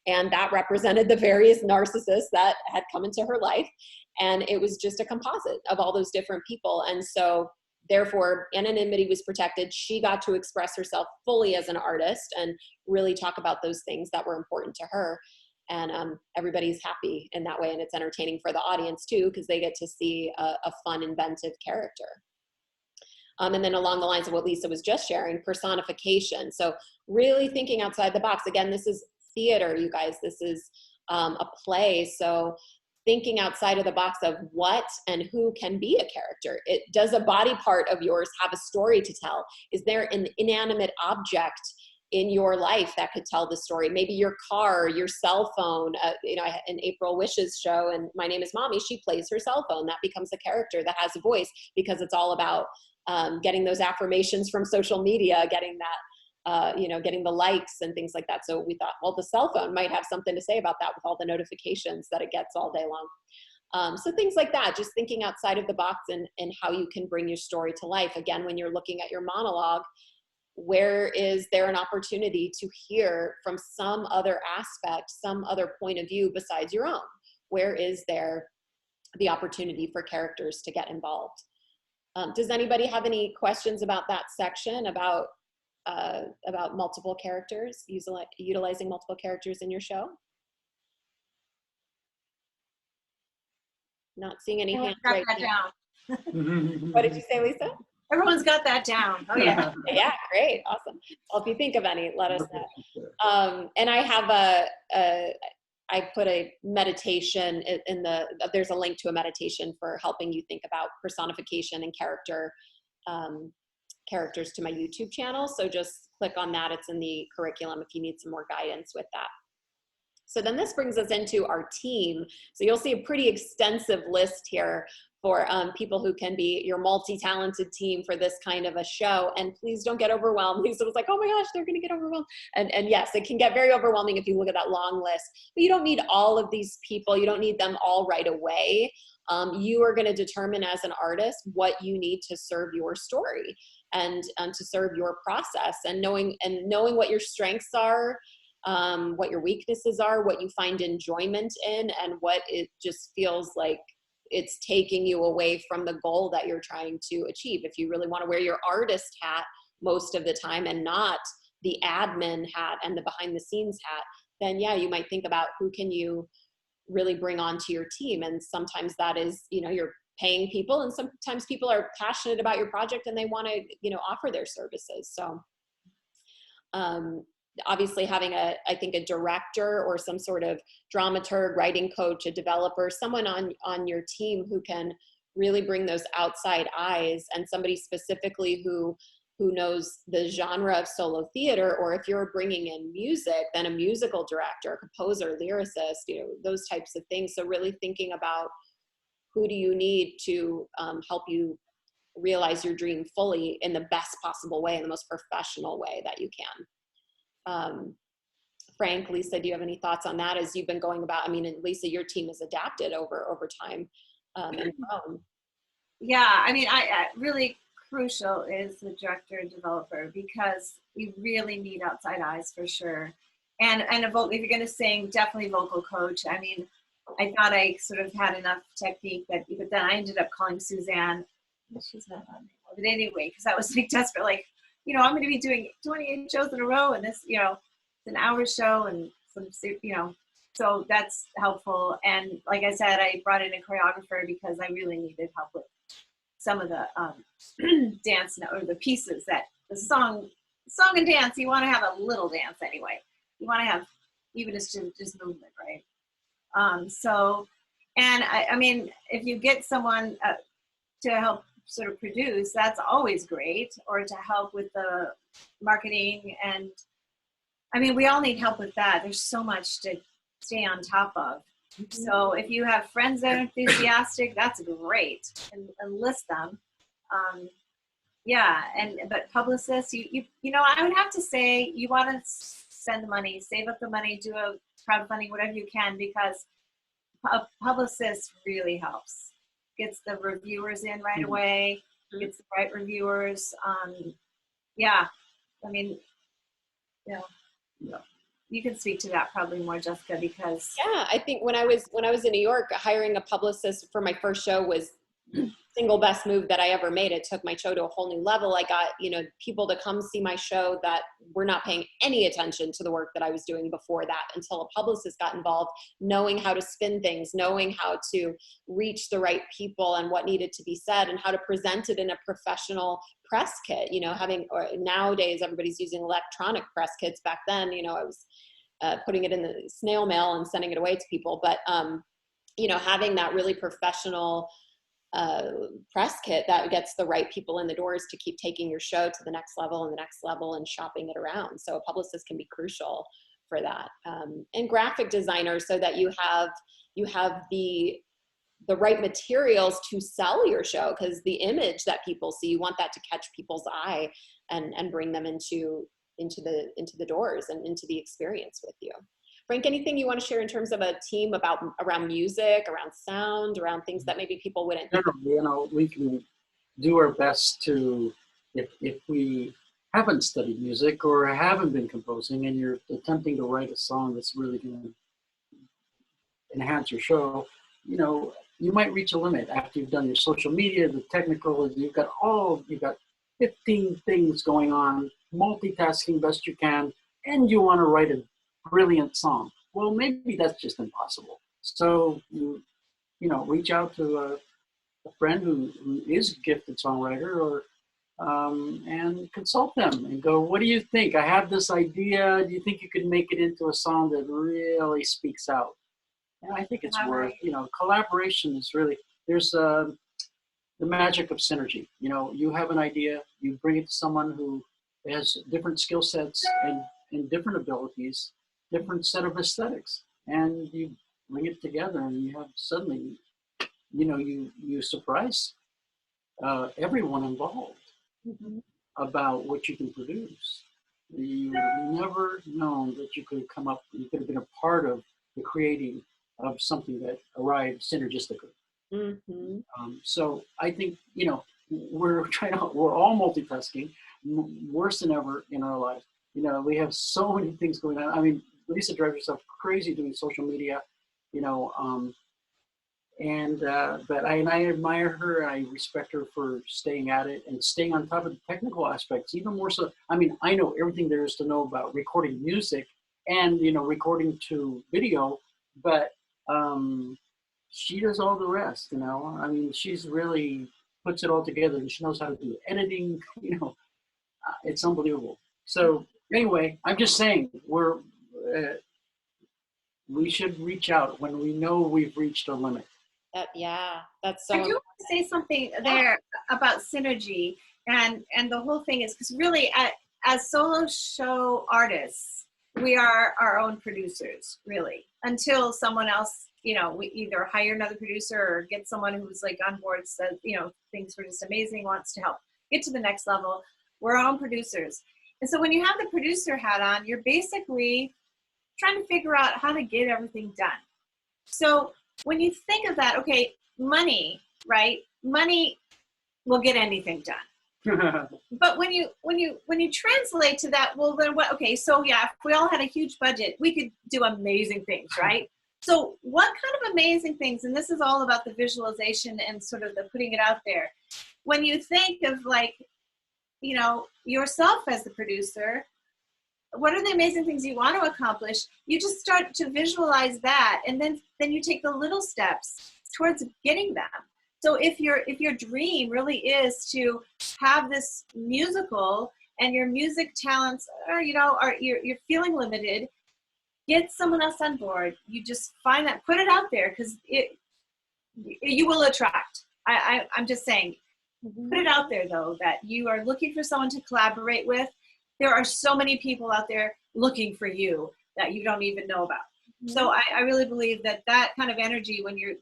and that represented the various narcissists that had come into her life. And it was just a composite of all those different people. And so therefore, anonymity was protected. She got to express herself fully as an artist and really talk about those things that were important to her. And everybody's happy in that way, and it's entertaining for the audience too, because they get to see a fun, inventive character. And then along the lines of what Lisa was just sharing, personification. So really thinking outside the box. Again, this is theater, you guys. This is a play. So thinking outside of the box of what and who can be a character. Does a body part of yours have a story to tell? Is there an inanimate object in your life that could tell the story? Maybe your car, your cell phone. You know, in April Wish's show, and My Name is Mommy, she plays her cell phone. That becomes a character that has a voice because it's all about getting those affirmations from social media, getting that, you know, getting the likes and things like that. So we thought, well, the cell phone might have something to say about that with all the notifications that it gets all day long. So things like that, just thinking outside of the box and how you can bring your story to life. Again, when you're looking at your monologue, where is there an opportunity to hear from some other aspect, some other point of view besides your own? Where is there the opportunity for characters to get involved? Does anybody have any questions about that section, about multiple characters, utilizing multiple characters in your show? Not seeing any hands right now. What did you say, Lisa? Everyone's got that down. Oh yeah. Yeah, great, awesome. Well, if you think of any, let us know. And I have I put a meditation in there's a link to a meditation for helping you think about personification and characters to my YouTube channel. So just click on that. It's in the curriculum if you need some more guidance with that. So then this brings us into our team. So you'll see a pretty extensive list here for people who can be your multi-talented team for this kind of a show. And please don't get overwhelmed. Lisa was like, oh my gosh, they're gonna get overwhelmed. And yes, it can get very overwhelming if you look at that long list, but you don't need all of these people. You don't need them all right away. You are gonna determine as an artist what you need to serve your story and to serve your process, and knowing what your strengths are, what your weaknesses are, what you find enjoyment in, and what it just feels like it's taking you away from the goal that you're trying to achieve. If you really want to wear your artist hat most of the time and not the admin hat and the behind the scenes hat, then yeah, you might think about who can you really bring onto your team. And sometimes that is, you know, you're paying people, and sometimes people are passionate about your project and they want to, you know, offer their services. So obviously having I think a director or some sort of dramaturg, writing coach, a developer, someone on your team who can really bring those outside eyes, and somebody specifically who who knows the genre of solo theater, or if you're bringing in music, then a musical director, composer, lyricist, you know, those types of things. So really thinking about who do you need to help you realize your dream fully in the best possible way, in the most professional way that you can. Frank, Lisa, do you have any thoughts on that as you've been going about? I mean, and Lisa, your team has adapted over time and grown. Yeah, I mean, I really crucial is the director and developer, because you really need outside eyes for sure. And a vocal, if you're going to sing, definitely vocal coach. I mean, I thought I sort of had enough technique, but then I ended up calling Suzanne. She's not on anymore, but anyway, because I was like desperate, like, you know, I'm going to be doing 28 shows in a row, and this, you know, it's an hour show, and some, you know, so that's helpful. And like I said, I brought in a choreographer because I really needed help with some of the dance or the pieces that the song and dance. You want to have a little dance anyway. You want to have even just movement, right? So, and I mean, if you get someone to help sort of produce, that's always great, or to help with the marketing. And I mean, we all need help with that. There's so much to stay on top of. So if you have friends that are enthusiastic, that's great, and enlist them. Yeah, but publicists, you know, I would have to say you want to spend the money, save up the money, do a crowdfunding, whatever you can, because a publicist really helps. Gets the reviewers in right away, gets the right reviewers. Yeah, I mean, you know. Yeah. You can speak to that probably more, Jessica, because yeah, I think when I was in New York, hiring a publicist for my first show was single best move that I ever made. It took my show to a whole new level. I got, you know, people to come see my show that were not paying any attention to the work that I was doing before that, until a publicist got involved, knowing how to spin things, knowing how to reach the right people and what needed to be said, and how to present it in a professional press kit. You know, or nowadays everybody's using electronic press kits. Back then, you know, I was putting it in the snail mail and sending it away to people. But, you know, having that really professional press kit that gets the right people in the doors to keep taking your show to the next level and the next level and shopping it around. So a publicist can be crucial for that. And graphic designers, so that you have the right materials to sell your show, because the image that people see, you want that to catch people's eye and bring them into the doors and into the experience with you. Frank, anything you want to share in terms of a team around music, around sound, around things that maybe people wouldn't? You know, we can do our best to, if we haven't studied music or haven't been composing, and you're attempting to write a song that's really going to enhance your show, you know, you might reach a limit after you've done your social media, the technical, you've got 15 things going on, multitasking best you can, and you want to write a brilliant song. Well, maybe that's just impossible. So you know, reach out to a friend who is a gifted songwriter, or and consult them and go, what do you think? I have this idea. Do you think you could make it into a song that really speaks out? And I think it's worth, you know, collaboration is really, there's the magic of synergy. You know, you have an idea, you bring it to someone who has different skill sets and different abilities, different set of aesthetics, and you bring it together, and you have suddenly, you know, you surprise everyone involved about what you can produce. You would have never known that you could come up, you could have been a part of the creating of something that arrived synergistically. So I think, you know, we're all multitasking, worse than ever in our lives. You know, we have so many things going on. I mean, Lisa drives herself crazy doing social media, you know, but I admire her, and I respect her for staying at it and staying on top of the technical aspects, even more so. I mean, I know everything there is to know about recording music and, you know, recording to video, but she does all the rest, you know. I mean, she's really puts it all together, and she knows how to do editing, you know. It's unbelievable. So anyway, I'm just saying, we should reach out when we know we've reached a limit. Yeah, that's so. I do want to say something there about synergy, And the whole thing is, because really as solo show artists, we are our own producers, really, until someone else, you know, we either hire another producer or get someone who's like on board, says, you know, things were just amazing, wants to help get to the next level. We're our own producers. And so when you have the producer hat on, you're basically trying to figure out how to get everything done. So when you think of that, okay, money, right? Money will get anything done. But when you translate to that, well then what? Okay, so yeah, if we all had a huge budget, we could do amazing things, right? So what kind of amazing things? And this is all about the visualization and sort of the putting it out there. When you think of like, you know, yourself as the producer, what are the amazing things you want to accomplish? You just start to visualize that, and then you take the little steps towards getting them. So if your dream really is to have this musical and your music talents are, you know, you're feeling limited, get someone else on board. You just find that, put it out there, because you will attract. I'm just saying, put it out there though, that you are looking for someone to collaborate with. There are so many people out there looking for you that you don't even know about. Mm-hmm. So I really believe that kind of energy, when you're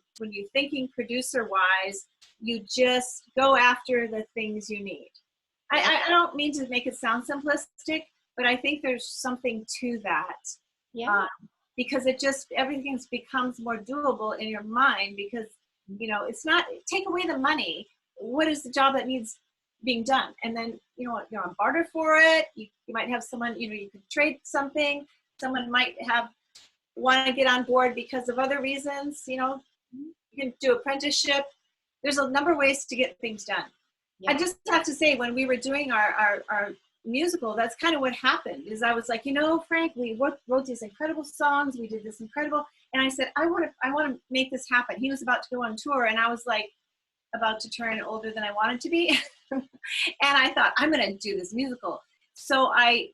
thinking producer wise, you just go after the things you need. I don't mean to make it sound simplistic, but I think there's something to that. Yeah. Because everything becomes more doable in your mind, because, you know, it's not, take away the money. What is the job that needs being done? And then, you know, you're on barter for it. You might have someone, you know, you could trade something. Someone might want to get on board because of other reasons. You know, you can do apprenticeship. There's a number of ways to get things done. Yeah. I just have to say, when we were doing our musical, that's kind of what happened. Is I was like, you know, Frank, we wrote these incredible songs. We did this incredible, and I said, I want to make this happen. He was about to go on tour, and I was like, about to turn older than I wanted to be. And I thought, I'm going to do this musical. So I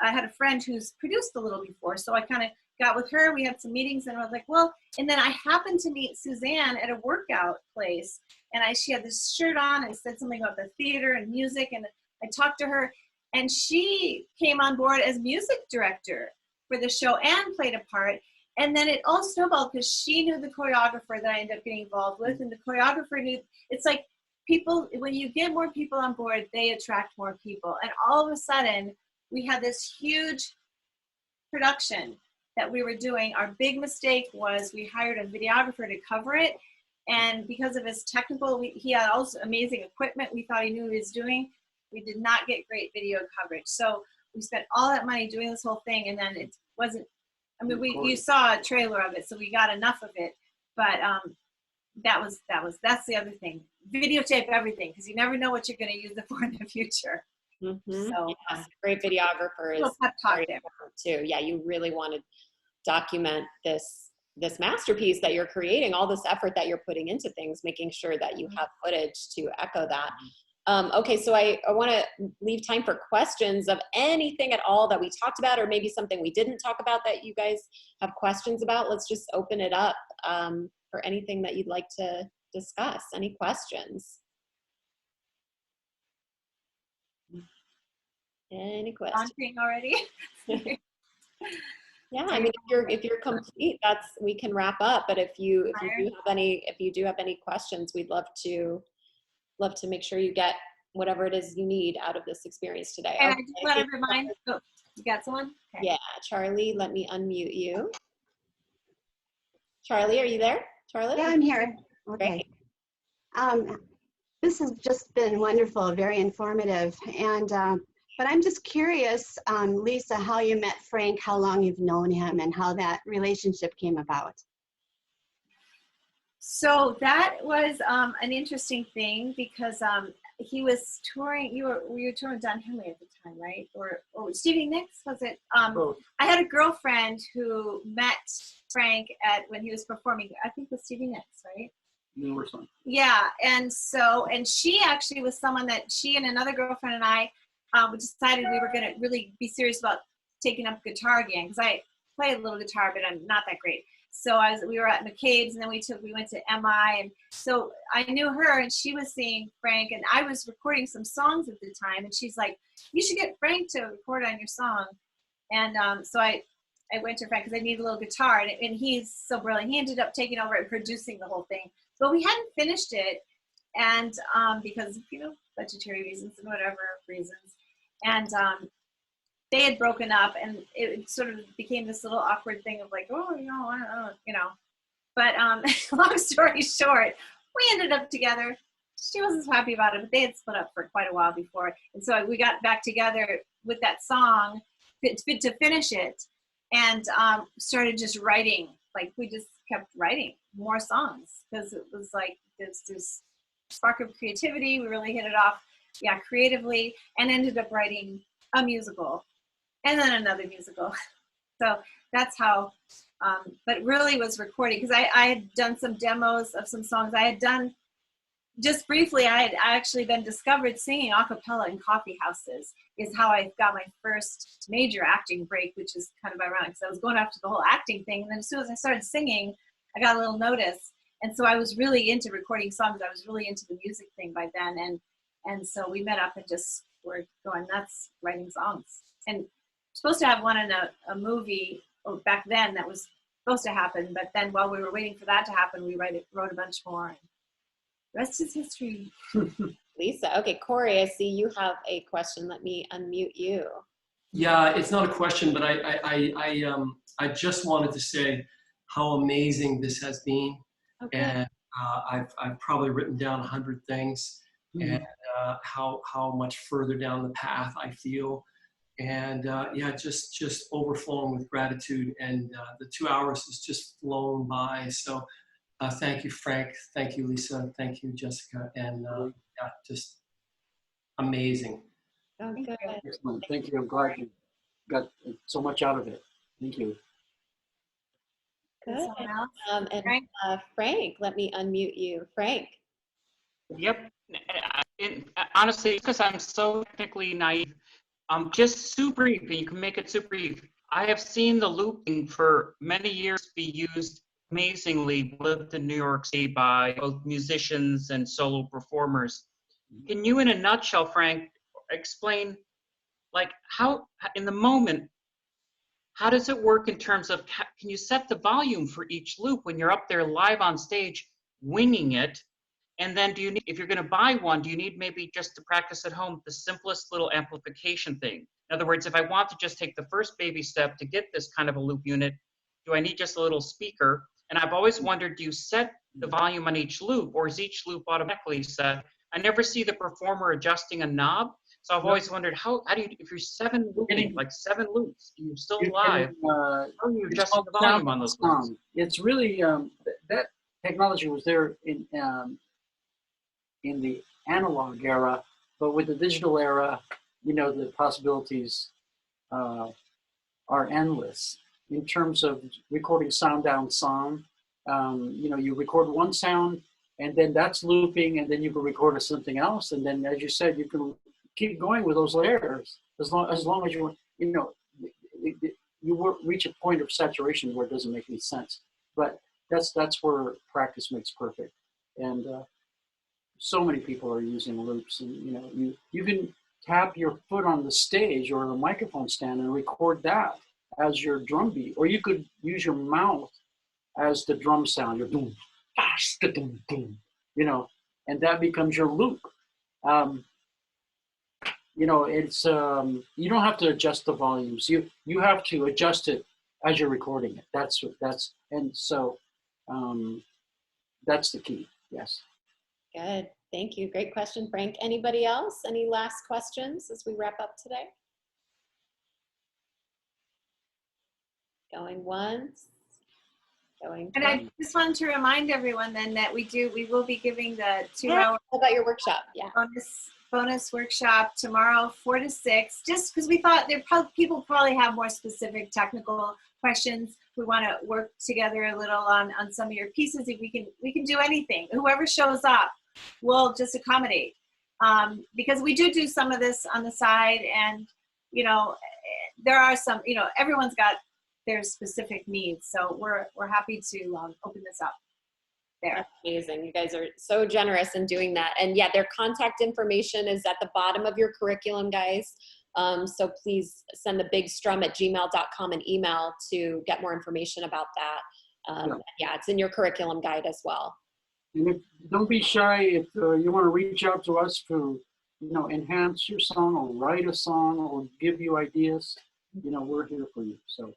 had a friend who's produced a little before. So I kind of got with her. We had some meetings, and I was like, well, and then I happened to meet Suzanne at a workout place. And she had this shirt on. I said something about the theater and music. And I talked to her, and she came on board as music director for the show and played a part. And then it all snowballed because she knew the choreographer that I ended up getting involved with, and the choreographer knew. It's like people, when you get more people on board, they attract more people. And all of a sudden, we had this huge production that we were doing. Our big mistake was we hired a videographer to cover it. And because of his technical, he had also amazing equipment. We thought he knew what he was doing. We did not get great video coverage. So we spent all that money doing this whole thing, and then it wasn't. I mean, you saw a trailer of it, so we got enough of it. But that's the other thing. Videotape everything, because you never know what you're going to use it for in the future. Mm-hmm. So yes, great videographer is very important too. Yeah, you really want to document this masterpiece that you're creating, all this effort that you're putting into things, making sure that you have footage to echo that. Okay, so I want to leave time for questions of anything at all that we talked about, or maybe something we didn't talk about that you guys have questions about. Let's just open it up for anything that you'd like to discuss. Any questions? Any questions? Already? Yeah, I mean, if you're complete, we can wrap up. But if you do have any questions, we'd love to make sure you get whatever it is you need out of this experience today. And I just want to remind, you got someone? Okay. Yeah, Charlie, let me unmute you. Charlie, are you there? Charlie? Yeah, I'm here. Okay. Great. This has just been wonderful, very informative. And but I'm just curious, Lisa, how you met Frank, how long you've known him, and how that relationship came about. So that was an interesting thing, because he was touring. You were touring Don Henley at the time, right? Or Stevie Nicks, was it? I had a girlfriend who met Frank when he was performing. I think with Stevie Nicks, right? Yeah, and she actually was someone that she and another girlfriend and I decided we were going to really be serious about taking up guitar again, because I play a little guitar, but I'm not that great. so we were at McCabe's, and then we went to MI, and so I knew her, and she was seeing Frank, and I was recording some songs at the time, and she's like, you should get Frank to record on your song. And so I went to Frank because I needed a little guitar, and he's so brilliant. He ended up taking over and producing the whole thing. But we hadn't finished it, and because, you know, budgetary reasons and whatever reasons. And they had broken up, and it sort of became this little awkward thing of like, oh, you know, I don't know, you know. But long story short, we ended up together. She wasn't so happy about it, but they had split up for quite a while before. And so we got back together with that song to finish it, and started just writing. Like, we just kept writing more songs because it was like this spark of creativity. We really hit it off, yeah, creatively, and ended up writing a musical and then another musical. So that's how, but really was recording, because I had done some demos of some songs. I had done, just briefly, I had actually then discovered singing a cappella in coffee houses is how I got my first major acting break, which is kind of ironic, because I was going after the whole acting thing, and then as soon as I started singing, I got a little notice. And so I was really into recording songs. I was really into the music thing by then, and so we met up and just were going nuts writing songs. And supposed to have one in a movie back then that was supposed to happen, but then while we were waiting for that to happen, we wrote a bunch more. And the rest is history. Lisa, okay, Corey, I see you have a question. Let me unmute you. Yeah, it's not a question, but I just wanted to say how amazing this has been. Okay. And I've probably written down 100 things, and how much further down the path I feel, and yeah, just overflowing with gratitude. And the 2 hours has just flown by. So thank you, Frank. Thank you, Lisa. Thank you, Jessica. And yeah, just amazing. Oh, good. Excellent. Thank you. I'm glad you got so much out of it. Thank you. Good. And Frank, let me unmute you. Frank. Yep. Honestly, because I'm so technically naive, just super brief, and you can make it super brief. I have seen the looping for many years be used amazingly, lived in New York City by both musicians and solo performers. Can you, in a nutshell, Frank, explain, like, how, in the moment, how does it work in terms of, can you set the volume for each loop when you're up there live on stage, winging it? And then do you need, if you're going to buy one, do you need maybe just to practice at home the simplest little amplification thing? In other words, if I want to just take the first baby step to get this kind of a loop unit, do I need just a little speaker? And I've always wondered, do you set the volume on each loop, or is each loop automatically set? I never see the performer adjusting a knob. So I've always wondered, how do you, if you're looping, like 7 loops, and you're still live, how are you adjusting the volume on those loops? It's really, that technology was there in the analog era, but with the digital era, you know, the possibilities are endless in terms of recording sound down sound. You know, you record one sound, and then that's looping, and then you can record something else, and then, as you said, you can keep going with those layers as long as you know, you reach a point of saturation where it doesn't make any sense. But that's where practice makes perfect, and so many people are using loops. And you know, you can tap your foot on the stage or the microphone stand and record that as your drum beat, or you could use your mouth as the drum sound. Your boom, boom, boom, you know, and that becomes your loop. You know, it's you don't have to adjust the volumes. You have to adjust it as you're recording it. That's and so that's the key. Yes. Good. Thank you. Great question, Frank. Anybody else? Any last questions as we wrap up today? Going once. Going twice. And I just wanted to remind everyone then that we will be giving the 2 hour. How about your workshop? Yeah. Bonus workshop tomorrow, 4 to 6, just because we thought people probably have more specific technical questions. We want to work together a little on some of your pieces. If we can do anything. Whoever shows up, we'll just accommodate. Because we do some of this on the side, and you know, there are some, you know, everyone's got their specific needs. So we're happy to open this up there. That's amazing. You guys are so generous in doing that. And yeah, their contact information is at the bottom of your curriculum, guys. So please send the bigstrum@gmail.com an email to get more information about that. Yeah, it's in your curriculum guide as well. And don't be shy if you want to reach out to us to, enhance your song or write a song or give you ideas. We're here for you. So,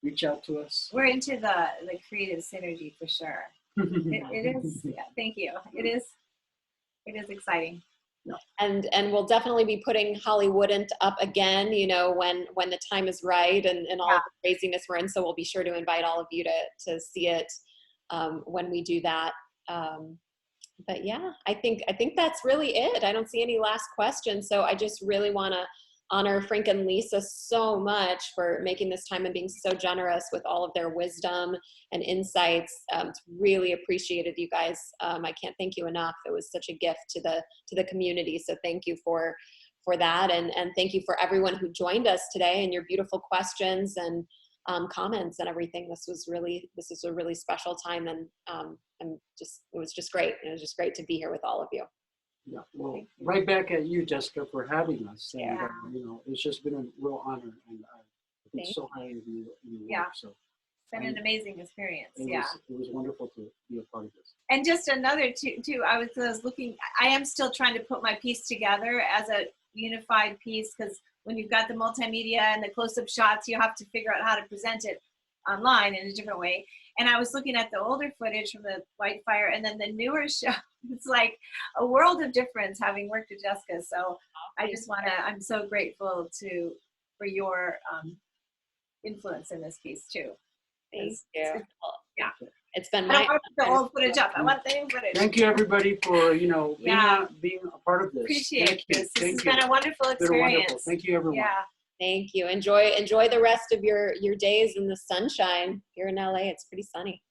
reach out to us. We're into the creative synergy for sure. It is. Yeah, thank you. It is exciting. And we'll definitely be putting Hollywoodn't up again, when the time is right and all of the craziness we're in. So we'll be sure to invite all of you to see it when we do that. But yeah, I think that's really it. I don't see any last questions. So I just really want to honor Frank and Lisa so much for making this time and being so generous with all of their wisdom and insights. It's really appreciated, you guys. I can't thank you enough. It was such a gift to the community. So thank you for that. And thank you for everyone who joined us today and your beautiful questions and comments and everything. This is a really special time. And it was just great. It was just great to be here with all of you. Yeah, well, right back at you, Jessica, for having us. And, it's just been a real honor, and I think so highly of you. Yeah. So it's been an amazing experience. It was wonderful to be a part of this. And just another too, I was looking, I am still trying to put my piece together as a unified piece, because when you've got the multimedia and the close-up shots, you have to figure out how to present it online in a different way. And I was looking at the older footage from the Whitefire and then the newer show. It's like a world of difference having worked with Jessica. So I just I'm so grateful for your influence in this piece too. Thank you. Yeah. It's been I don't want to put the old footage up. I want the new footage. Thank you, everybody, for being a part of this. Appreciate this. This has been a wonderful experience. Wonderful. Thank you, everyone. Yeah. Thank you. Enjoy the rest of your days in the sunshine. Here in LA, it's pretty sunny.